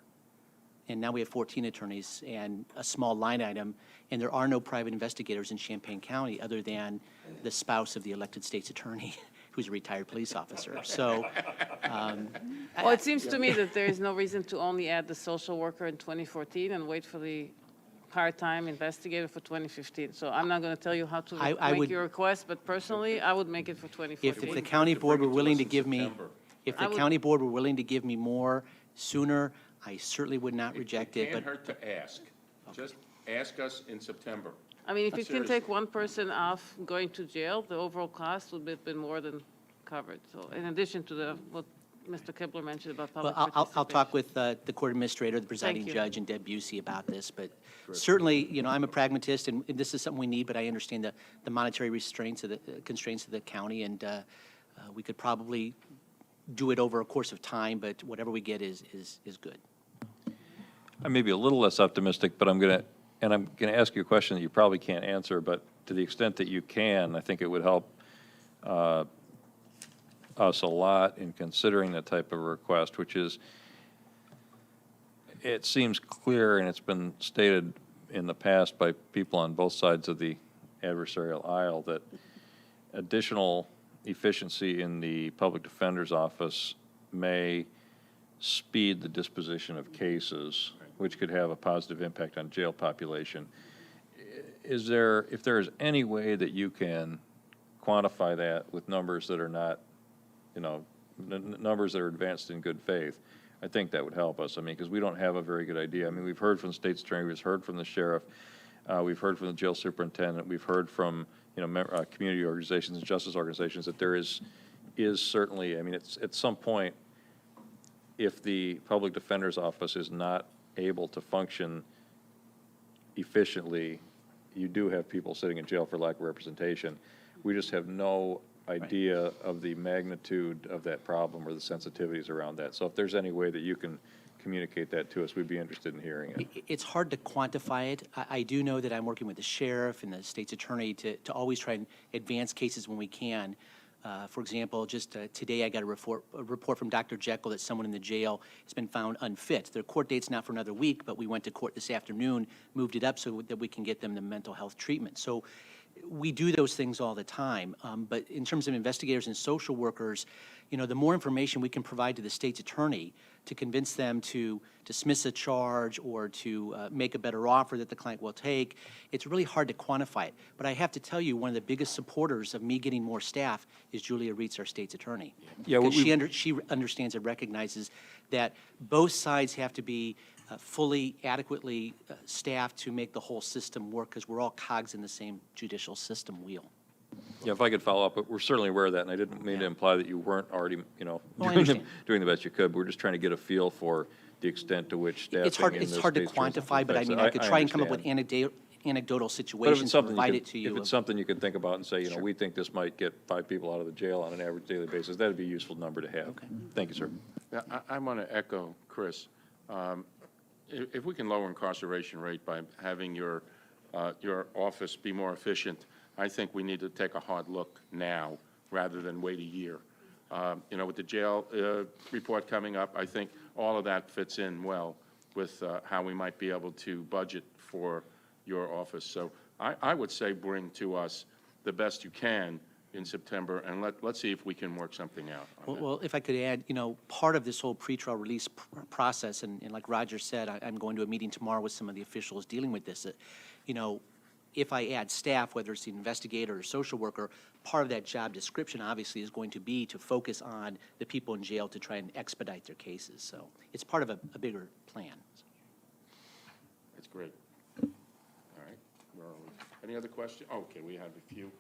And now we have 14 attorneys and a small line item, and there are no private investigators in Champaign County other than the spouse of the elected state's attorney, who's a retired police officer. So, Well, it seems to me that there is no reason to only add the social worker in 2014 and wait for the part-time investigator for 2015. So I'm not going to tell you how to I make would- your request, but personally, I would make it for 2014. if the county board were willing to give me, if I the would- county board were willing to give me more sooner, I certainly would not reject it, Can't but hurt to ask. Just ask us in September. I mean, if you can Seriously. take one person off going to jail, the overall cost would have been more than covered. So in addition to what Mr. Kibler mentioned about well, public I'll participation. talk with the court administrator, the presiding you. judge, and Deb Busey about this, but certainly, I'm a pragmatist, and this is something we need, but I understand the monetary constraints of the county, and we could probably do it over a course of time, but whatever we get is good. I may be a little less optimistic, but I'm going to ask you a question that you probably can't answer, but to the extent that you can, I think it would help us a lot in considering that type of request, which is, it seems clear, and it's been stated in the past by people on both sides of the adversarial aisle, that additional efficiency in the public defender's office may speed the disposition of cases, which could have a positive impact on jail population. If there is any way that you can quantify that with numbers that are not, numbers that are advanced in good faith, I think that would help us. I mean, because we don't have a very good idea. I mean, we've heard from the state's attorney, we've heard from the sheriff, we've heard from the jail superintendent, we've heard from, community organizations and justice organizations that there is certainly, I mean, it's at some point, if the public defender's office is not able to function efficiently, you do have people sitting in jail for lack of representation. We just have no idea of the magnitude of that problem or the sensitivities around that. So if there's any way that you can communicate that to us, we'd be interested in hearing it. It's hard to quantify it. I do know that I'm working with the sheriff and the state's attorney to always try and advance cases when we can. For example, just today I got a report from Dr. Jekyll that someone in the jail has been found unfit. Their court date's not for another week, but we went to court this afternoon, moved it up so that we can get them the mental health treatment. So we do those things all the time. But in terms of investigators and social workers, the more information we can provide to the state's attorney, to convince them to dismiss a charge or to make a better offer that the client will take. It's really hard to quantify it. But I have to tell you, one of the biggest supporters of me getting more staff is Julia Reitz, our state's attorney. Yeah, Because she understands and recognizes that both sides have to be fully, adequately staffed to make the whole system work, because we're all cogs in the same judicial system wheel. Yeah, if I could follow up, but we're certainly aware of that, and I didn't mean to imply that you weren't already, Oh, I doing understand. the best you could. We're just trying to get a feel for the extent to which staffing It's hard, in it's this hard to state's jurisdiction quantify, but I mean, I could try and come up with understand. anecdotal But if situations it's to something provide you it could, to you. if it's something you can think about and say, we think this might get 5 people out of the jail on an average daily basis, that'd be a useful number to have. Okay. Thank you, sir. Yeah, I want to echo Chris. If we can lower incarceration rate by having your office be more efficient, I think we need to take a hard look now rather than wait a year. With the jail report coming up, I think all of that fits in well with how we might be able to budget for your office. So I would say bring to us the best you can in September, and let's see if we can work something out on that. Well, if I could add, part of this whole pretrial release process, and like Roger said, I'm going to a meeting tomorrow with some of the officials dealing with this. If I add staff, whether it's the investigator or social worker, part of that job description obviously is going to be to focus on the people in jail to try and expedite their cases. So it's part of a bigger plan. That's great. All right, where are we? Any other questions? Okay, we have a few.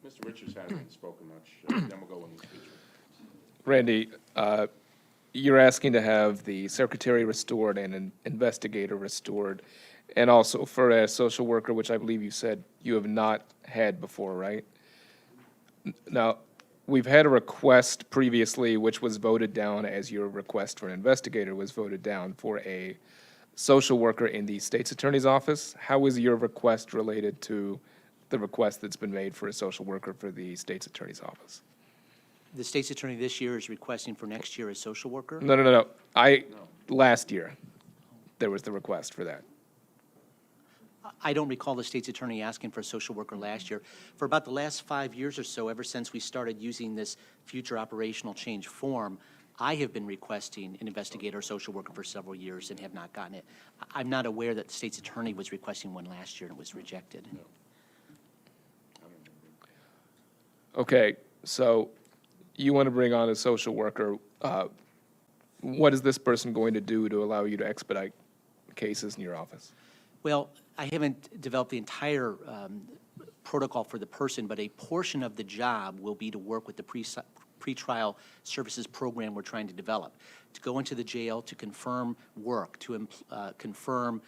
Mr. Richards hasn't spoken much, then we'll go on the speech. Randy, you're asking to have the secretary restored and an investigator restored, and also for a social worker, which I believe you said you have not had before, right? Now, we've had a request previously, which was voted down as your request for an investigator was voted down for a social worker in the state's attorney's office. How is your request related to the request that's been made for a social worker for the state's attorney's office? The state's attorney this year is requesting for next year a social worker. No. Last year, there was the request for that. I don't recall the state's attorney asking for a social worker last year. For about the last 5 years or so, ever since we started using this future operational change form, I have been requesting an investigator or social worker for several years and have not gotten it. I'm not aware that the state's attorney was requesting one last year and it was rejected. Okay, so you want to bring on a social worker. What is this person going to do to allow you to expedite cases in your office? Well, I haven't developed the entire protocol for the person, but a portion of the job will be to work with the pretrial services program we're trying to develop, to go into the jail, to confirm work, to confirm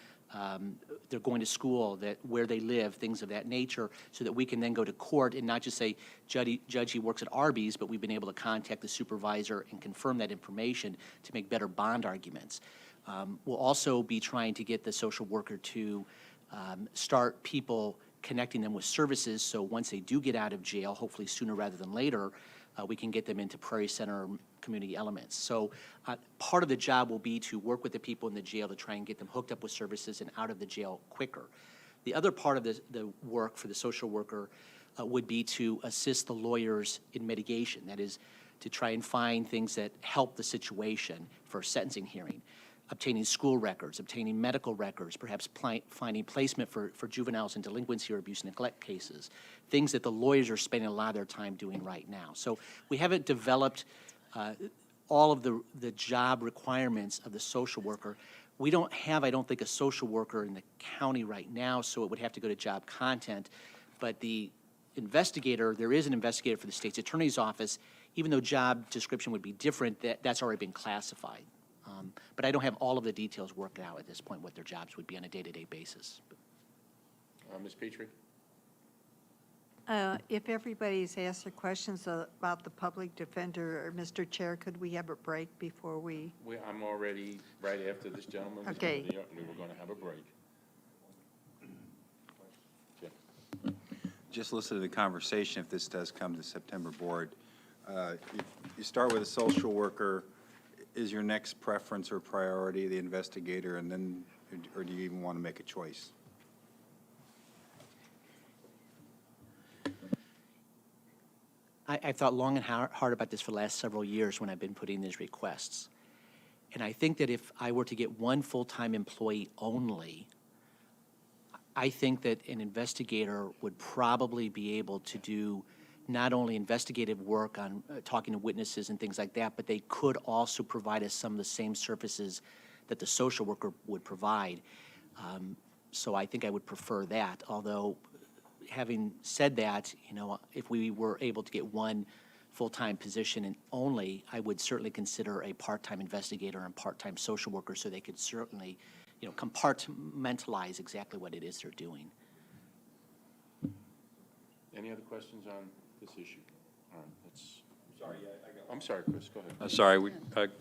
they're going to school, that where they live, things of that nature, so that we can then go to court and not just say, Judge, he works at Arby's, but we've been able to contact the supervisor and confirm that information to make better bond arguments. We'll also be trying to get the social worker to start people connecting them with services, so once they do get out of jail, hopefully sooner rather than later, we can get them into Prairie Center community elements. So part of the job will be to work with the people in the jail to try and get them hooked up with services and out of the jail quicker. The other part of the work for the social worker would be to assist the lawyers in mitigation, that is, to try and find things that help the situation for a sentencing hearing. Obtaining school records, obtaining medical records, perhaps finding placement for juveniles in delinquency or abuse and neglect cases, things that the lawyers are spending a lot of their time doing right now. So we haven't developed all of the job requirements of the social worker. We don't have, I don't think, a social worker in the county right now, so it would have to go to job content. But the investigator, there is an investigator for the state's attorney's office. Even though job description would be different, that's already been classified. But I don't have all of the details worked out at this point, what their jobs would be on a day-to-day basis. Ms. Petrie? If everybody's asked their questions about the public defender, or Mr. Chair, could we have a break before we? I'm already, right after this gentleman was Okay. we were going to have a break. Just listen to the conversation if this does come to September board. You start with a social worker. Is your next preference or priority the investigator, and then, or do you even want to make a choice? I've thought long and hard about this for the last several years when I've been putting these requests. And I think that if I were to get one full-time employee only, I think that an investigator would probably be able to do not only investigative work on talking to witnesses and things like that, but they could also provide us some of the same services that the social worker would provide. So I think I would prefer that, although having said that, if we were able to get one full-time position and only, I would certainly consider a part-time investigator and part-time social worker so they could certainly, compartmentalize exactly what it is they're doing. Any other questions on this issue? All right, let's. Sorry, I'm sorry, Chris, go ahead. Sorry,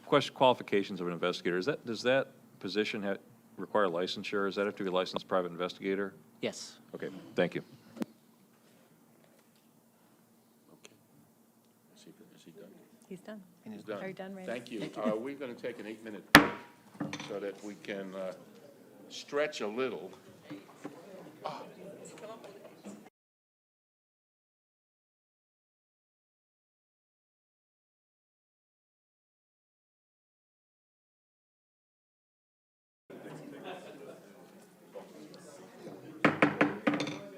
question qualifications of an investigator. Does that position require licensure? Does that have to be a licensed private investigator? Yes. Okay, thank you. Is he done? He's done. He's done. Are you done, Randy? Thank you. We're going to take an 8-minute break so that we can stretch a little.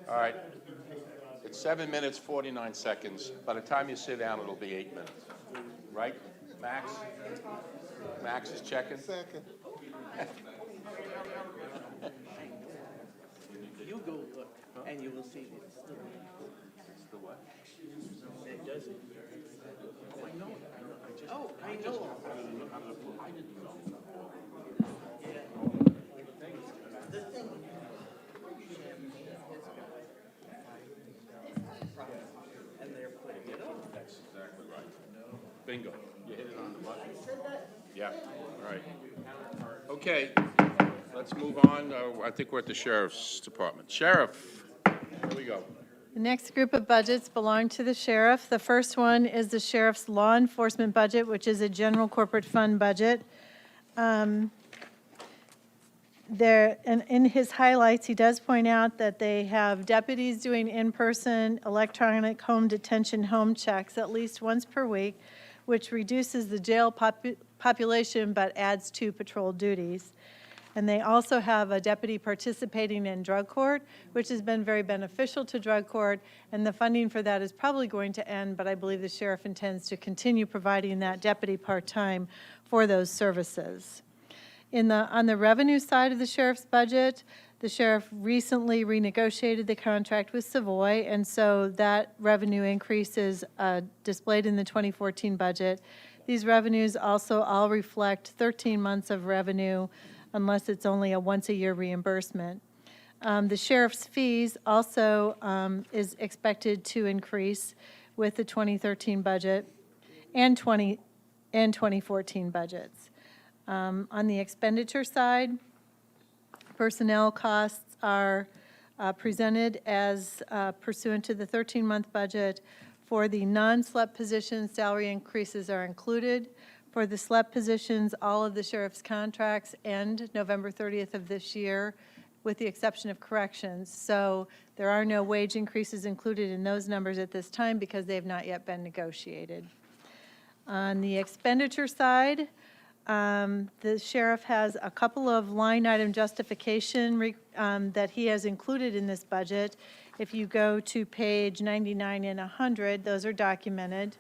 All right. It's 7 minutes, 49 seconds. By the time you sit down, it'll be 8 minutes. Right, Max? Max is checking? Second. You go look, and you will see this. The what? It doesn't. Oh, I know it. Oh, I know. I didn't know. The thing. And they're putting it on. That's exactly right. Bingo. You hit it on the button. I said that. Yeah, all right. Okay, let's move on. I think we're at the Sheriff's Department. Sheriff, here we go. The next group of budgets belong to the sheriff. The first one is the sheriff's law enforcement budget, which is a general corporate fund budget. In his highlights, he does point out that they have deputies doing in-person electronic home detention home checks at least once per week, which reduces the jail population but adds 2 patrol duties. And they also have a deputy participating in drug court, which has been very beneficial to drug court, and the funding for that is probably going to end, but I believe the sheriff intends to continue providing that deputy part-time for those services. On the revenue side of the sheriff's budget, the sheriff recently renegotiated the contract with Savoy, and so that revenue increase is displayed in the 2014 budget. These revenues also all reflect 13 months of revenue, unless it's only a once-a-year reimbursement. The sheriff's fees also is expected to increase with the 2013 budget and 2014 budgets. On the expenditure side, personnel costs are presented as pursuant to the 13-month budget. For the non-SLEP positions, salary increases are included. For the SLEP positions, all of the sheriff's contracts end November 30th of this year, with the exception of corrections. So there are no wage increases included in those numbers at this time because they have not yet been negotiated. On the expenditure side, the sheriff has a couple of line item justification that he has included in this budget. If you go to page 99 and 100, those are documented.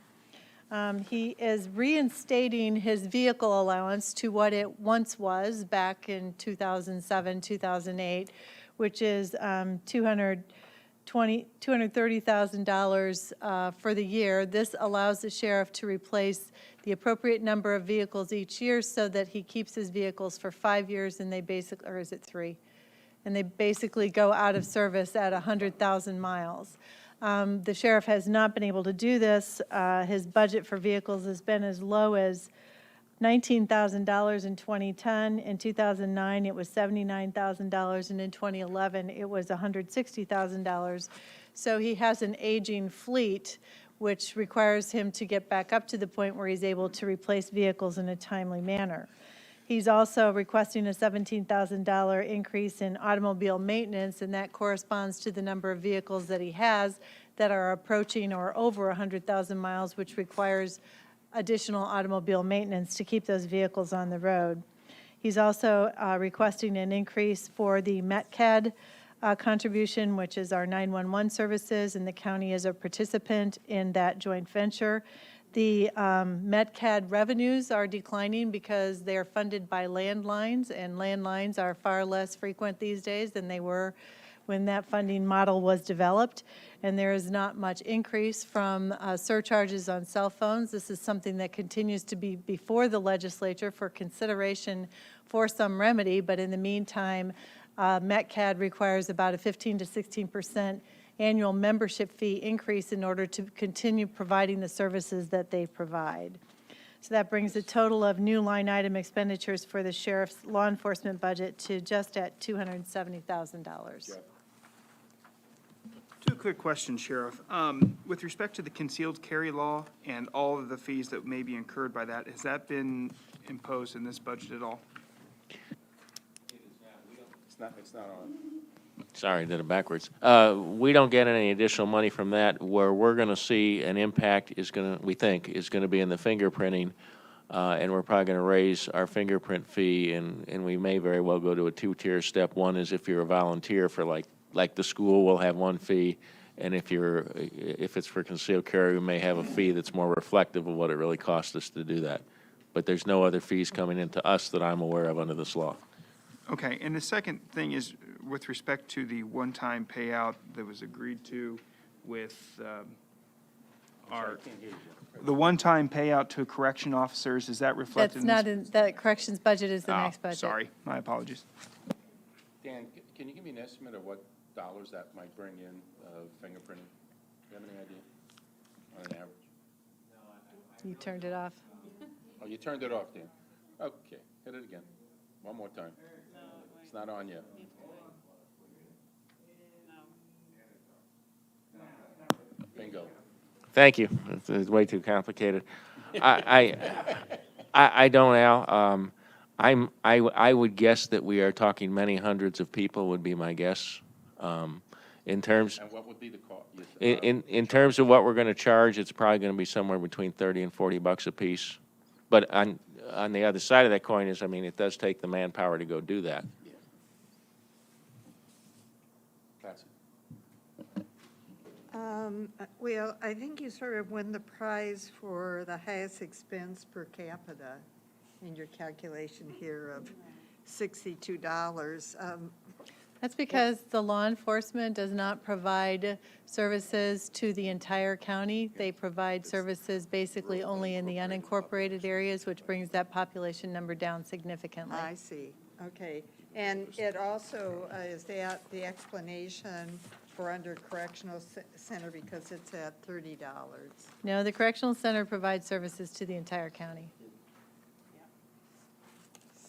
He is reinstating his vehicle allowance to what it once was back in 2007, 2008, which is $230,000 for the year. This allows the sheriff to replace the appropriate number of vehicles each year so that he keeps his vehicles for 5 years, and they basically, or is it 3? And they basically go out of service at 100,000 miles. The sheriff has not been able to do this. His budget for vehicles has been as low as $19,000 in 2010. In 2009, it was $79,000, and in 2011, it was $160,000. So he has an aging fleet, which requires him to get back up to the point where he's able to replace vehicles in a timely manner. He's also requesting a $17,000 increase in automobile maintenance, and that corresponds to the number of vehicles that he has that are approaching or over 100,000 miles, which requires additional automobile maintenance to keep those vehicles on the road. He's also requesting an increase for the METCAD contribution, which is our 911 services, and the county is a participant in that joint venture. The METCAD revenues are declining because they are funded by landlines, and landlines are far less frequent these days than they were when that funding model was developed. And there is not much increase from surcharges on cell phones. This is something that continues to be before the legislature for consideration for some remedy, but in the meantime, METCAD requires about a 15 to 16% annual membership fee increase in order to continue providing the services that they provide. So that brings the total of new line item expenditures for the sheriff's law enforcement budget to just at $270,000. Two quick questions, Sheriff. With respect to the concealed carry law and all of the fees that may be incurred by that, has that been imposed in this budget at all? It's not on. Sorry, did it backwards. We don't get any additional money from that. Where we're going to see an impact is going to, we think, is going to be in the fingerprinting, and we're probably going to raise our fingerprint fee, and we may very well go to a two-tier step. One is if you're a volunteer for like the school, we'll have one fee, and if it's for concealed carry, we may have a fee that's more reflective of what it really costs us to do that. But there's no other fees coming into us that I'm aware of under this law. Okay, and the second thing is with respect to the one-time payout that was agreed to with the one-time payout to correction officers, is that reflected That's in not this? in, that corrections budget is the Oh, next budget. sorry, my apologies. Dan, can you give me an estimate of what dollars that might bring in fingerprinting? Do you have any idea on an average? You turned it off. Oh, you turned it off, Dan. Okay, hit it again. One more time. It's not on yet. Bingo. Thank you. It's way too complicated. I don't, Al. I would guess that we are talking many hundreds of people would be my guess. In terms, And what would be the cost? in terms of what we're going to charge, it's probably going to be somewhere between 30 and 40 bucks a piece. But on the other side of that coin is, I mean, it does take the manpower to go do that. Well, I think you sort of win the prize for the highest expense per capita in your calculation here of $62. That's because the law enforcement does not provide services to the entire county. They provide services basically only in the unincorporated areas, which brings that population number down significantly. I see, okay. And it also, is that the explanation for under correctional center because it's at $30? No, the correctional center provides services to the entire county.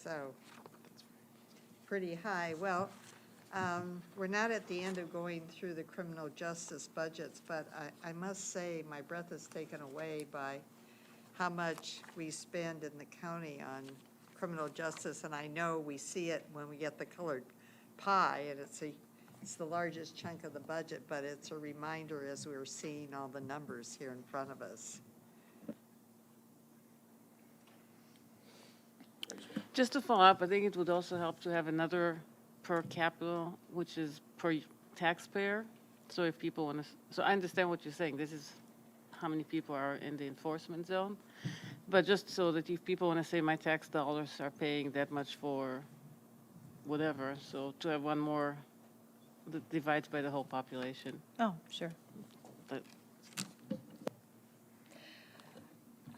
So, pretty high. Well, we're not at the end of going through the criminal justice budgets, but I must say my breath is taken away by how much we spend in the county on criminal justice, and I know we see it when we get the colored pie, and it's the largest chunk of the budget, but it's a reminder as we're seeing all the numbers here in front of us. Just to follow up, I think it would also help to have another per capita, which is per taxpayer. So if people want to, so I understand what you're saying. This is how many people are in the enforcement zone. But just so that if people want to say my tax dollars are paying that much for whatever, so to have one more that divides by the whole population. Oh, sure. But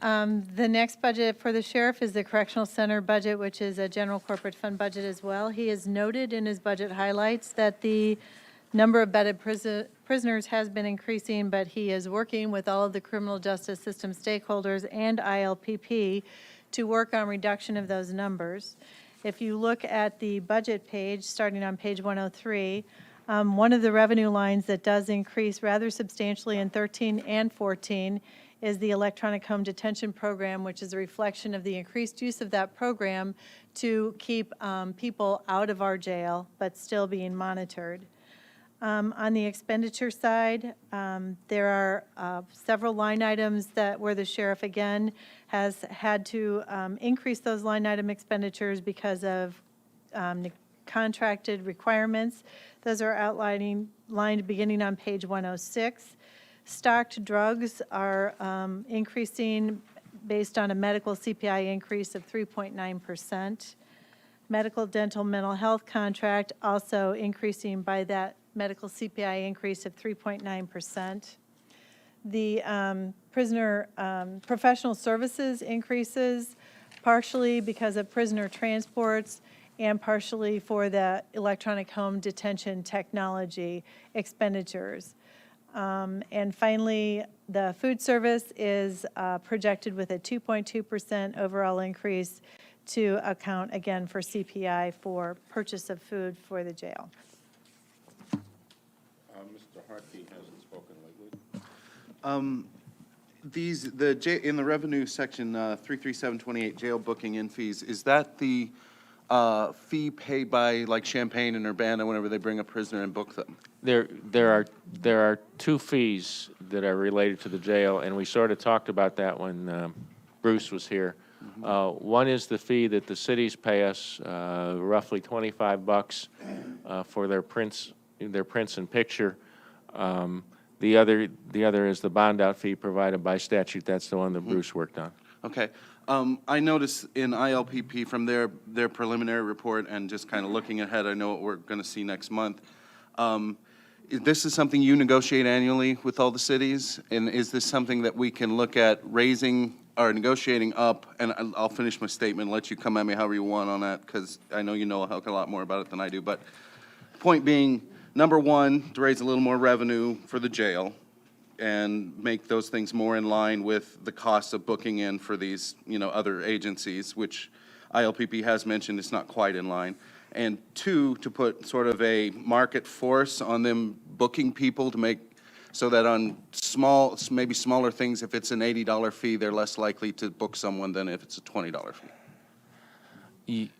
The next budget for the sheriff is the correctional center budget, which is a general corporate fund budget as well. He has noted in his budget highlights that the number of bedded prisoners has been increasing, but he is working with all of the criminal justice system stakeholders and ILPP to work on reduction of those numbers. If you look at the budget page, starting on page 103, one of the revenue lines that does increase rather substantially in 13 and 14 is the electronic home detention program, which is a reflection of the increased use of that program to keep people out of our jail, but still being monitored. On the expenditure side, there are several line items where the sheriff, again, has had to increase those line item expenditures because of the contracted requirements. Those are lined beginning on page 106. Stocked drugs are increasing based on a medical CPI increase of 3.9%. Medical, dental, mental health contract also increasing by that medical CPI increase of 3.9%. The prisoner professional services increases partially because of prisoner transports and partially for the electronic home detention technology expenditures. And finally, the food service is projected with a 2.2% overall increase to account, again, for CPI for purchase of food for the jail. Mr. Hartke hasn't spoken lately. In the revenue section, 33728, jail booking in fees, is that the fee paid by like Champaign and Urbana whenever they bring a prisoner and book them? There are two fees that are related to the jail, and we sort of talked about that when Bruce was here. One is the fee that the cities pay us, roughly $25 for their prints and picture. The other is the bond out fee provided by statute. That's the one that Bruce worked on. Okay. I noticed in ILPP from their preliminary report and just kind of looking ahead, I know what we're going to see next month. This is something you negotiate annually with all the cities, and is this something that we can look at raising or negotiating up? And I'll finish my statement and let you come at me however you want on that, because I know you know a hell of a lot more about it than I do. But point being, number one, to raise a little more revenue for the jail and make those things more in line with the cost of booking in for these, other agencies, which ILPP has mentioned it's not quite in line. And two, to put sort of a market force on them booking people to make so that on maybe smaller things, if it's an $80 fee, they're less likely to book someone than if it's a $20 fee.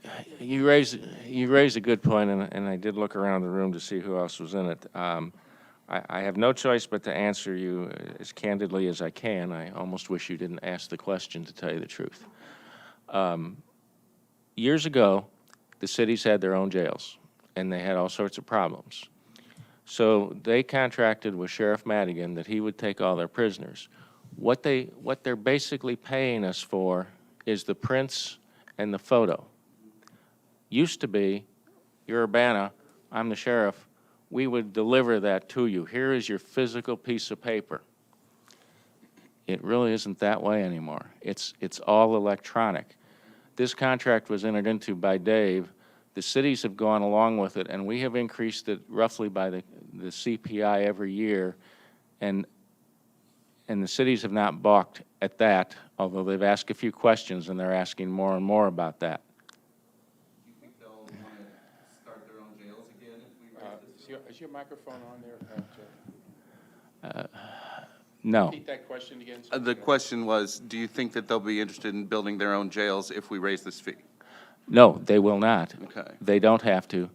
You raise a good point, and I did look around the room to see who else was in it. I have no choice but to answer you as candidly as I can. I almost wish you didn't ask the question, to tell you the truth. Years ago, the cities had their own jails, and they had all sorts of problems. So they contracted with Sheriff Madigan that he would take all their prisoners. What they're basically paying us for is the prints and the photo. Used to be, you're Urbana, I'm the sheriff, we would deliver that to you. Here is your physical piece of paper. It really isn't that way anymore. It's all electronic. This contract was entered into by Dave. The cities have gone along with it, and we have increased it roughly by the CPI every year, and the cities have not balked at that, although they've asked a few questions, and they're asking more and more about that. Do you think they'll want to start their own jails again if we raise this? Is your microphone on there, Jeff? No. Repeat that question again. The question was, do you think that they'll be interested in building their own jails if we raise this fee? No, they will not. Okay. They don't have to.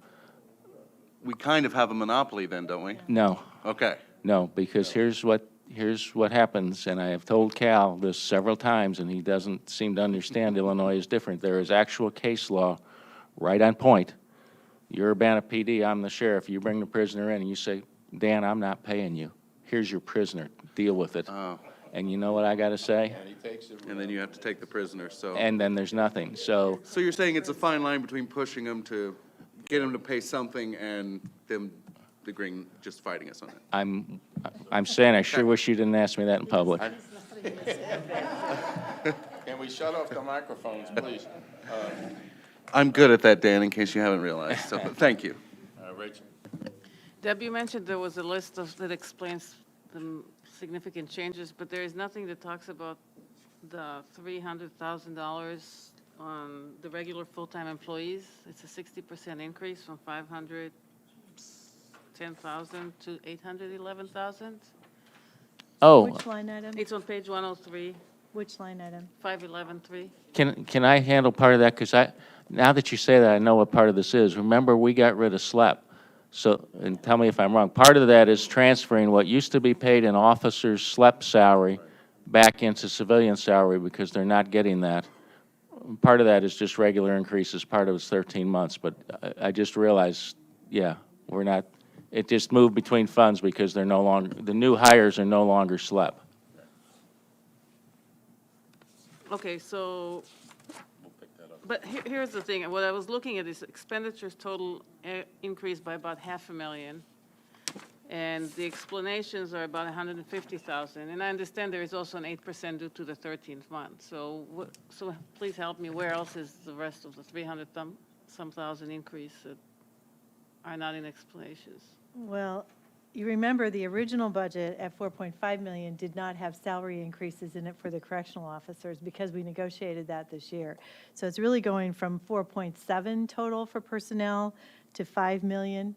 We kind of have a monopoly then, don't we? No. Okay. No, because here's what happens, and I have told Cal this several times, and he doesn't seem to understand Illinois is different. There is actual case law right on point. You're Urbana PD, I'm the sheriff. You bring the prisoner in, and you say, Dan, I'm not paying you. Here's your prisoner. Deal with it. Oh. And you know what I got to say? And he takes it. And then you have to take the prisoner, so. And then there's nothing. So So you're saying it's a fine line between pushing them to get them to pay something and them agreeing, just fighting us on it? I'm saying I sure wish you didn't ask me that in public. Can we shut off the microphones, please? I'm good at that, Dan, in case you haven't realized, so thank you. Rachel? Deb, you mentioned there was a list that explains the significant changes, but there is nothing that talks about the $300,000 on the regular full-time employees. It's a 60% increase from $510,000 to $811,000. Oh, Which line item? It's on page 103, Which line item? 511.3. can I handle part of that? Because now that you say that, I know what part of this is. Remember, we got rid of SLEP. So, and tell me if I'm wrong, part of that is transferring what used to be paid in officers' SLEP salary back into civilian salary because they're not getting that. Part of that is just regular increases, part of it's 13 months, but I just realized, yeah, we're not, it just moved between funds because they're no longer, the new hires are no longer SLEP. Okay, so, but here's the thing, what I was looking at is expenditures total increased by about $500,000, and the explanations are about $150,000, and I understand there is also an 8% due to the 13th month, so so please help me, where else is the rest of the 300-some thousand increase that are not in explanations? Well, you remember the original budget at 4.5 million did not have salary increases in it for the correctional officers because we negotiated that this year. So it's really going from 4.7 total for personnel to 5 million,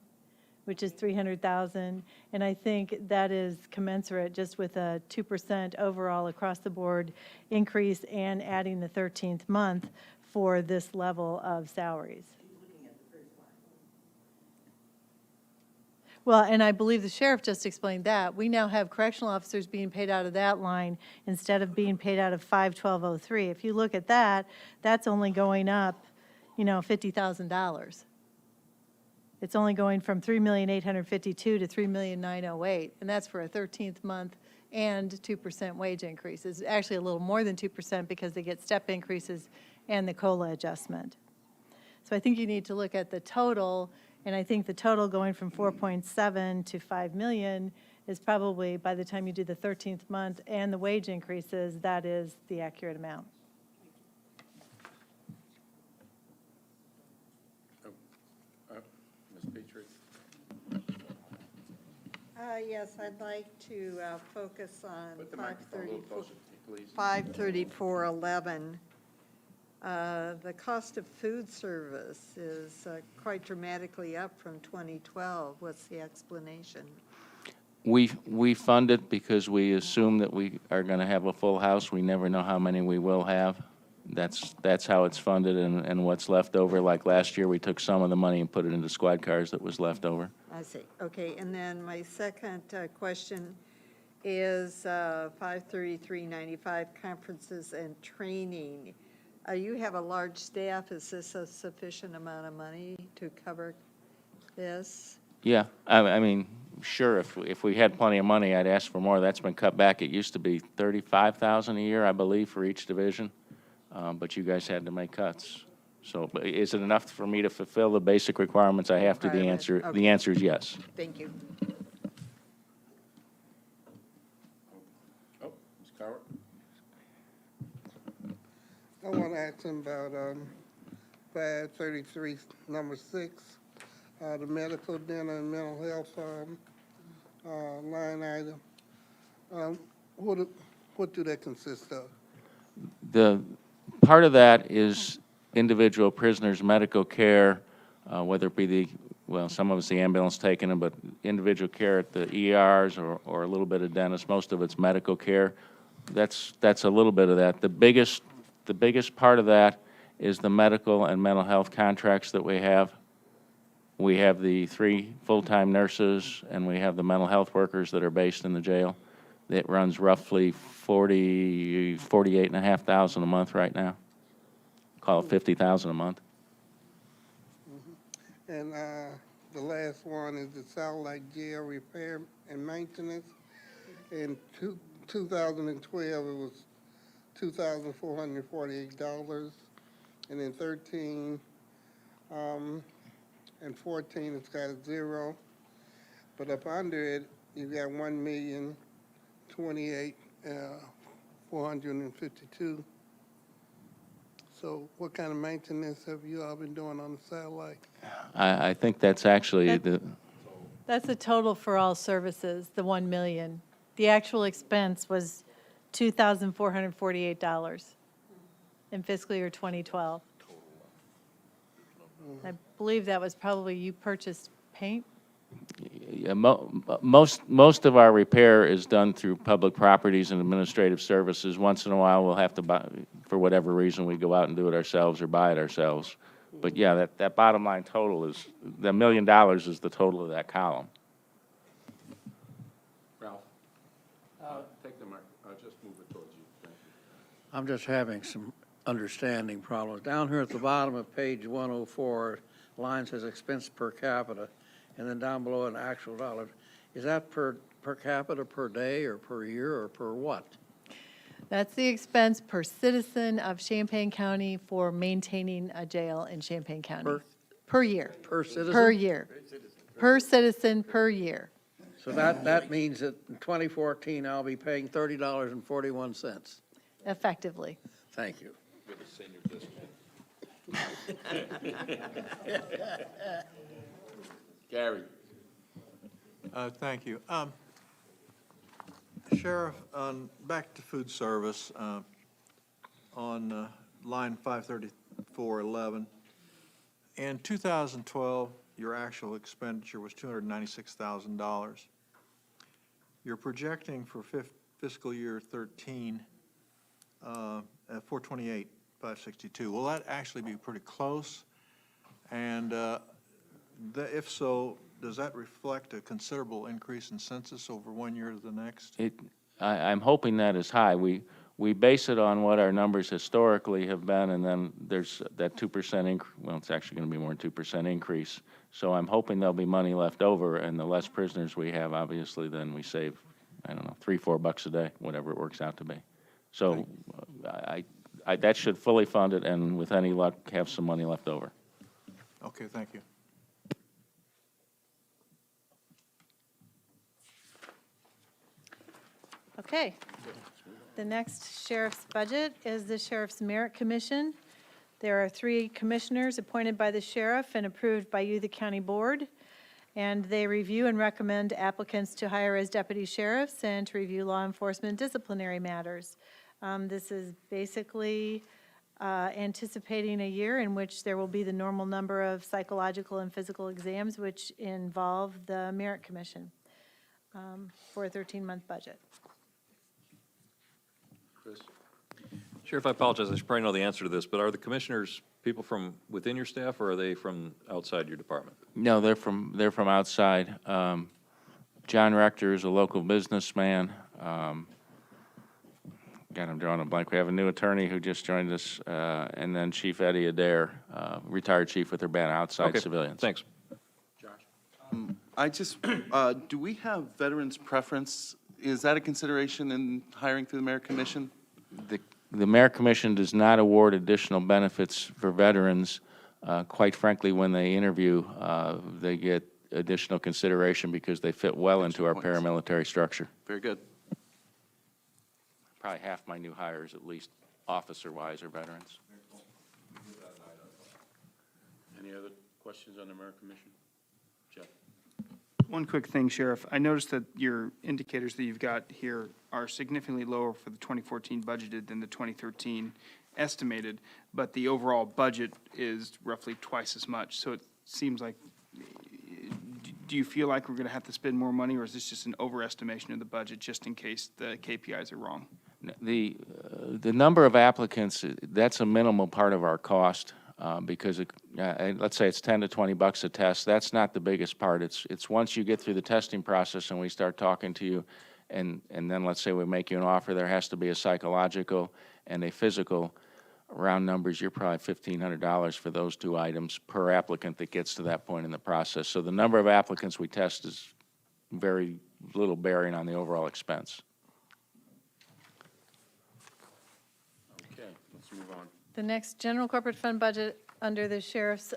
which is 300,000. And I think that is commensurate just with a 2% overall across the board increase and adding the 13th month for this level of salaries. Well, and I believe the sheriff just explained that. We now have correctional officers being paid out of that line instead of being paid out of 51203. If you look at that, that's only going up, $50,000. It's only going from 3,852,000 to 3,908,000, and that's for a 13th month and 2% wage increases. Actually, a little more than 2% because they get step increases and the COLA adjustment. So I think you need to look at the total. And I think the total going from 4.7 to 5 million is probably, by the time you do the 13th month and the wage increases, that is the accurate amount. Ms. Petrie? Yes, I'd like to focus on Put the microphone a little closer, please. 53411. The cost of food service is quite dramatically up from 2012. What's the explanation? We fund it because we assume that we are going to have a full house. We never know how many we will have. That's how it's funded, and what's left over, like last year, we took some of the money and put it into squad cars that was left over. I see. Okay, and then my second question is 53395, conferences and training. You have a large staff. Is this a sufficient amount of money to cover this? Yeah, I mean, sure, if we had plenty of money, I'd ask for more. That's been cut back. It used to be $35,000 a year, I believe, for each division, but you guys had to make cuts. So, but is it enough for me to fulfill the basic requirements I have to? The answer is yes. Thank you. Oh, Ms. Cowart? I want to ask him about 533, number 6, the medical, dental, and mental health line item. What do that consist of? The part of that is individual prisoners' medical care, whether it be some of it's the ambulance taking them, but individual care at the ERs or a little bit of dentist. Most of it's medical care. That's a little bit of that. The biggest part of that is the medical and mental health contracts that we have. We have the 3 full-time nurses, and we have the mental health workers that are based in the jail. It runs roughly $48,500 a month right now. Call it $50,000 a month. And the last one is the Satellite Jail repair and maintenance. In 2012, it was $2,448, and in 13 and 14, it's got a 0. But up under it, you got $1,028,452. So what kind of maintenance have you all been doing on the satellite? I think that's actually That's the total for all services, the 1 million. The actual expense was $2,448 in fiscal year 2012. I believe that was probably you purchased paint? Yeah, most of our repair is done through public properties and administrative services. Once in a while, we'll have to buy, for whatever reason, we go out and do it ourselves or buy it ourselves. But yeah, that bottom line total is, the $1 million is the total of that column. Ralph? Take the mic, just move it towards you. Thank you. I'm just having some understanding problems. Down here at the bottom of page 104, line says expense per capita, and then down below an actual dollar. Is that per capita, per day, or per year, or per what? That's the expense per citizen of Champaign County for maintaining a jail in Champaign County. Per year. Per citizen? Per year. Per citizen, per year. So that means that in 2014, I'll be paying $30.41. Effectively. Thank you. With a senior discount. Gary? Thank you. Sheriff, back to food service, on line 53411. In 2012, your actual expenditure was $296,000. You're projecting for fiscal year 13 at 428,562. Will that actually be pretty close? And if so, does that reflect a considerable increase in census over one year to the next? I'm hoping that is high. We base it on what our numbers historically have been, and then there's that 2% well, it's actually going to be more than 2% increase. So I'm hoping there'll be money left over, and the less prisoners we have, obviously, then we save, I don't know, $3-4 a day, whatever it works out to be. So that should fully fund it, and with any luck, have some money left over. Okay, thank you. Okay. The next sheriff's budget is the Sheriff's Merit Commission. There are 3 commissioners appointed by the sheriff and approved by you, the county board. And they review and recommend applicants to hire as deputy sheriffs and to review law enforcement disciplinary matters. This is basically anticipating a year in which there will be the normal number of psychological and physical exams which involve the Merit Commission for a 13-month budget. Chris? Sheriff, I apologize, I should probably know the answer to this, but are the commissioners people from within your staff, or are they from outside your department? No, they're from outside. John Rector is a local businessman. God, I'm drawing a blank. We have a new attorney who just joined us, and then Chief Eddie Adair, retired chief with Urbana, outside Okay, civilians. thanks. I just, do we have veterans preference? Is that a consideration in hiring through the Merit Commission? The Merit Commission does not award additional benefits for veterans. Quite frankly, when they interview, they get additional consideration because they fit well into our paramilitary structure. Very good. Probably half my new hires, at least officer-wise, are veterans. Any other questions on the Merit Commission? Jeff? One quick thing, Sheriff. I noticed that your indicators that you've got here are significantly lower for the 2014 budgeted than the 2013 estimated, but the overall budget is roughly twice as much. So it seems like, do you feel like we're going to have to spend more money, or is this just an overestimation of the budget just in case the KPIs are wrong? The number of applicants, that's a minimal part of our cost. Because let's say it's $10 to $20 a test. That's not the biggest part. It's once you get through the testing process and we start talking to you, and then let's say we make you an offer, there has to be a psychological and a physical. Round numbers, you're probably $1,500 for those 2 items per applicant that gets to that point in the process. So the number of applicants we test is very little bearing on the overall expense. Okay, let's move on. The next general corporate fund budget under the sheriff's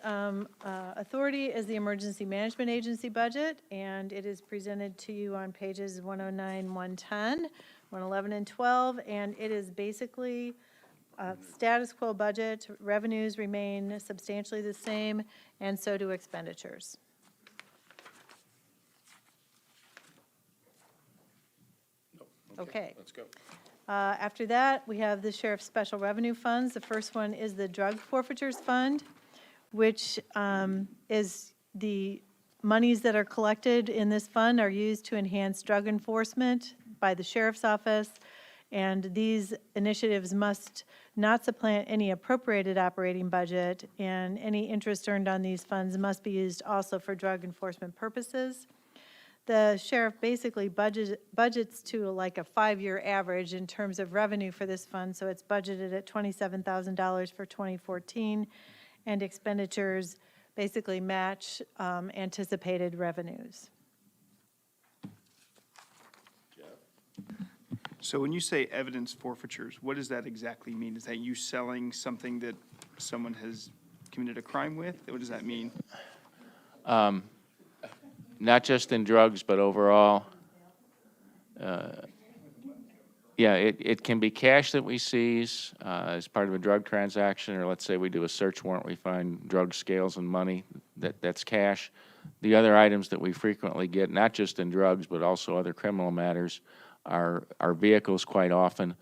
authority is the Emergency Management Agency budget, and it is presented to you on pages 109, 110, 111, and 12, and it is basically a status quo budget. Revenues remain substantially the same, and so do expenditures. Okay. Let's go. After that, we have the sheriff's special revenue funds. The first one is the drug forfeitures fund, which is the monies that are collected in this fund are used to enhance drug enforcement by the sheriff's office And these initiatives must not supplant any appropriated operating budget, and any interest earned on these funds must be used also for drug enforcement purposes. The sheriff basically budgets to like a 5-year average in terms of revenue for this fund, so it's budgeted at $27,000 for 2014, and expenditures basically match anticipated revenues. So when you say evidence forfeitures, what does that exactly mean? Is that you selling something that someone has committed a crime with? What does that mean? Not just in drugs, but overall. Yeah, it can be cash that we seize as part of a drug transaction, or let's say we do a search warrant, we find drug scales and money, that's cash. The other items that we frequently get, not just in drugs, but also other criminal matters, are vehicles quite often.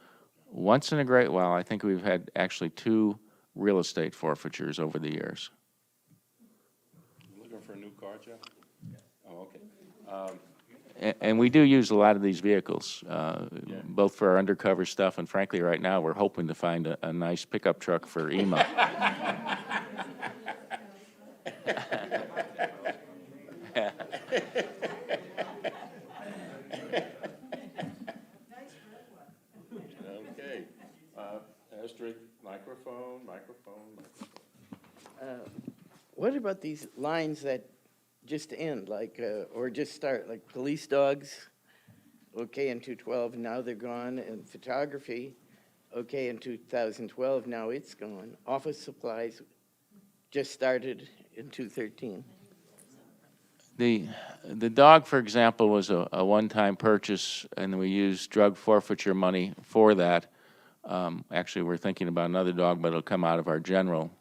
Once in a great while, I think we've had actually 2 real estate forfeitures over the years. Looking for a new car, Jeff? Oh, okay. And we do use a lot of these vehicles, both for our undercover stuff, and frankly, right now, we're hoping to find a nice pickup truck for EMA. Okay. Astrid, microphone. What about these lines that just end, like, or just start, like police dogs, okay, in 2012, now they're gone, and photography, okay, in 2012, now it's gone. Office supplies just started in 2013. The dog, for example, was a one-time purchase, and we used drug forfeiture money for that. Actually, we're thinking about another dog, but it'll come out of our general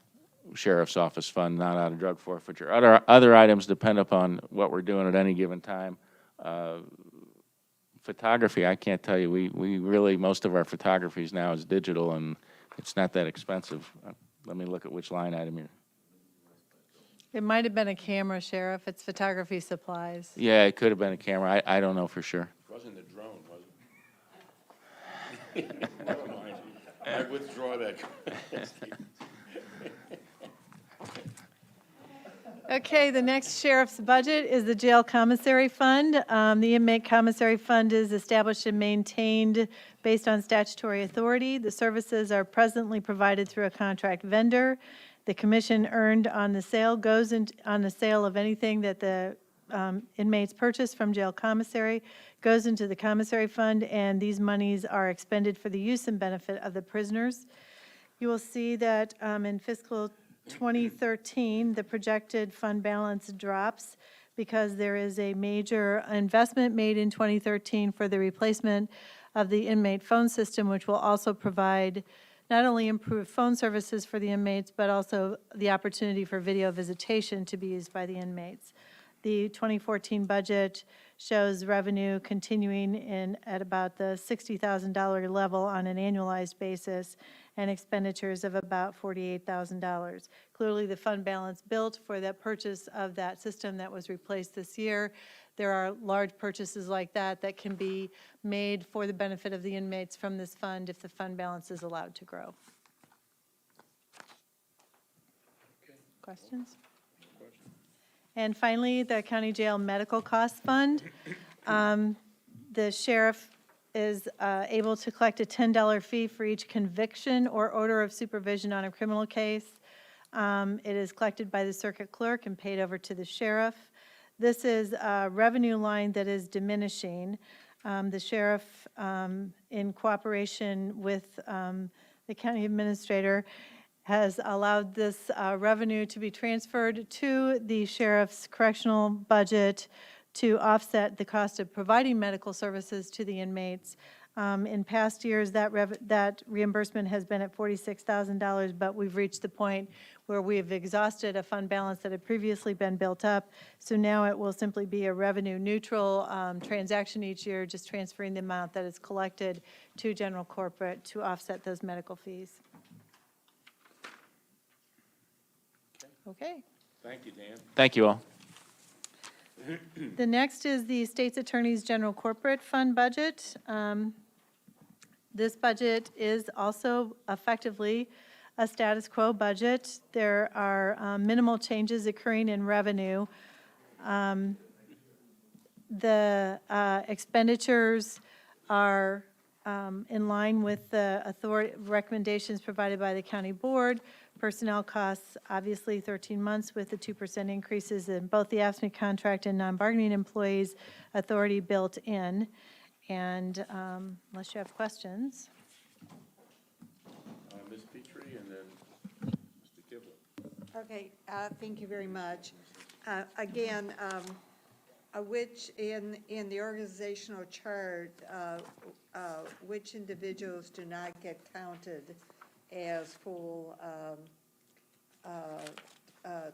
sheriff's office fund, not out of drug forfeiture. Other items depend upon what we're doing at any given time. Photography, I can't tell you. We really, most of our photographies now is digital, and it's not that expensive. Let me look at which line item here. It might have been a camera, Sheriff. It's photography supplies. Yeah, it could have been a camera. I don't know for sure. It wasn't a drone, was it? Never mind. I withdraw that. Okay, the next sheriff's budget is the jail commissary fund. The inmate commissary fund is established and maintained based on statutory authority. The services are presently provided through a contract vendor. The commission earned on the sale goes on the sale of anything that the inmates purchase from jail commissary, goes into the commissary fund, and these monies are expended for the use and benefit of the prisoners. You will see that in fiscal 2013, the projected fund balance drops because there is a major investment made in 2013 for the replacement of the inmate phone system, which will also provide not only improved phone services for the inmates, but also the opportunity for video visitation to be used by the inmates. The 2014 budget shows revenue continuing at about the $60,000 level on an annualized basis, and expenditures of about $48,000. Clearly, the fund balance built for the purchase of that system that was replaced this year. There are large purchases like that that can be made for the benefit of the inmates from this fund if the fund balance is allowed to grow. Questions? And finally, the county jail medical cost fund. The sheriff is able to collect a $10 fee for each conviction or order of supervision on a criminal case. It is collected by the circuit clerk and paid over to the sheriff. This is a revenue line that is diminishing. The sheriff, in cooperation with the county administrator, has allowed this revenue to be transferred to the sheriff's correctional budget to offset the cost of providing medical services to the inmates. In past years, that reimbursement has been at $46,000, but we've reached the point where we've exhausted a fund balance that had previously been built up. So now it will simply be a revenue neutral transaction each year, just transferring the amount that is collected to general corporate to offset those medical fees. Okay. Thank you, Dan. Thank you all. The next is the state's attorney's general corporate fund budget. This budget is also effectively a status quo budget. There are minimal changes occurring in revenue. The expenditures are in line with the recommendations provided by the county board. Personnel costs, obviously 13 months with the 2% increases in both the AFSCME contract and non-bargaining employees, authority built in. And unless you have questions. Ms. Petrie and then Mr. Kibble. Okay, thank you very much. Again, which in the organizational chart, which individuals do not get counted as full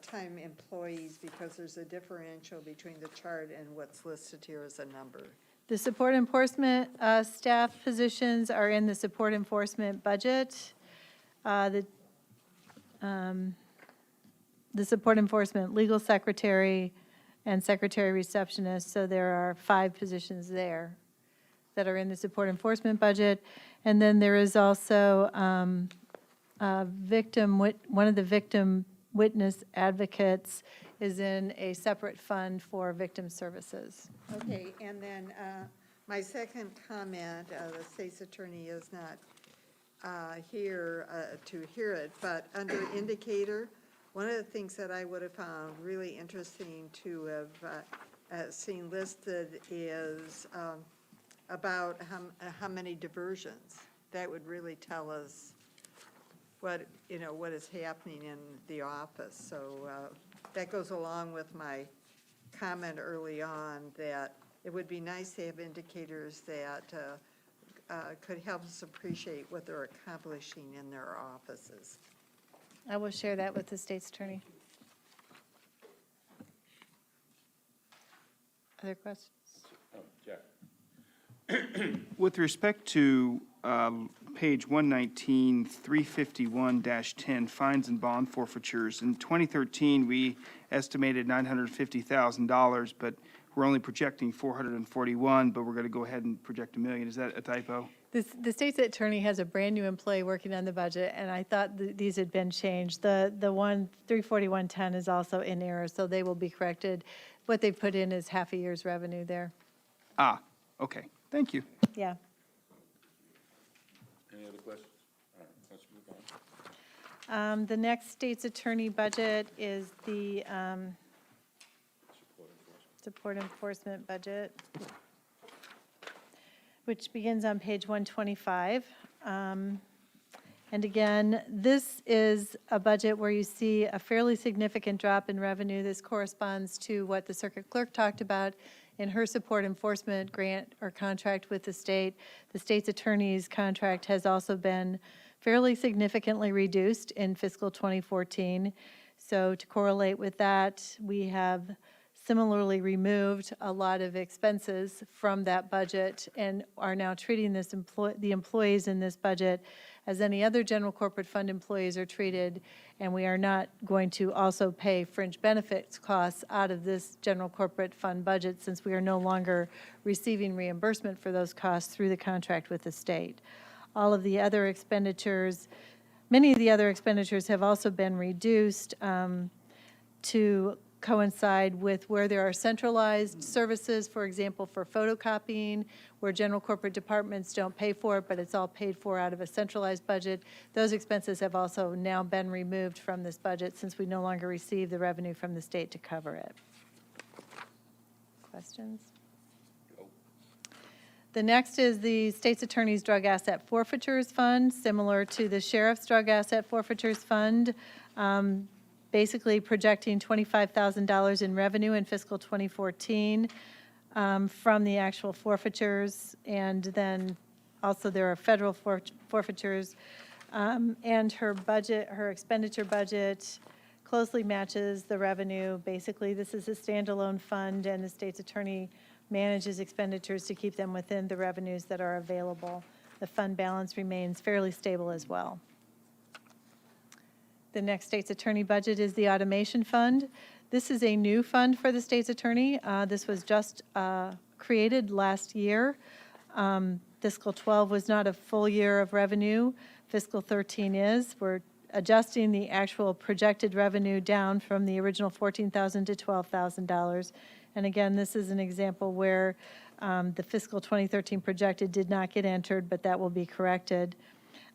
time employees, because there's a differential between the chart and what's listed here as a number. The support enforcement staff positions are in the support enforcement budget. The support enforcement legal secretary and secretary receptionist, so there are 5 positions there that are in the support enforcement budget. And then there is also one of the victim witness advocates is in a separate fund for victim services. Okay, and then my second comment, the state's attorney is not here to hear it, but under indicator, one of the things that I would have found really interesting to have seen listed is about how many diversions. That would really tell us what is happening in the office. So that goes along with my comment early on that it would be nice to have indicators that could help us appreciate what they're accomplishing in their offices. I will share that with the state's attorney. Other questions? Oh, Jack. With respect to page 119, 351-10, fines and bond forfeitures, in 2013, we estimated $950,000, but we're only projecting 441, but we're going to go ahead and project $1 million. Is that a typo? The state's attorney has a brand-new employee working on the budget, and I thought these had been changed. The one, 34110 is also in error, so they will be corrected. What they put in is half a year's revenue there. Ah, okay. Thank you. Yeah. Any other questions? All right, let's move on. The next state's attorney budget is the support enforcement budget, which begins on page 125. And again, this is a budget where you see a fairly significant drop in revenue. This corresponds to what the circuit clerk talked about in her support enforcement grant or contract with the state. The state's attorney's contract has also been fairly significantly reduced in fiscal 2014. So to correlate with that, we have similarly removed a lot of expenses from that budget and are now treating the employees in this budget as any other general corporate fund employees are treated, and we are not going to also pay fringe benefits costs out of this general corporate fund budget since we are no longer receiving reimbursement for those costs through the contract with the state. All of the other expenditures, many of the other expenditures have also been reduced to coincide with where there are centralized services, for example, for photocopying, where general corporate departments don't pay for it, but it's all paid for out of a centralized budget. Those expenses have also now been removed from this budget since we no longer receive the revenue from the state to cover it. Questions? The next is the state's attorney's drug asset forfeitures fund, similar to the sheriff's drug asset forfeitures fund. Basically projecting $25,000 in revenue in fiscal 2014 from the actual forfeitures, and then also there are federal forfeitures, and her budget, her expenditure budget closely matches the revenue. Basically, this is a standalone fund, and the state's attorney manages expenditures to keep them within the revenues that are available. The fund balance remains fairly stable as well. The next state's attorney budget is the automation fund. This is a new fund for the state's attorney. This was just created last year. Fiscal 12 was not a full year of revenue. Fiscal 13 is. We're adjusting the actual projected revenue down from the original $14,000 to $12,000. And again, this is an example where the fiscal 2013 projected did not get entered, but that will be corrected.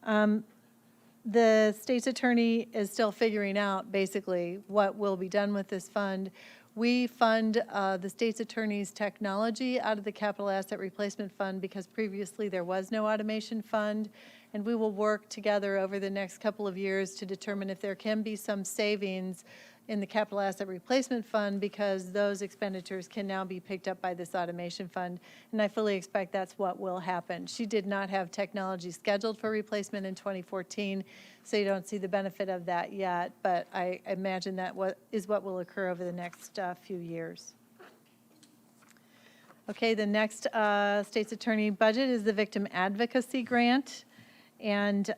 The state's attorney is still figuring out basically what will be done with this fund. We fund the state's attorney's technology out of the capital asset replacement fund because previously there was no automation fund. And we will work together over the next couple of years to determine if there can be some savings in the capital asset replacement fund because those expenditures can now be picked up by this automation fund. And I fully expect that's what will happen. She did not have technology scheduled for replacement in 2014, so you don't see the benefit of that yet, but I imagine that is what will occur over the next few years. Okay, the next state's attorney budget is the victim advocacy grant. And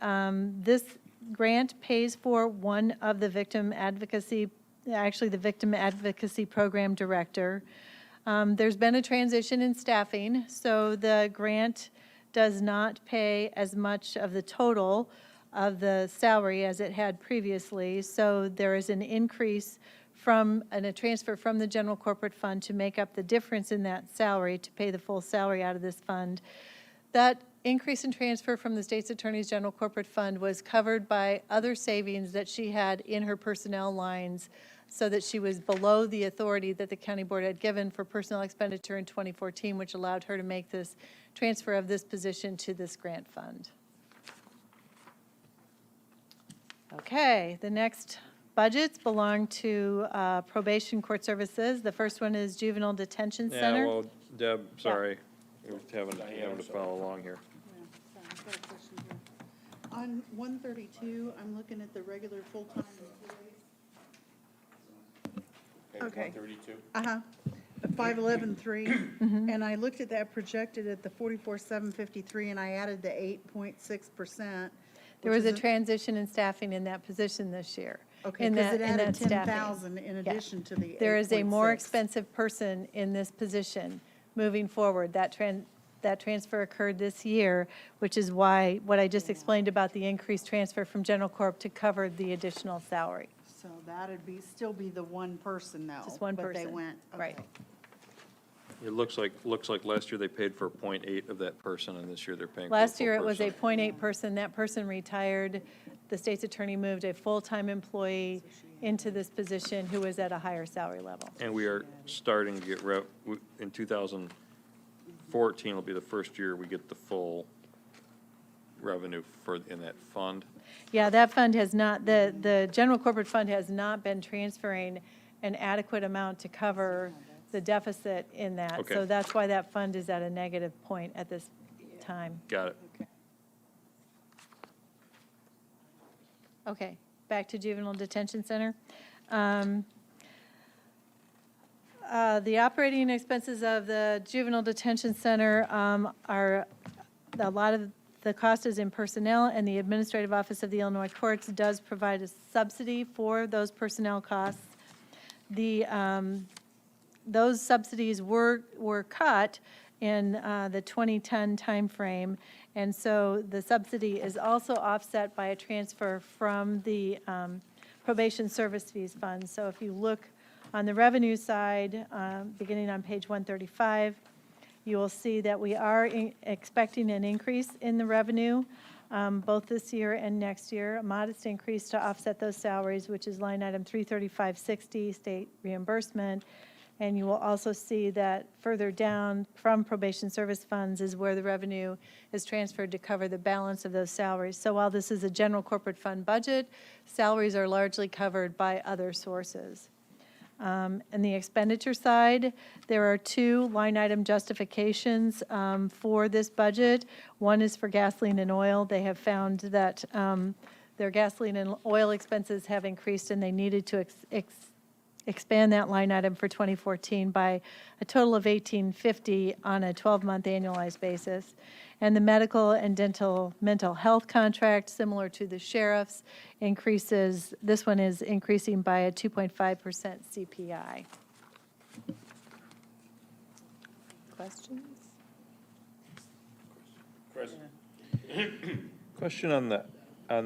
this grant pays for one of the victim advocacy program director. There's been a transition in staffing, so the grant does not pay as much of the total of the salary as it had previously. So there is an increase and a transfer from the general corporate fund to make up the difference in that salary to pay the full salary out of this fund. That increase in transfer from the state's attorney's general corporate fund was covered by other savings that she had in her personnel lines so that she was below the authority that the county board had given for personnel expenditure in 2014, which allowed her to make this transfer of this position to this grant fund. Okay, the next budgets belong to probation court services. The first one is juvenile detention center. Yeah, well, Deb, sorry, we're having to follow along here. On 132, I'm looking at the regular full-time employees. Okay. 132? Uh-huh. 511.3, and I looked at that projected at the 44,753, and I added the 8.6%. There was a transition in staffing in that position this year. Okay, because it added 10,000 in addition to the 8.6. There is a more expensive person in this position moving forward. That transfer occurred this year, which is why, what I just explained about the increased transfer from general corp to cover the additional salary. So that'd still be the one person though. Just one person. But they went, Right. okay. It looks like last year they paid for 0.8 of that person, and this year they're paying for the Last full year, it was a person. 0.8 person. That person retired. The state's attorney moved a full-time employee into this position who was at a higher salary level. And we are starting to get in 2014 will be the first year we get the full revenue in that fund. Yeah, that fund has not, the general corporate fund has not been transferring an adequate amount to cover the deficit in that. Okay. So that's why that fund is at a negative point at this time. Got it. Okay, back to juvenile detention center. The operating expenses of the juvenile detention center are, a lot of the cost is in personnel, and the administrative office of the Illinois courts does provide a subsidy for those personnel costs. Those subsidies were cut in the 2010 timeframe, and so the subsidy is also offset by a transfer from the probation service fees fund. So if you look on the revenue side, beginning on page 135, you will see that we are expecting an increase in the revenue, both this year and next year, a modest increase to offset those salaries, which is line item 33560, state reimbursement. And you will also see that further down from probation service funds is where the revenue is transferred to cover the balance of those salaries. So while this is a general corporate fund budget, salaries are largely covered by other sources. On the expenditure side, there are two line item justifications for this budget. One is for gasoline and oil. They have found that their gasoline and oil expenses have increased, and they needed to expand that line item for 2014 by a total of $1,850 on a 12-month annualized basis. And the medical and dental mental health contract, similar to the sheriff's, increases, this one is increasing by a 2.5% CPI. Questions? Chris? Question on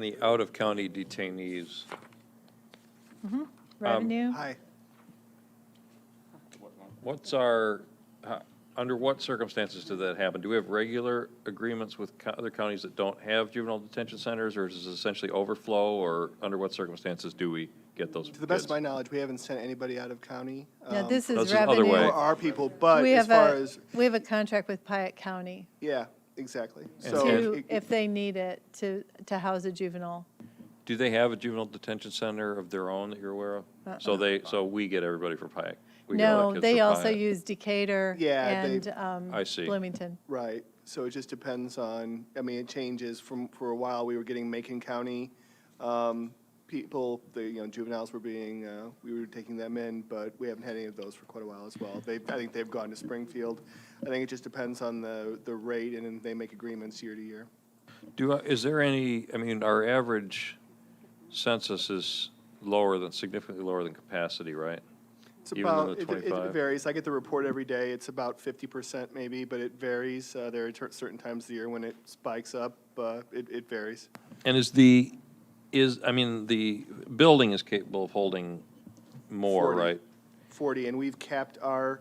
the out-of-county detainees. Revenue? Hi. What's under what circumstances did that happen? Do we have regular agreements with other counties that don't have juvenile detention centers, or is it essentially overflow, or under what circumstances do we get those To the best of kids? my knowledge, we haven't sent anybody out of county. Yeah, this This is is other revenue. way. For our people, but We as have far a, as, we have a contract with Piatt County yeah, exactly. And- So to, it- if they need it, to house a juvenile. Do they have a juvenile detention center of their own that you're aware of? So we get everybody for Pike? We get all No, the kids they for also Pike? use Decatur Yeah, they- and I see. Bloomington. Right, so it just depends on, I mean, it changes for a while, we were getting Macon County, people, juveniles were being, we were taking them in, but we haven't had any of those for quite a while as well. I think they've gone to Springfield. I think it just depends on the rate, and then they make agreements year to year. Is there any, I mean, our average census is significantly lower than capacity, right? It's Even in about, the it 25? varies, I get the report every day, it's about 50% maybe, but it varies. There are certain times of the year when it spikes up, it varies. And I mean, the building is capable of holding more, 40. right? 40, and we've capped our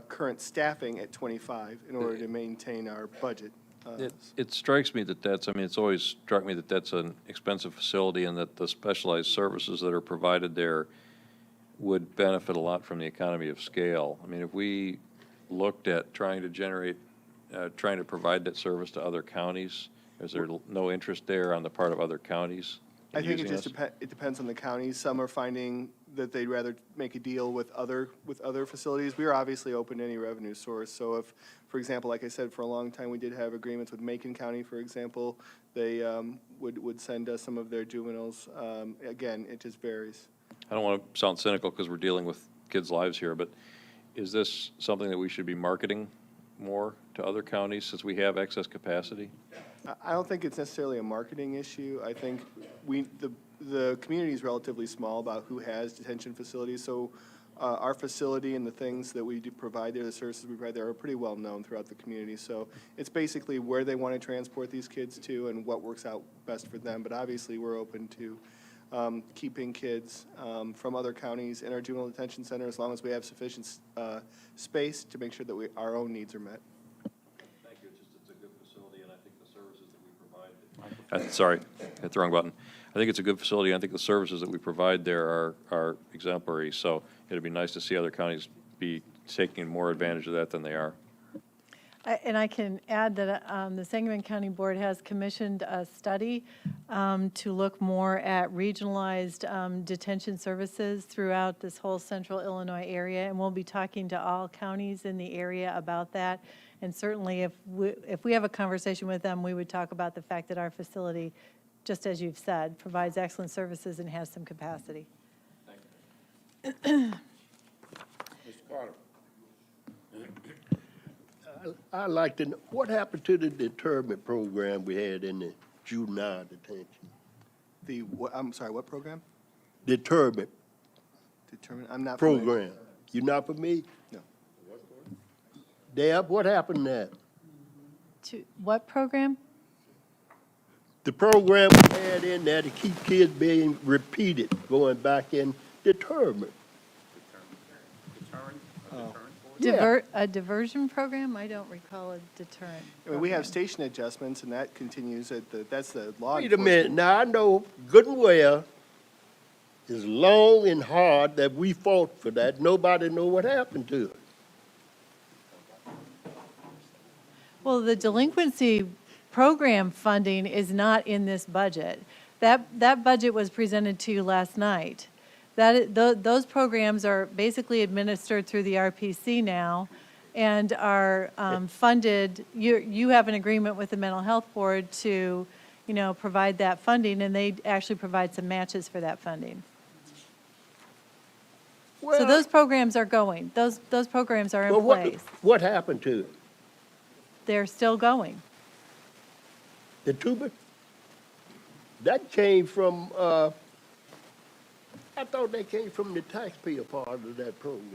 current staffing at 25 in order to maintain our budget. It strikes me that it's always struck me that that's an expensive facility and that the specialized services that are provided there would benefit a lot from the economy of scale. I mean, if we looked at trying to provide that service to other counties, is there no interest there on the part of other counties in I think it using just us? it depends on the county. Some are finding that they'd rather make a deal with other facilities. We are obviously open to any revenue source. So if, for example, like I said, for a long time, we did have agreements with Macon County, for example. They would send us some of their juveniles. Again, it just varies. I don't want to sound cynical because we're dealing with kids' lives here, but is this something that we should be marketing more to other counties since we have excess capacity? I don't think it's necessarily a marketing issue. I think the community is relatively small about who has detention facilities, so our facility and the things that we do provide there, the services we provide there, are pretty well known throughout the community. So it's basically where they want to transport these kids to and what works out best for them. But obviously, we're open to keeping kids from other counties in our juvenile detention center as long as we have sufficient space to make sure that our own needs are met. Thank you. It's a good facility, and I think the services that we provide. Sorry, hit the wrong button. I think it's a good facility. I think the services that we provide there are exemplary. So it'd be nice to see other counties be taking more advantage of that than they are. And I can add that the Sangamon County Board has commissioned a study to look more at regionalized detention services throughout this whole central Illinois area, and we'll be talking to all counties in the area about that. And certainly, if we have a conversation with them, we would talk about the fact that our facility, just as you've said, provides excellent services and has some capacity. Mr. Carter? I'd like to know, what happened to the deterrent program we had in the juvenile detention? I'm sorry, what program? Deterrent I'm not familiar. program. You not familiar? No. Deb, what happened there? What program? The program we had in there to keep kids being repeated, going back in deterrent. A diversion program? I don't recall a deterrent. I mean, we have program. station adjustments, and that continues that's the law Wait a minute, enforcement. now I know good and well, it's long and hard that we fought for that. Nobody know what happened to it. Well, the delinquency program funding is not in this budget. That budget was presented to you last night. Those programs are basically administered through the RPC now and are funded. You have an agreement with the Mental Health Board to, provide that funding, and they actually provide some matches for that funding. So Well, those programs are going. Those programs are in well, place. what happened to it? They're still going. The tuber? That came from, I thought that came from the taxpayer part of that program.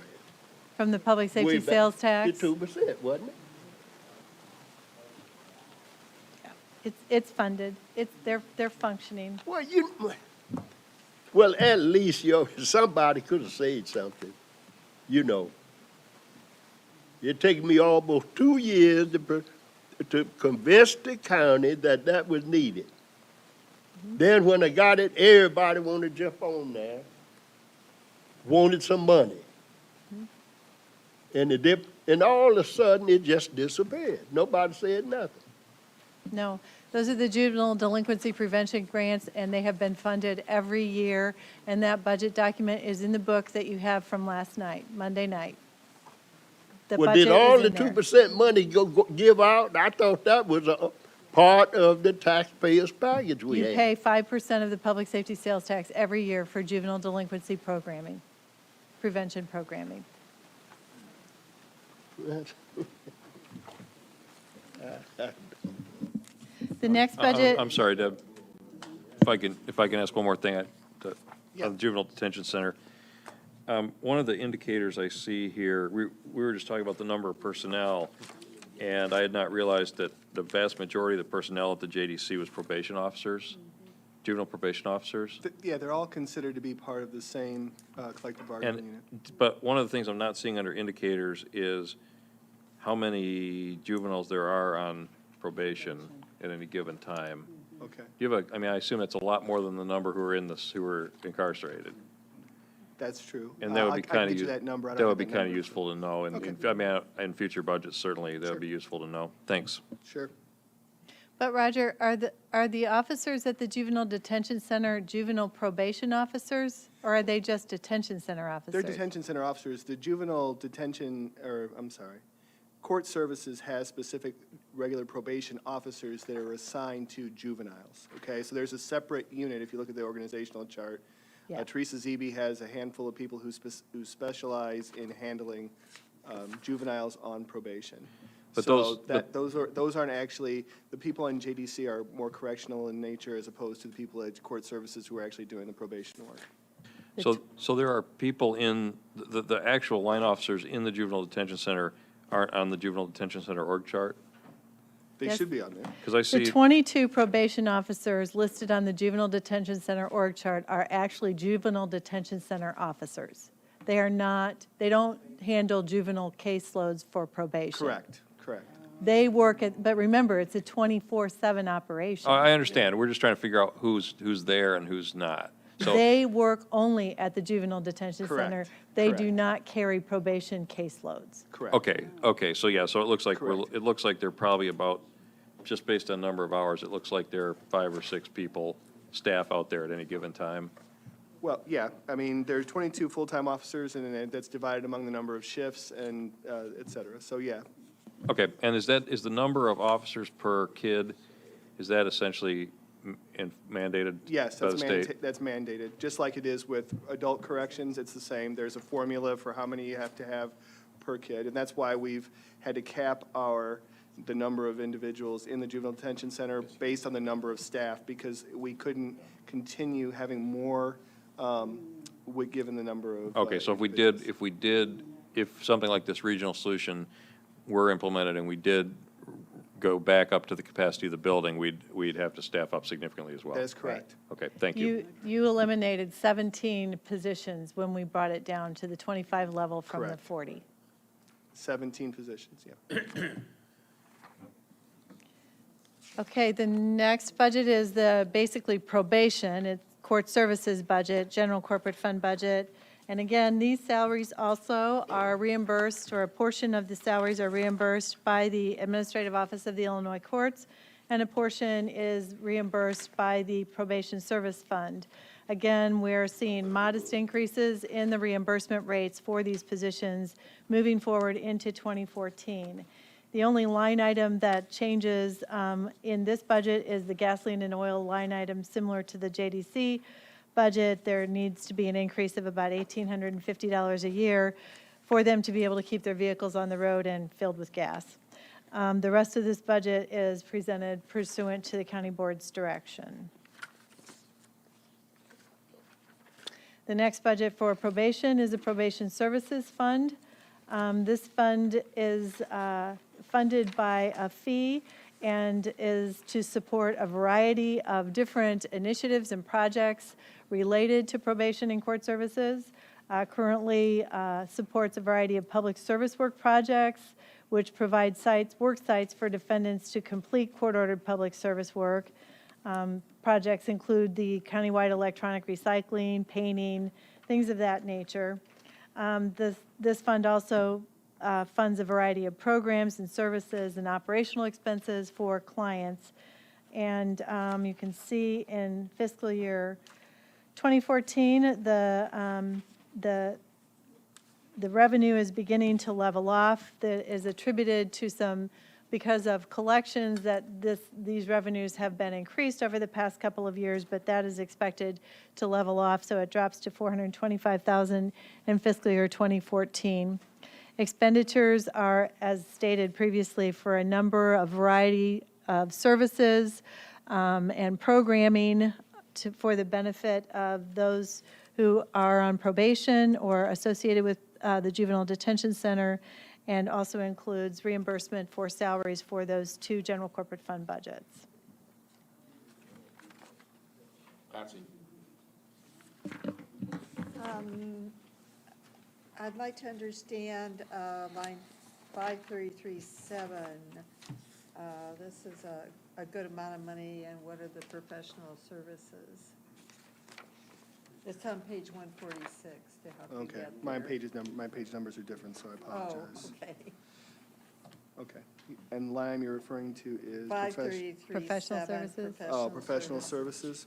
From the public Way safety back. sales tax? The 2%, wasn't it? It's funded. They're functioning. Well, at least, somebody could have said something, you know. It took me almost 2 years to convince the county that that was needed. Then when I got it, everybody wanted to jump on there, wanted some money. And all of a sudden, it just disappeared. Nobody said nothing. No, those are the juvenile delinquency prevention grants, and they have been funded every year. And that budget document is in the book that you have from last night, Monday night. The Well, budget did all is the in there. 2% money give out? I thought that was a part of the taxpayers' package we You had. pay 5% of the public safety sales tax every year for juvenile delinquency programming, prevention programming. The next budget. I'm sorry, Deb. If I can ask one more thing, on the juvenile detention center. One of the indicators I see here, we were just talking about the number of personnel, and I had not realized that the vast majority of the personnel at the JDC was probation officers, juvenile probation officers. Yeah, they're all considered to be part of the same collective bargaining unit. But one of the things I'm not seeing under indicators is how many juveniles there are on probation at any given time. Okay. You have I mean, I assume that's a lot more than the number who are incarcerated. That's true. And that would be I can kind get you of, that number. I don't that have would be that kind of number. useful to know. And, Okay. I mean, in future budgets, certainly, that would be useful to know. Thanks. Sure. But Roger, are the officers at the juvenile detention center juvenile probation officers, or are they just detention center officers? They're detention center officers. The juvenile court services has specific regular probation officers that are assigned to juveniles, okay? So there's a separate unit, if you look at the organizational chart. Yeah. Teresa Zeeby has a handful of people who specialize in handling juveniles on probation. But So those aren't actually, the people in JDC are more correctional in nature as opposed to the people at court services who are actually doing the probation work. So there are people in, the actual line officers in the juvenile detention center aren't on the juvenile detention center org chart? They Yes. should be on there. Because I see. The 22 probation officers listed on the juvenile detention center org chart are actually juvenile detention center officers. They are not, they don't handle juvenile caseloads for probation. Correct. They work at, but remember, it's a 24/7 operation. I understand. We're just trying to figure out who's there and who's not. So, They work only at the juvenile detention center. Correct. They do not carry probation caseloads. Correct. okay, so yeah, so it looks like Correct. it looks like they're probably about, just based on number of hours, it looks like there are 5 or 6 people, staff out there at any given time. Well, yeah, I mean, there's 22 full-time officers, and then that's divided among the number of shifts and et cetera. So, yeah, Okay, and is the number of officers per kid, is that essentially mandated yes, by the state? that's mandated. Just like it is with adult corrections, it's the same. There's a formula for how many you have to have per kid, and that's why we've had to cap the number of individuals in the juvenile detention center based on the number of staff, because we couldn't continue having more given the number of. Okay, so if something like this regional solution were implemented and we did go back up to the capacity of the building, we'd have to staff up significantly as well. That is correct. Okay, thank you. You eliminated 17 positions when we brought it down to the 25 level from the Correct. 40. 17 positions, yeah. Okay, the next budget is basically probation. It's court services budget, general corporate fund budget. And again, these salaries also are reimbursed, or a portion of the salaries are reimbursed by the Administrative Office of the Illinois Courts, and a portion is reimbursed by the Probation Service Fund. Again, we're seeing modest increases in the reimbursement rates for these positions moving forward into 2014. The only line item that changes in this budget is the gasoline and oil line item, similar to the JDC budget. There needs to be an increase of about $1,850 a year for them to be able to keep their vehicles on the road and filled with gas. The rest of this budget is presented pursuant to the county board's direction. The next budget for probation is the Probation Services Fund. This fund is funded by a fee and is to support a variety of different initiatives and projects related to probation and court services. Currently supports a variety of public service work projects, which provide work sites for defendants to complete court-ordered public service work. Projects include the countywide electronic recycling, painting, things of that nature. This fund also funds a variety of programs and services and operational expenses for clients. And you can see in fiscal year 2014, the revenue is beginning to level off. That is attributed to some, because of collections, that these revenues have been increased over the past couple of years, but that is expected to level off, so it drops to $425,000 in fiscal year 2014. Expenditures are, as stated previously, for a variety of services and programming for the benefit of those who are on probation or associated with the Juvenile Detention Center, and also includes reimbursement for salaries for those two general corporate fund budgets. Patsy? I'd like to understand line 5337. This is a good amount of money, and what are the professional services? It's on page 146 to help you Okay, get my there. page numbers are different, so I apologize. Oh, okay. Okay, and line you're referring to is? 5337. Professional services. Professional services.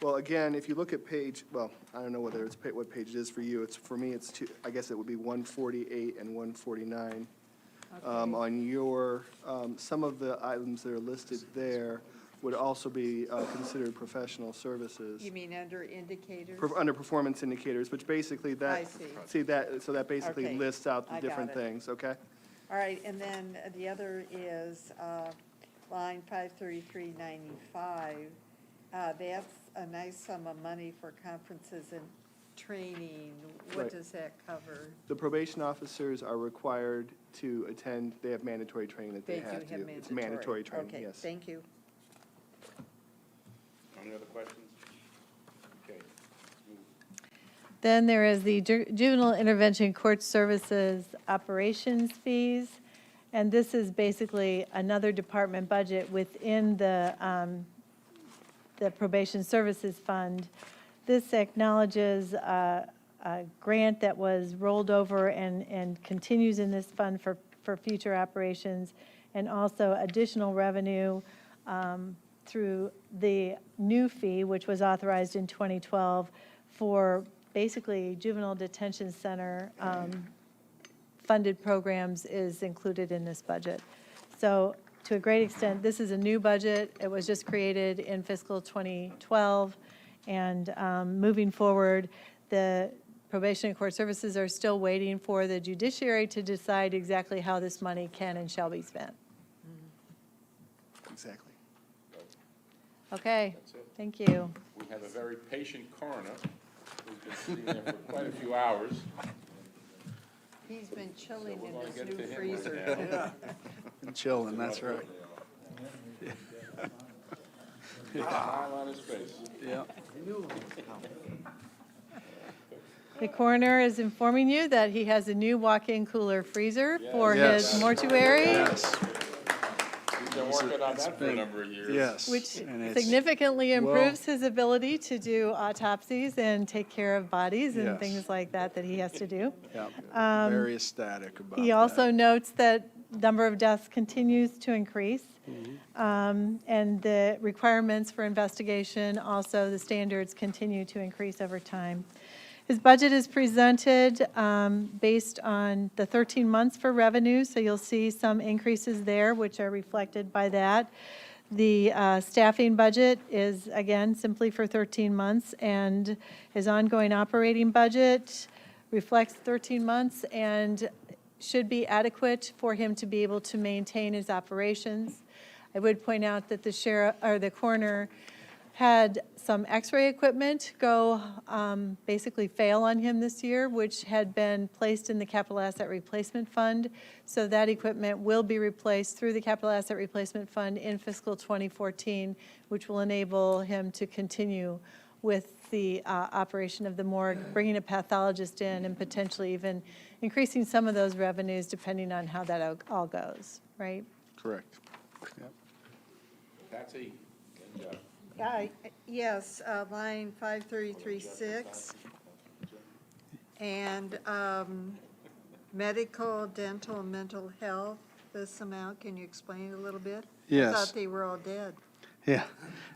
Well, again, if you look at page, well, I don't know whether it's, what page it is for you. For me, it's two, I guess it would be 148 and 149. On your, some of the items that are listed there would also be considered professional services. You mean under indicators? Under performance indicators, which basically that. I see. See that, so that basically Okay, lists out the I got different it. things, okay? All right, and then the other is line 53395. That's a nice sum of money for conferences and training. What Right. does that cover? The probation officers are required to attend, they have mandatory training that they do have have to. mandatory. It's mandatory training, Okay, yes. thank you. Any other questions? Okay. Then there is the Juvenile Intervention Court Services Operations Fees, and this is basically another department budget within the Probation Services Fund. This acknowledges a grant that was rolled over and continues in this fund for future operations, and also additional revenue through the new fee, which was authorized in 2012, for basically juvenile detention center funded programs is included in this budget. So to a great extent, this is a new budget. It was just created in fiscal 2012. And moving forward, the Probation and Court Services are still waiting for the judiciary to decide exactly how this money can and shall be spent. Exactly. Okay, That's it. thank you. We have a very patient coroner who's been sitting there for quite a few hours. He's been chilling So we're in gonna his get new to him freezer. right now. And chilling, that's right. Smile on his face. Yeah. The coroner is informing you that he has a new walk-in cooler freezer for Yes. his mortuary, Yes. He's been working on that for a number of years. Yes. which and it's- significantly well- improves his ability to do autopsies and take care of bodies and Yes. things like that he has to do. Yeah, very ecstatic about that. He also notes that number of deaths continues to increase, and the requirements for investigation, also the standards continue to increase over time. His budget is presented based on the 13 months for revenue, so you'll see some increases there, which are reflected by that. The staffing budget is, again, simply for 13 months, and his ongoing operating budget reflects 13 months and should be adequate for him to be able to maintain his operations. I would point out that the sheriff, or the coroner, had some x-ray equipment go, basically fail on him this year, which had been placed in the capital asset replacement fund. So that equipment will be replaced through the capital asset replacement fund in fiscal 2014, which will enable him to continue with the operation of the morgue, bringing a pathologist in and potentially even increasing some of those revenues depending on how that all goes, right? Correct. Yep. Patsy? and Jeff. Yes, line 5336. And medical, dental, and mental health, this amount, can you explain it a little bit? I Yes. thought they were all dead. Yeah,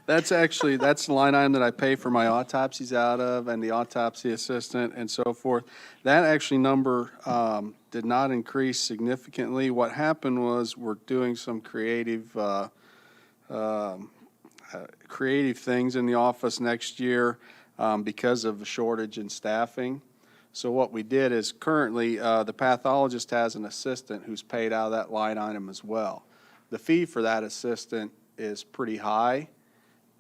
that's the line item that I pay for my autopsies out of and the autopsy assistant and so forth. That actually number did not increase significantly. What happened was we're doing some creative things in the office next year because of the shortage in staffing. So what we did is currently the pathologist has an assistant who's paid out of that line item as well. The fee for that assistant is pretty high,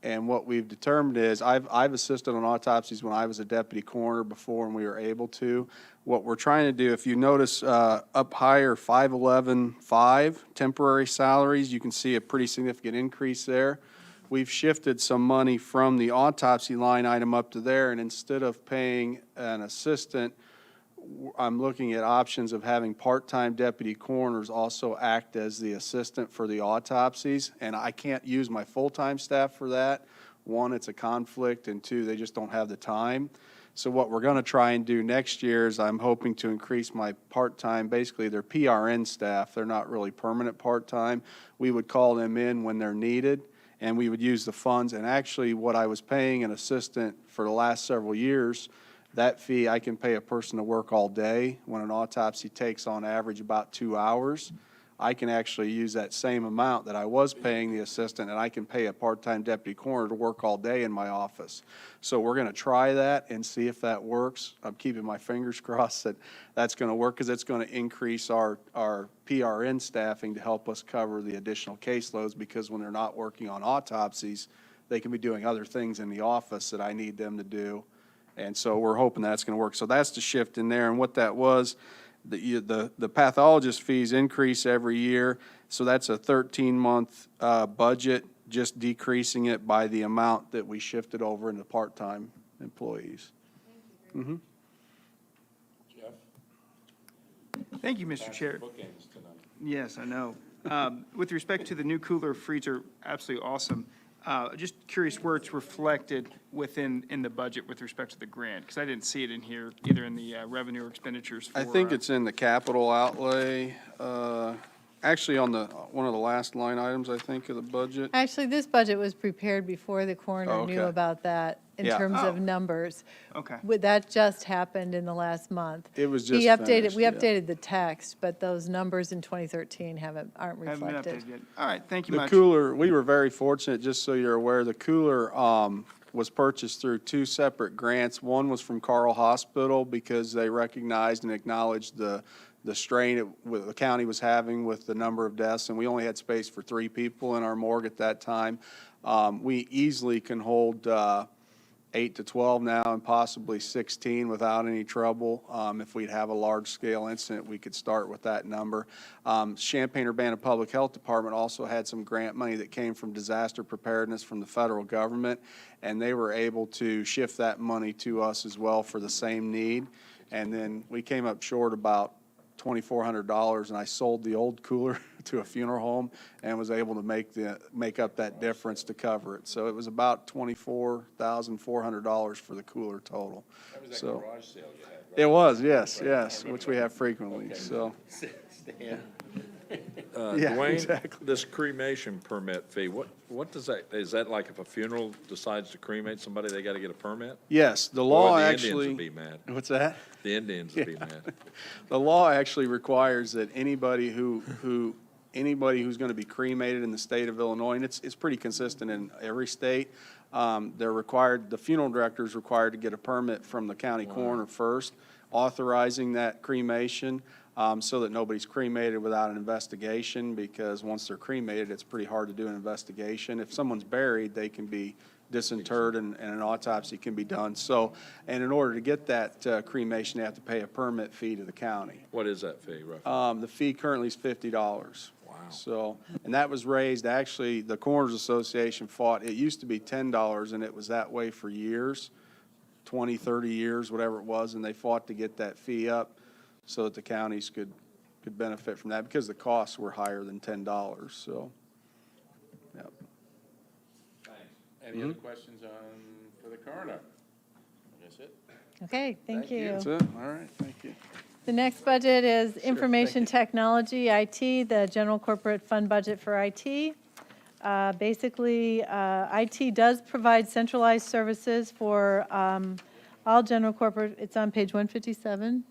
and what we've determined is I've assisted on autopsies when I was a deputy coroner before and we were able to. What we're trying to do, if you notice up higher 511.5 temporary salaries, you can see a pretty significant increase there. We've shifted some money from the autopsy line item up to there, and instead of paying an assistant, I'm looking at options of having part-time deputy coroners also act as the assistant for the autopsies, and I can't use my full-time staff for that. One, it's a conflict, and two, they just don't have the time. So what we're going to try and do next year is I'm hoping to increase my part-time, basically they're PRN staff, they're not really permanent part-time. We would call them in when they're needed, and we would use the funds. And actually what I was paying an assistant for the last several years, that fee, I can pay a person to work all day. When an autopsy takes on average about 2 hours, I can actually use that same amount that I was paying the assistant, and I can pay a part-time deputy coroner to work all day in my office. So we're going to try that and see if that works. I'm keeping my fingers crossed that that's going to work, because it's going to increase our PRN staffing to help us cover the additional caseloads, because when they're not working on autopsies, they can be doing other things in the office that I need them to do. And so we're hoping that's going to work. So that's the shift in there. And what that was, the pathologist fees increase every year. So that's a 13-month budget, just decreasing it by the amount that we shifted over into part-time employees. Mm-hmm. Jeff? Thank you, Mr. Chair. Bookends tonight. Yes, I know. With respect to the new cooler freezer, absolutely awesome. Just curious where it's reflected in the budget with respect to the grant, because I didn't see it in here, either in the revenue or expenditures for. I think it's in the capital outlay, actually on one of the last line items, I think, of the budget. Actually, this budget was prepared before the coroner Oh, knew okay. about that in Yeah. terms of Oh. numbers. Okay. That just happened in the last month. It was We just updated, finished, we yeah. updated the text, but those numbers in 2013 aren't Haven't been reflected. updated yet. All right, thank you The much. cooler, we were very fortunate, just so you're aware, the cooler was purchased through two separate grants. One was from Carl Hospital because they recognized and acknowledged the strain the county was having with the number of deaths, and we only had space for 3 people in our morgue at that time. We easily can hold 8 to 12 now and possibly 16 without any trouble. If we'd have a large-scale incident, we could start with that number. Champaign-Urbana Public Health Department also had some grant money that came from disaster preparedness from the federal government, and they were able to shift that money to us as well for the same need. And then we came up short about $2,400, and I sold the old cooler to a funeral home and was able to make up that difference to cover it. So it was about $24,400 for the cooler total. That was that So garage sale you had, right? it was, yes, which we have frequently. Okay. So Stan. Yeah, Dwayne, exactly. this cremation permit fee, what does that, is that like if a funeral decides to cremate somebody, they got to get a permit? yes, the Boy, law the actually. Indians would be mad. What's that? The Indians would be mad. The law actually requires that anybody who's going to be cremated in the state of Illinois, and it's pretty consistent in every state, the funeral director is required to get a permit from the county coroner first, authorizing that cremation, so that nobody's cremated without an investigation, because once they're cremated, it's pretty hard to do an investigation. If someone's buried, they can be disinterred and an autopsy can be done. So, and in order to get that cremation, they have to pay a permit fee to the county. What is that fee, roughly? The fee currently is $50. Wow. So, and that was raised, actually, the Coroners Association fought, it used to be $10, and it was that way for years, 20, 30 years, whatever it was, and they fought to get that fee up so that the counties could benefit from that, because the costs were higher than $10, so, yep. Thanks. Any other questions for the coroner? That's it? Okay, thank you. That's it, all right, thank you. The next budget is Information Technology, IT, the general corporate fund budget for IT. Basically, IT does provide centralized services for all general corporate, it's on page 157,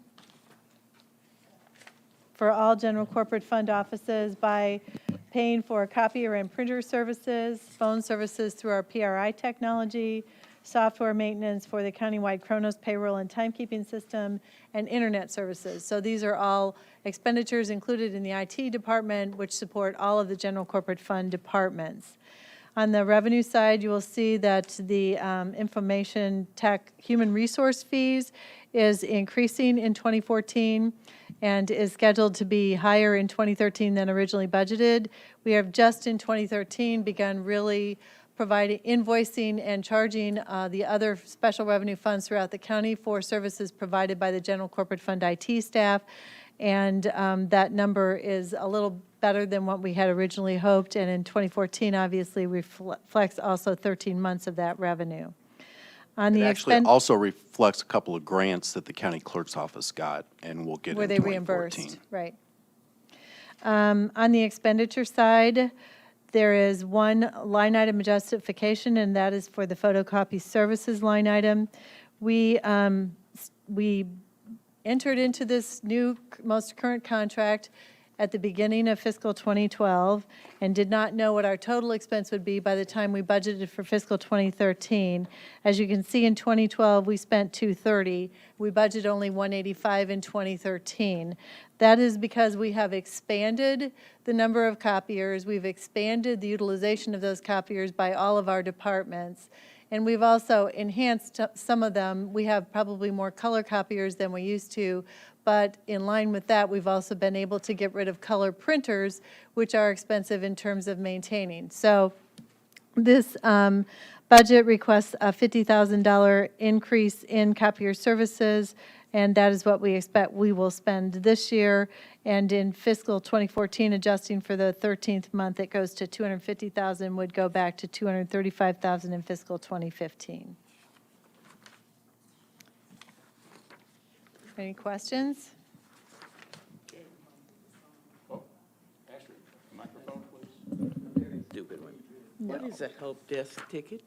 for all general corporate fund offices by paying for copier and printer services, phone services through our PRI technology, software maintenance for the countywide Kronos payroll and timekeeping system, and internet services. So these are all expenditures included in the IT department, which support all of the general corporate fund departments. On the revenue side, you will see that the information tech human resource fees is increasing in 2014 and is scheduled to be higher in 2013 than originally budgeted. We have just in 2013 begun really providing invoicing and charging the other special revenue funds throughout the county for services provided by the general corporate fund IT staff. And that number is a little better than what we had originally hoped. And in 2014, obviously, reflects also 13 months of that revenue. On the It actually also reflects a couple of grants that the county clerk's office got, and we'll get where in they 2014. reimbursed, right. On the expenditure side, there is one line item justification, and that is for the photocopy services line item. We entered into this new, most current contract at the beginning of fiscal 2012 and did not know what our total expense would be by the time we budgeted for fiscal 2013. As you can see, in 2012, we spent $230. We budgeted only $185 in 2013. That is because we have expanded the number of copiers. We've expanded the utilization of those copiers by all of our departments. And we've also enhanced some of them. We have probably more color copiers than we used to, but in line with that, we've also been able to get rid of color printers, which are expensive in terms of maintaining. So this budget requests a $50,000 increase in copier services, and that is what we expect we will spend this year. And in fiscal 2014, adjusting for the 13th month, it goes to $250,000, would go back to $235,000 in fiscal 2015. Any questions? Microphone, please. Stupid one. What is a help desk ticket?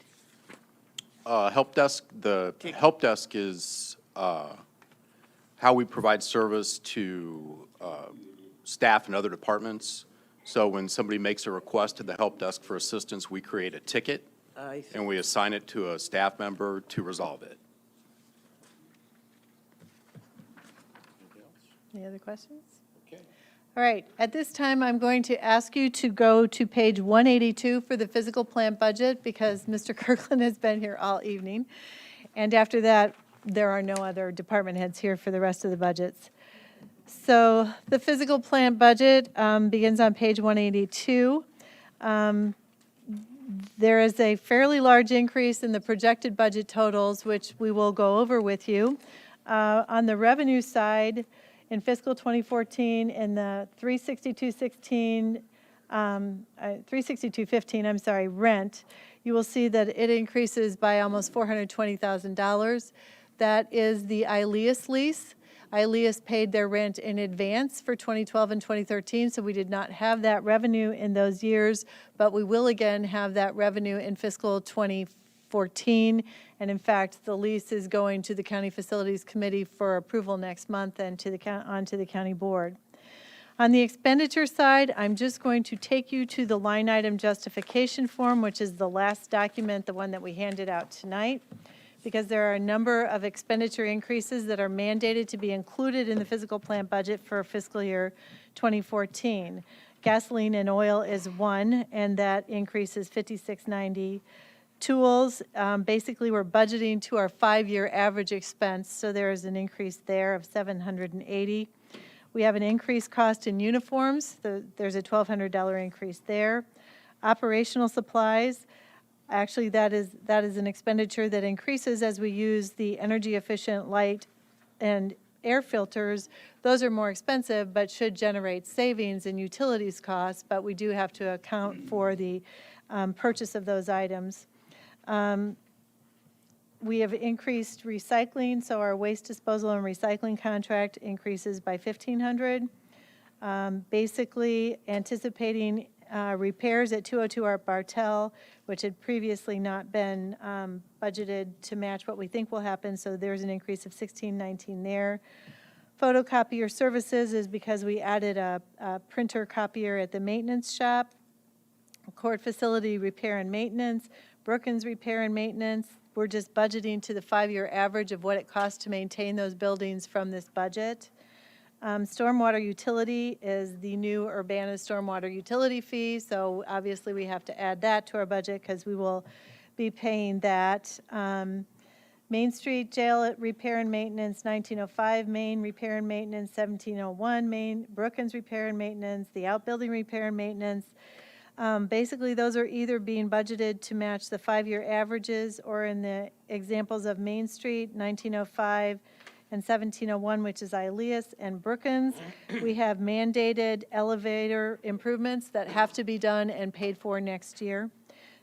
Help desk, the help desk is how we provide service to staff in other departments. So when somebody makes a request to the help desk for assistance, we create a ticket I see. and we assign it to a staff member to resolve it. Any other questions? Okay. All right, at this time, I'm going to ask you to go to page 182 for the physical plant budget, because Mr. Kirkland has been here all evening. And after that, there are no other department heads here for the rest of the budgets. So the physical plant budget begins on page 182. There is a fairly large increase in the projected budget totals, which we will go over with you. On the revenue side, in fiscal 2014, in the 36215, I'm sorry, rent, you will see that it increases by almost $420,000. That is the ILEAS lease. ILEAS paid their rent in advance for 2012 and 2013, so we did not have that revenue in those years, but we will again have that revenue in fiscal 2014. And in fact, the lease is going to the County Facilities Committee for approval next month and onto the county board. On the expenditure side, I'm just going to take you to the line item justification form, which is the last document, the one that we handed out tonight, because there are a number of expenditure increases that are mandated to be included in the physical plant budget for fiscal year 2014. Gasoline and oil is one, and that increase is $56.90. Tools, basically, we're budgeting to our 5-year average expense, so there is an increase there of $780. We have an increased cost in uniforms. There's a $1,200 increase there. Operational supplies, actually, that is an expenditure that increases as we use the energy-efficient light and air filters. Those are more expensive, but should generate savings in utilities costs, but we do have to account for the purchase of those items. We have increased recycling, so our waste disposal and recycling contract increases by $1,500. Basically anticipating repairs at 202 Art Bartel, which had previously not been budgeted to match what we think will happen, so there's an increase of $1,619 there. Photocopier services is because we added a printer copier at the maintenance shop. Court facility repair and maintenance, Brookins repair and maintenance. We're just budgeting to the 5-year average of what it costs to maintain those buildings from this budget. Stormwater utility is the new Urbana stormwater utility fee, so obviously we have to add that to our budget because we will be paying that. Main Street Jail repair and maintenance, 1905 Main repair and maintenance, 1701 Main, Brookins repair and maintenance, the outbuilding repair and maintenance. Basically, those are either being budgeted to match the 5-year averages, or in the examples of Main Street, 1905 and 1701, which is Ilias and Brookins, we have mandated elevator improvements that have to be done and paid for next year.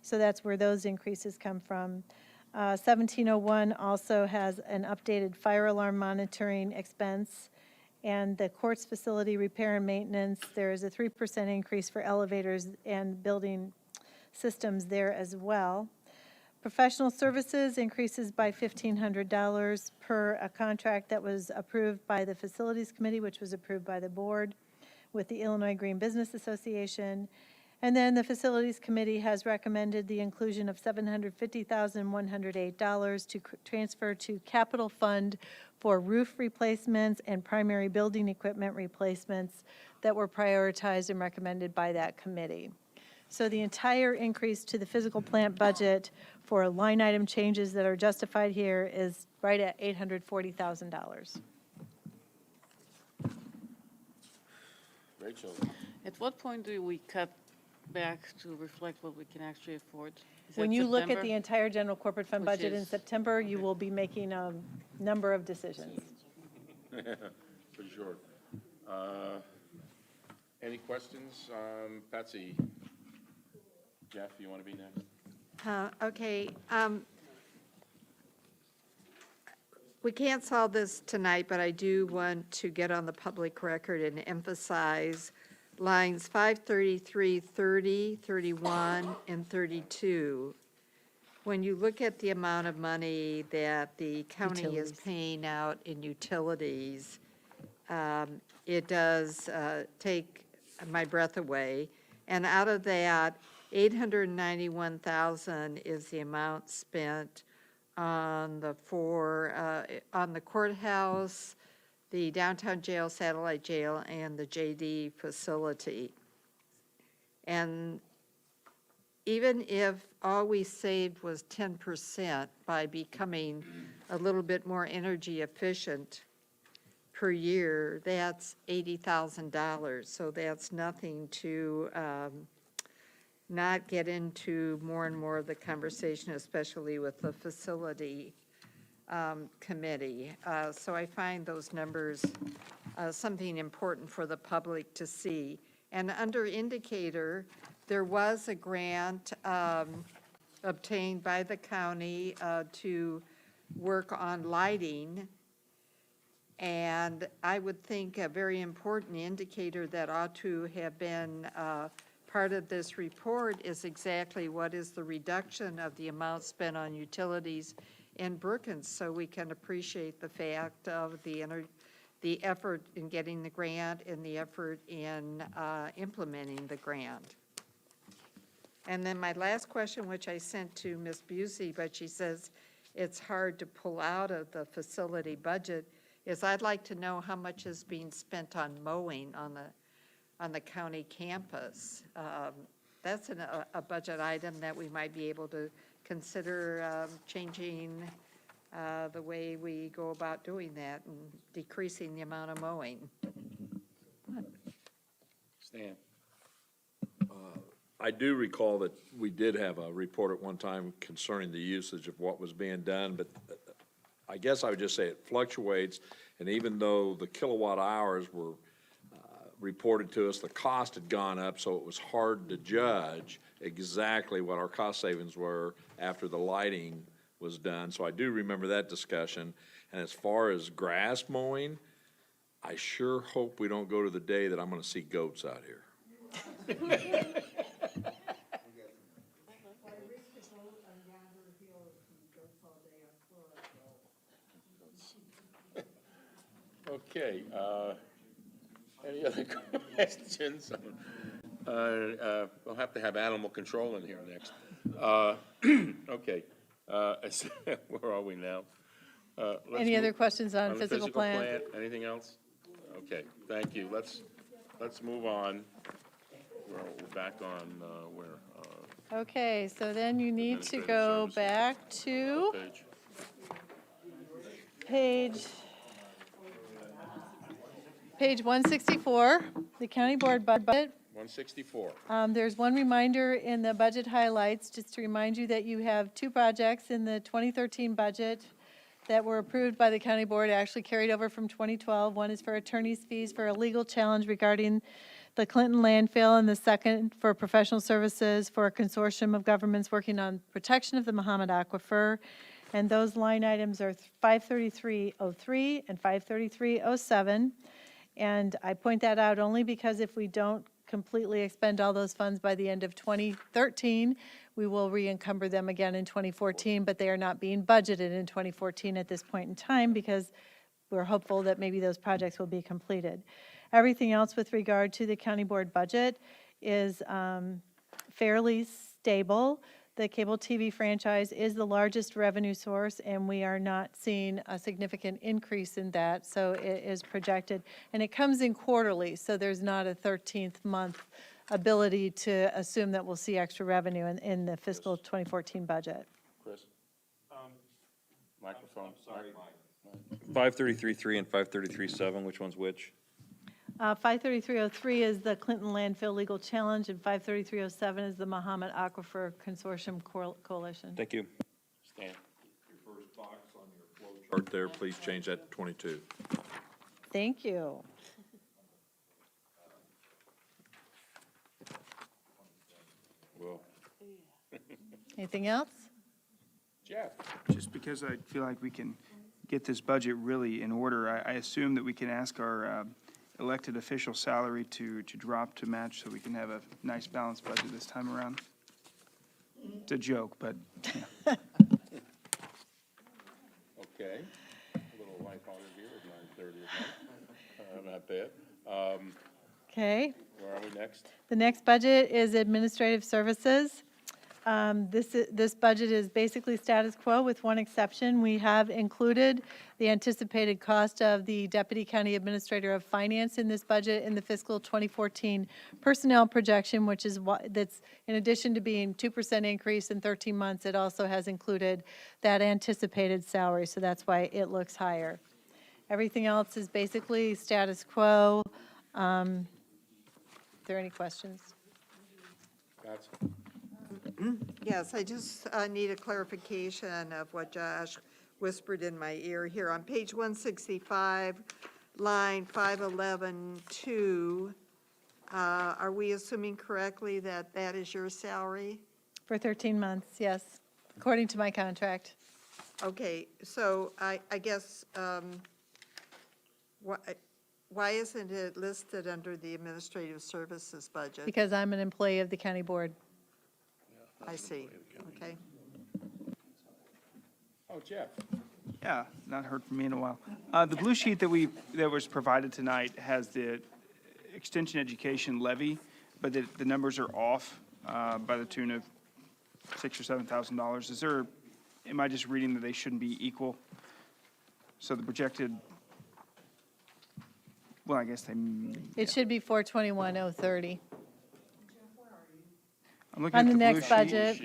So that's where those increases come from. 1701 also has an updated fire alarm monitoring expense. And the courts facility repair and maintenance, there is a 3% increase for elevators and building systems there as well. Professional services increases by $1,500 per a contract that was approved by the Facilities Committee, which was approved by the board with the Illinois Green Business Association. And then the Facilities Committee has recommended the inclusion of $750,108 to transfer to capital fund for roof replacements and primary building equipment replacements that were prioritized and recommended by that committee. So the entire increase to the physical plant budget for line item changes that are justified here is right at $840,000. Rachel? At what point do we cut back to reflect what we can actually afford? Is When that you look at September? the entire general corporate fund Which budget in is- September, you will be making a number of decisions. For sure. Any questions? Patsy? Jeff, you want to be next? Okay. We can't solve this tonight, but I do want to get on the public record and emphasize lines 533, 30, 31, and 32. When you look at the amount of money that the county is Utilities. paying out in utilities, it does take my breath away. And out of that, $891,000 is the amount spent on the on the courthouse, the downtown jail, satellite jail, and the JD facility. And even if all we saved was 10% by becoming a little bit more energy efficient per year, that's $80,000. So that's nothing to not get into more and more of the conversation, especially with the facility committee. So I find those numbers something important for the public to see. And under indicator, there was a grant obtained by the county to work on lighting. And I would think a very important indicator that ought to have been part of this report is exactly what is the reduction of the amount spent on utilities in Brookins, so we can appreciate the fact of the effort in getting the grant and the effort in implementing the grant. And then my last question, which I sent to Ms. Busey, but she says it's hard to pull out of the facility budget, is I'd like to know how much is being spent on mowing on the county campus. That's a budget item that we might be able to consider changing the way we go about doing that and decreasing the amount of mowing. Stan? I do recall that we did have a report at one time concerning the usage of what was being done, but I guess I would just say it fluctuates, and even though the kilowatt hours were reported to us, the cost had gone up, so it was hard to judge exactly what our cost savings were after the lighting was done. So I do remember that discussion. And as far as grass mowing, I sure hope we don't go to the day that I'm going to see goats out here. Okay, any other questions? We'll have to have animal control in here next. Okay, where are we now? Any other questions on the physical plant? Anything else? Okay, thank you. Let's move on. We're back on, where? Okay, so then you need to Administrative go services. back to Page. page 164, the county board budget. 164. There's one reminder in the budget highlights, just to remind you that you have two projects in the 2013 budget that were approved by the county board, actually carried over from 2012. One is for attorney's fees for a legal challenge regarding the Clinton landfill, and the second for professional services for a consortium of governments working on protection of the Muhammad Aquifer. And those line items are 533.03 and 533.07. And I point that out only because if we don't completely expend all those funds by the end of 2013, we will re-encumber them again in 2014, but they are not being budgeted in 2014 at this point in time because we're hopeful that maybe those projects will be completed. Everything else with regard to the county board budget is fairly stable. The cable TV franchise is the largest revenue source, and we are not seeing a significant increase in that, so it is projected. And it comes in quarterly, so there's not a 13th month ability to assume that we'll see extra revenue in the fiscal 2014 budget. Chris? Microphone. Sorry. 533.3 and 533.7, which one's which? 533.03 is the Clinton landfill legal challenge, and 533.07 is the Muhammad Aquifer Consortium Coalition. Thank you. Stan? Your first box on your flow chart there, please change that to 22. Thank you. Well, Anything else? Jeff? Just because I feel like we can get this budget really in order, I assume that we can ask our elected official salary to drop to match so we can have a nice balanced budget this time around. It's a joke, but, yeah. Okay. A little lighthearted here at 9:30 at night. Not bad. Okay. Where are we next? The next budget is administrative services. This budget is basically status quo with one exception. We have included the anticipated cost of the Deputy County Administrator of Finance in this budget in the fiscal 2014 personnel projection, which is that's in addition to being 2% increase in 13 months, it also has included that anticipated salary, so that's why it looks higher. Everything else is basically status quo. Are there any questions? That's Yes, I just need a clarification of what Josh whispered in my ear here. On page 165, line 511-2, are we assuming correctly that that is your salary? For 13 months, yes, according to my contract. Okay, so I guess, why isn't it listed under the administrative services budget? Because I'm an employee of the county board. I see, okay. Oh, Jeff? Yeah, not heard from me in a while. The blue sheet that was provided tonight has the extension education levy, but the numbers are off by the tune of $6,000 or $7,000. Is there, am I just reading that they shouldn't be equal? So the projected, well, I guess they. It should be 421,030. I'm looking On at the blue next sheet. budget.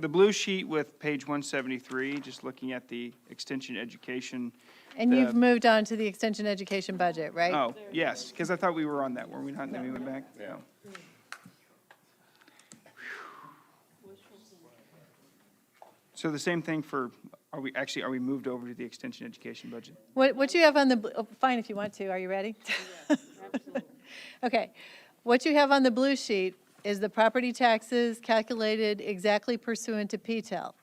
the blue sheet with page 173, just looking at the extension education. And you've moved on to the extension education budget, right? Oh, yes, because I thought we were on that, were we not? Then we went back? Yeah. So the same thing for, are we moved over to the extension education budget? What you have on the, fine if you want to, are you ready? Okay, what you have on the blue sheet is the property taxes calculated exactly pursuant to PTEL.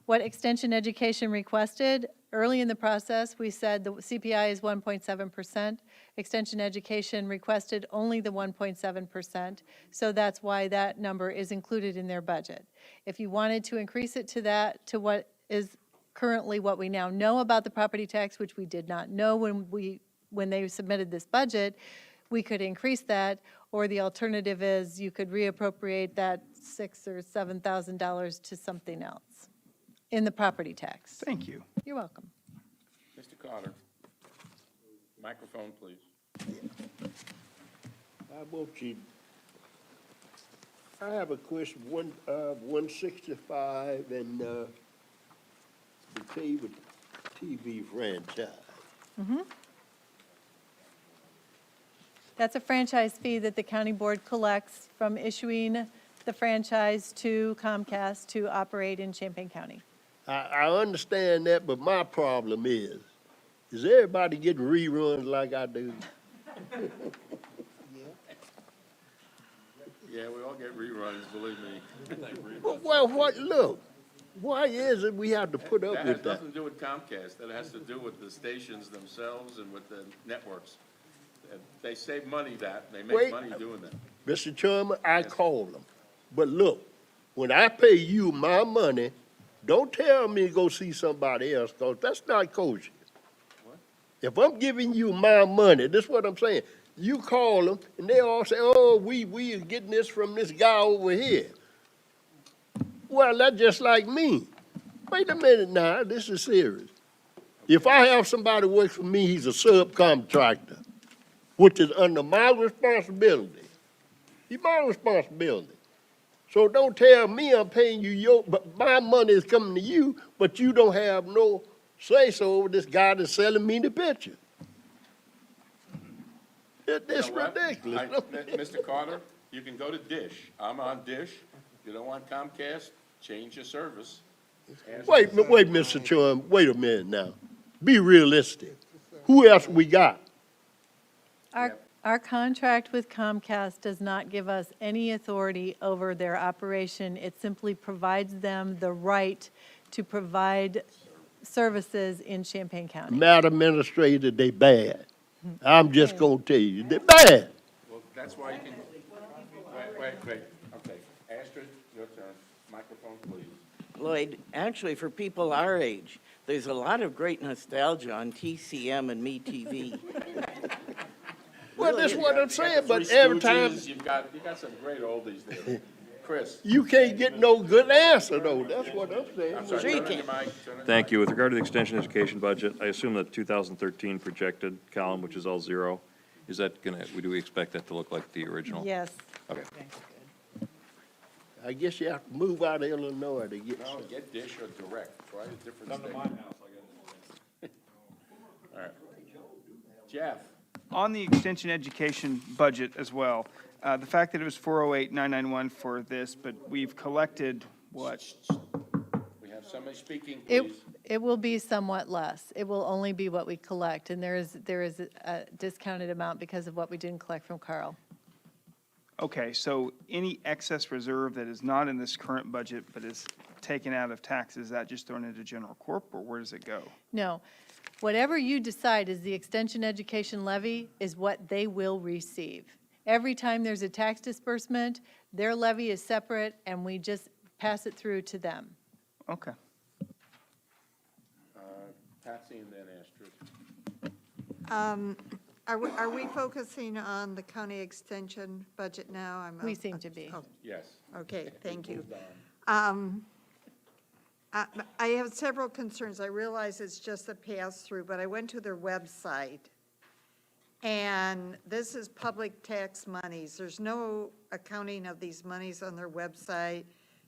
What extension education requested, early in the process, we said the CPI is 1.7%. Extension education requested only the 1.7%, so that's why that number is included in their budget. If you wanted to increase it to that, to what is currently what we now know about the property tax, which we did not know when they submitted this budget, we could increase that, or the alternative is you could reappropriate that $6,000 or $7,000 to something else in the property tax. Thank you. You're welcome. Mr. Carter, microphone, please. I have a question, 165 and the cable TV franchise. That's a franchise fee that the county board collects from issuing the franchise to Comcast to operate in Champaign County. I understand that, but my problem is everybody getting reruns like I do? Yeah, we all get reruns, believe me. Well, look, why is it we have to put up That has with that? nothing to do with Comcast. That has to do with the stations themselves and with the networks. They save money they make money doing that. Mr. Chairman, I call them. But look, when I pay you my money, don't tell me to go see somebody else, because that's not kosher. If I'm giving you my money, this is what I'm saying. You call them, and they all say, oh, we are getting this from this guy over here. Well, that's just like me. Wait a minute now, this is serious. If I have somebody work for me, he's a subcontractor, which is under my responsibility. He's my responsibility. So don't tell me I'm paying you but my money is coming to you, but you don't have no say-so over this guy that's selling me the picture. It's You know what? ridiculous. Mr. Carter, you can go to Dish. I'm on Dish. You don't want Comcast, change your service. Wait, Mr. Chairman, wait a minute now. Be realistic. Who else we got? Our contract with Comcast does not give us any authority over their operation. It simply provides them the right to provide services in Champaign County. Madam Administrator, they bad. I'm just gonna tell you, they're bad. Well, that's why you can, wait, okay. Astrid, your turn. Microphone, please. Lloyd, actually, for people our age, there's a lot of great nostalgia on TCM and MeTV. Well, that's what I'm saying, but Three every time, Stooges, you got some great oldies there. Chris. you can't get no good answer though, that's what I'm saying. I'm sorry, Sure you turn on your can. mic, turn on- Thank you. With regard to the extension education budget, I assume the 2013 projected column, which is all zero, is that do we expect that to look like the original? Yes. Okay. I guess you have to move out of Illinois to get No, some. get Dish or Direct. Try a different state. All right. Jeff. On the extension education budget as well, the fact that it was 408,991 for this, but we've collected, what? We have somebody speaking, It, please. it will be somewhat less. It will only be what we collect, and there is a discounted amount because of what we didn't collect from Carl. Okay, so any excess reserve that is not in this current budget but is taken out of taxes, is that just thrown into general corp, or where does it go? No. Whatever you decide is the extension education levy is what they will receive. Every time there's a tax disbursement, their levy is separate, and we just pass it through to them. Okay. Patsy and then Astrid. Are we focusing on the county extension budget now? We seem to be. Oh, Yes. okay, thank you. Moved on. I have several concerns. I realize it's just a pass-through, but I went to their website, and this is public tax monies. There's no accounting of these monies on their website.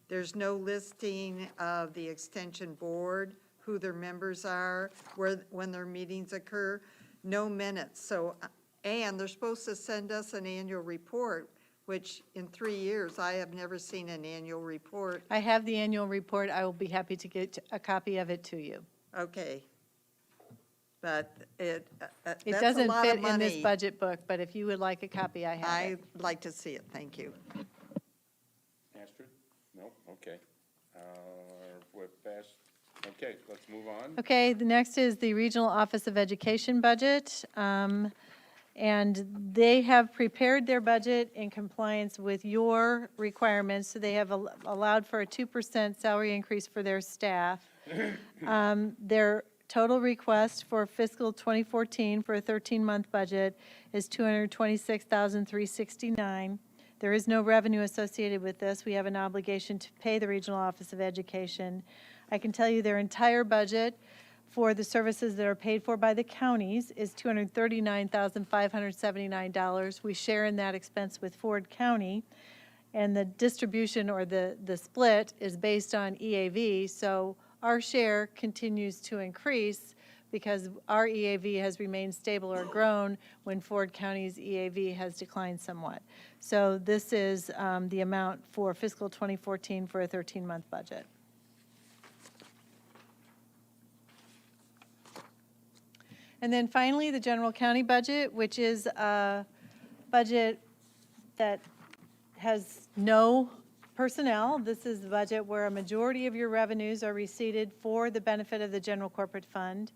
There's no listing of the extension board, who their members are, when their meetings occur, no minutes. So, and they're supposed to send us an annual report, which in 3 years, I have never seen an annual report. I have the annual report. I will be happy to get a copy of it to you. Okay. But It that's a doesn't lot fit of in this money. budget book, but if you would like a copy, I have it. I'd like to see it, thank you. Astrid? No? Okay. We're past, okay, let's move on. Okay, the next is the Regional Office of Education budget. And they have prepared their budget in compliance with your requirements. So they have allowed for a 2% salary increase for their staff. Their total request for fiscal 2014 for a 13-month budget is $226,369. There is no revenue associated with this. We have an obligation to pay the Regional Office of Education. I can tell you their entire budget for the services that are paid for by the counties is $239,579. We share in that expense with Ford County, and the distribution or the split is based on EAV, so our share continues to increase because our EAV has remained stable or grown when Ford County's EAV has declined somewhat. So this is the amount for fiscal 2014 for a 13-month budget. And then finally, the general county budget, which is a budget that has no personnel. This is the budget where a majority of your revenues are receipted for the benefit of the general corporate fund.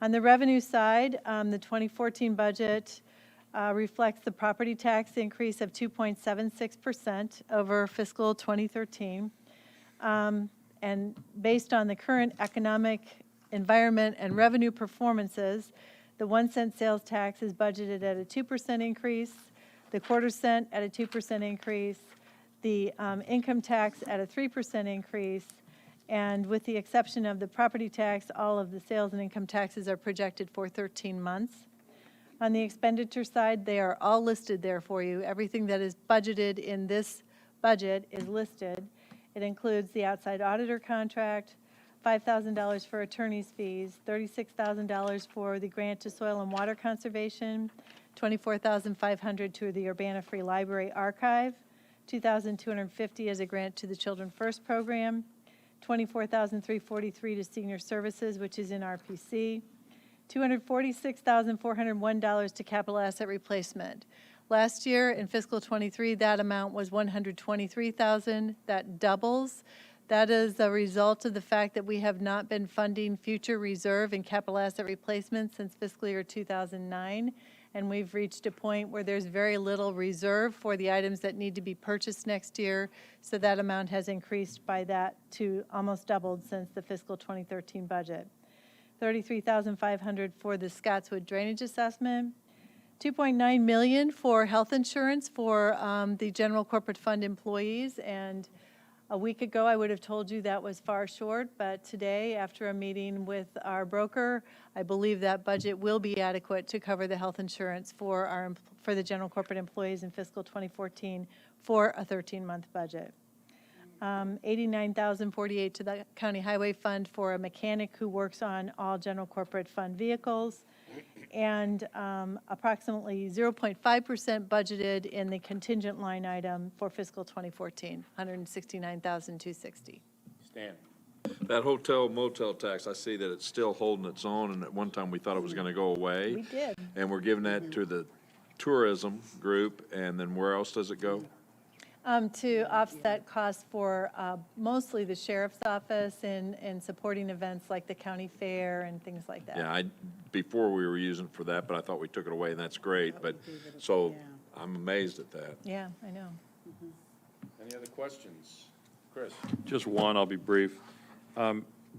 On the revenue side, the 2014 budget reflects the property tax increase of 2.76% over fiscal 2013. And based on the current economic environment and revenue performances, the 1 cent sales tax is budgeted at a 2% increase, the quarter cent at a 2% increase, the income tax at a 3% increase, and with the exception of the property tax, all of the sales and income taxes are projected for 13 months. On the expenditure side, they are all listed there for you. Everything that is budgeted in this budget is listed. It includes the outside auditor contract, $5,000 for attorney's fees, $36,000 for the grant to soil and water conservation, $24,500 to the Urbana Free Library Archive, $2,250 as a grant to the Children First program, $24,343 to senior services, which is in RPC, $246,401 to capital asset replacement. Last year in fiscal 23, that amount was $123,000. That doubles. That is a result of the fact that we have not been funding future reserve and capital asset replacement since fiscal year 2009, and we've reached a point where there's very little reserve for the items that need to be purchased next year, so that amount has increased by that to almost doubled since the fiscal 2013 budget. $33,500 for the Scottswood drainage assessment, $2.9 million for health insurance for the general corporate fund employees, and a week ago, I would have told you that was far short, but today, after a meeting with our broker, I believe that budget will be adequate to cover the health insurance for the general corporate employees in fiscal 2014 for a 13-month budget. $89,048 to the County Highway Fund for a mechanic who works on all general corporate fund vehicles, and approximately 0.5% budgeted in the contingent line item for fiscal 2014, $169,260. Stan? That hotel motel tax, I see that it's still holding its own, and at one time we thought it was going to go away. We did. And we're giving that to the tourism group, and then where else does it go? To offset costs for mostly the sheriff's office and supporting events like the county fair and things like that. Yeah, before we were using it for that, but I thought we took it away, and that's great, but, so, I'm amazed at that. Yeah, I know. Any other questions? Chris? Just one, I'll be brief.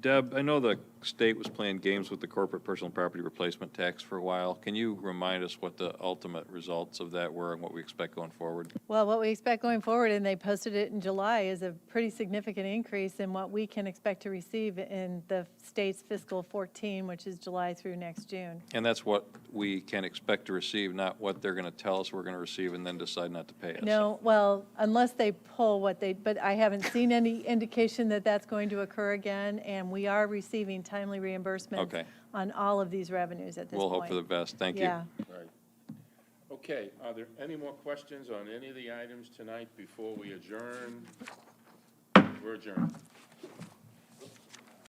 Deb, I know the state was playing games with the corporate personal property replacement tax for a while. Can you remind us what the ultimate results of that were and what we expect going forward? Well, what we expect going forward, and they posted it in July, is a pretty significant increase in what we can expect to receive in the state's fiscal 14, which is July through next June. And that's what we can expect to receive, not what they're going to tell us we're going to receive and then decide not to pay us. No, well, unless they pull what they, but I haven't seen any indication that that's going to occur again, and we are receiving timely reimbursements Okay. on all of these revenues at this We'll point. hope for the best. Thank you. Yeah. Right. Okay, are there any more questions on any of the items tonight before we adjourn? We're adjourned.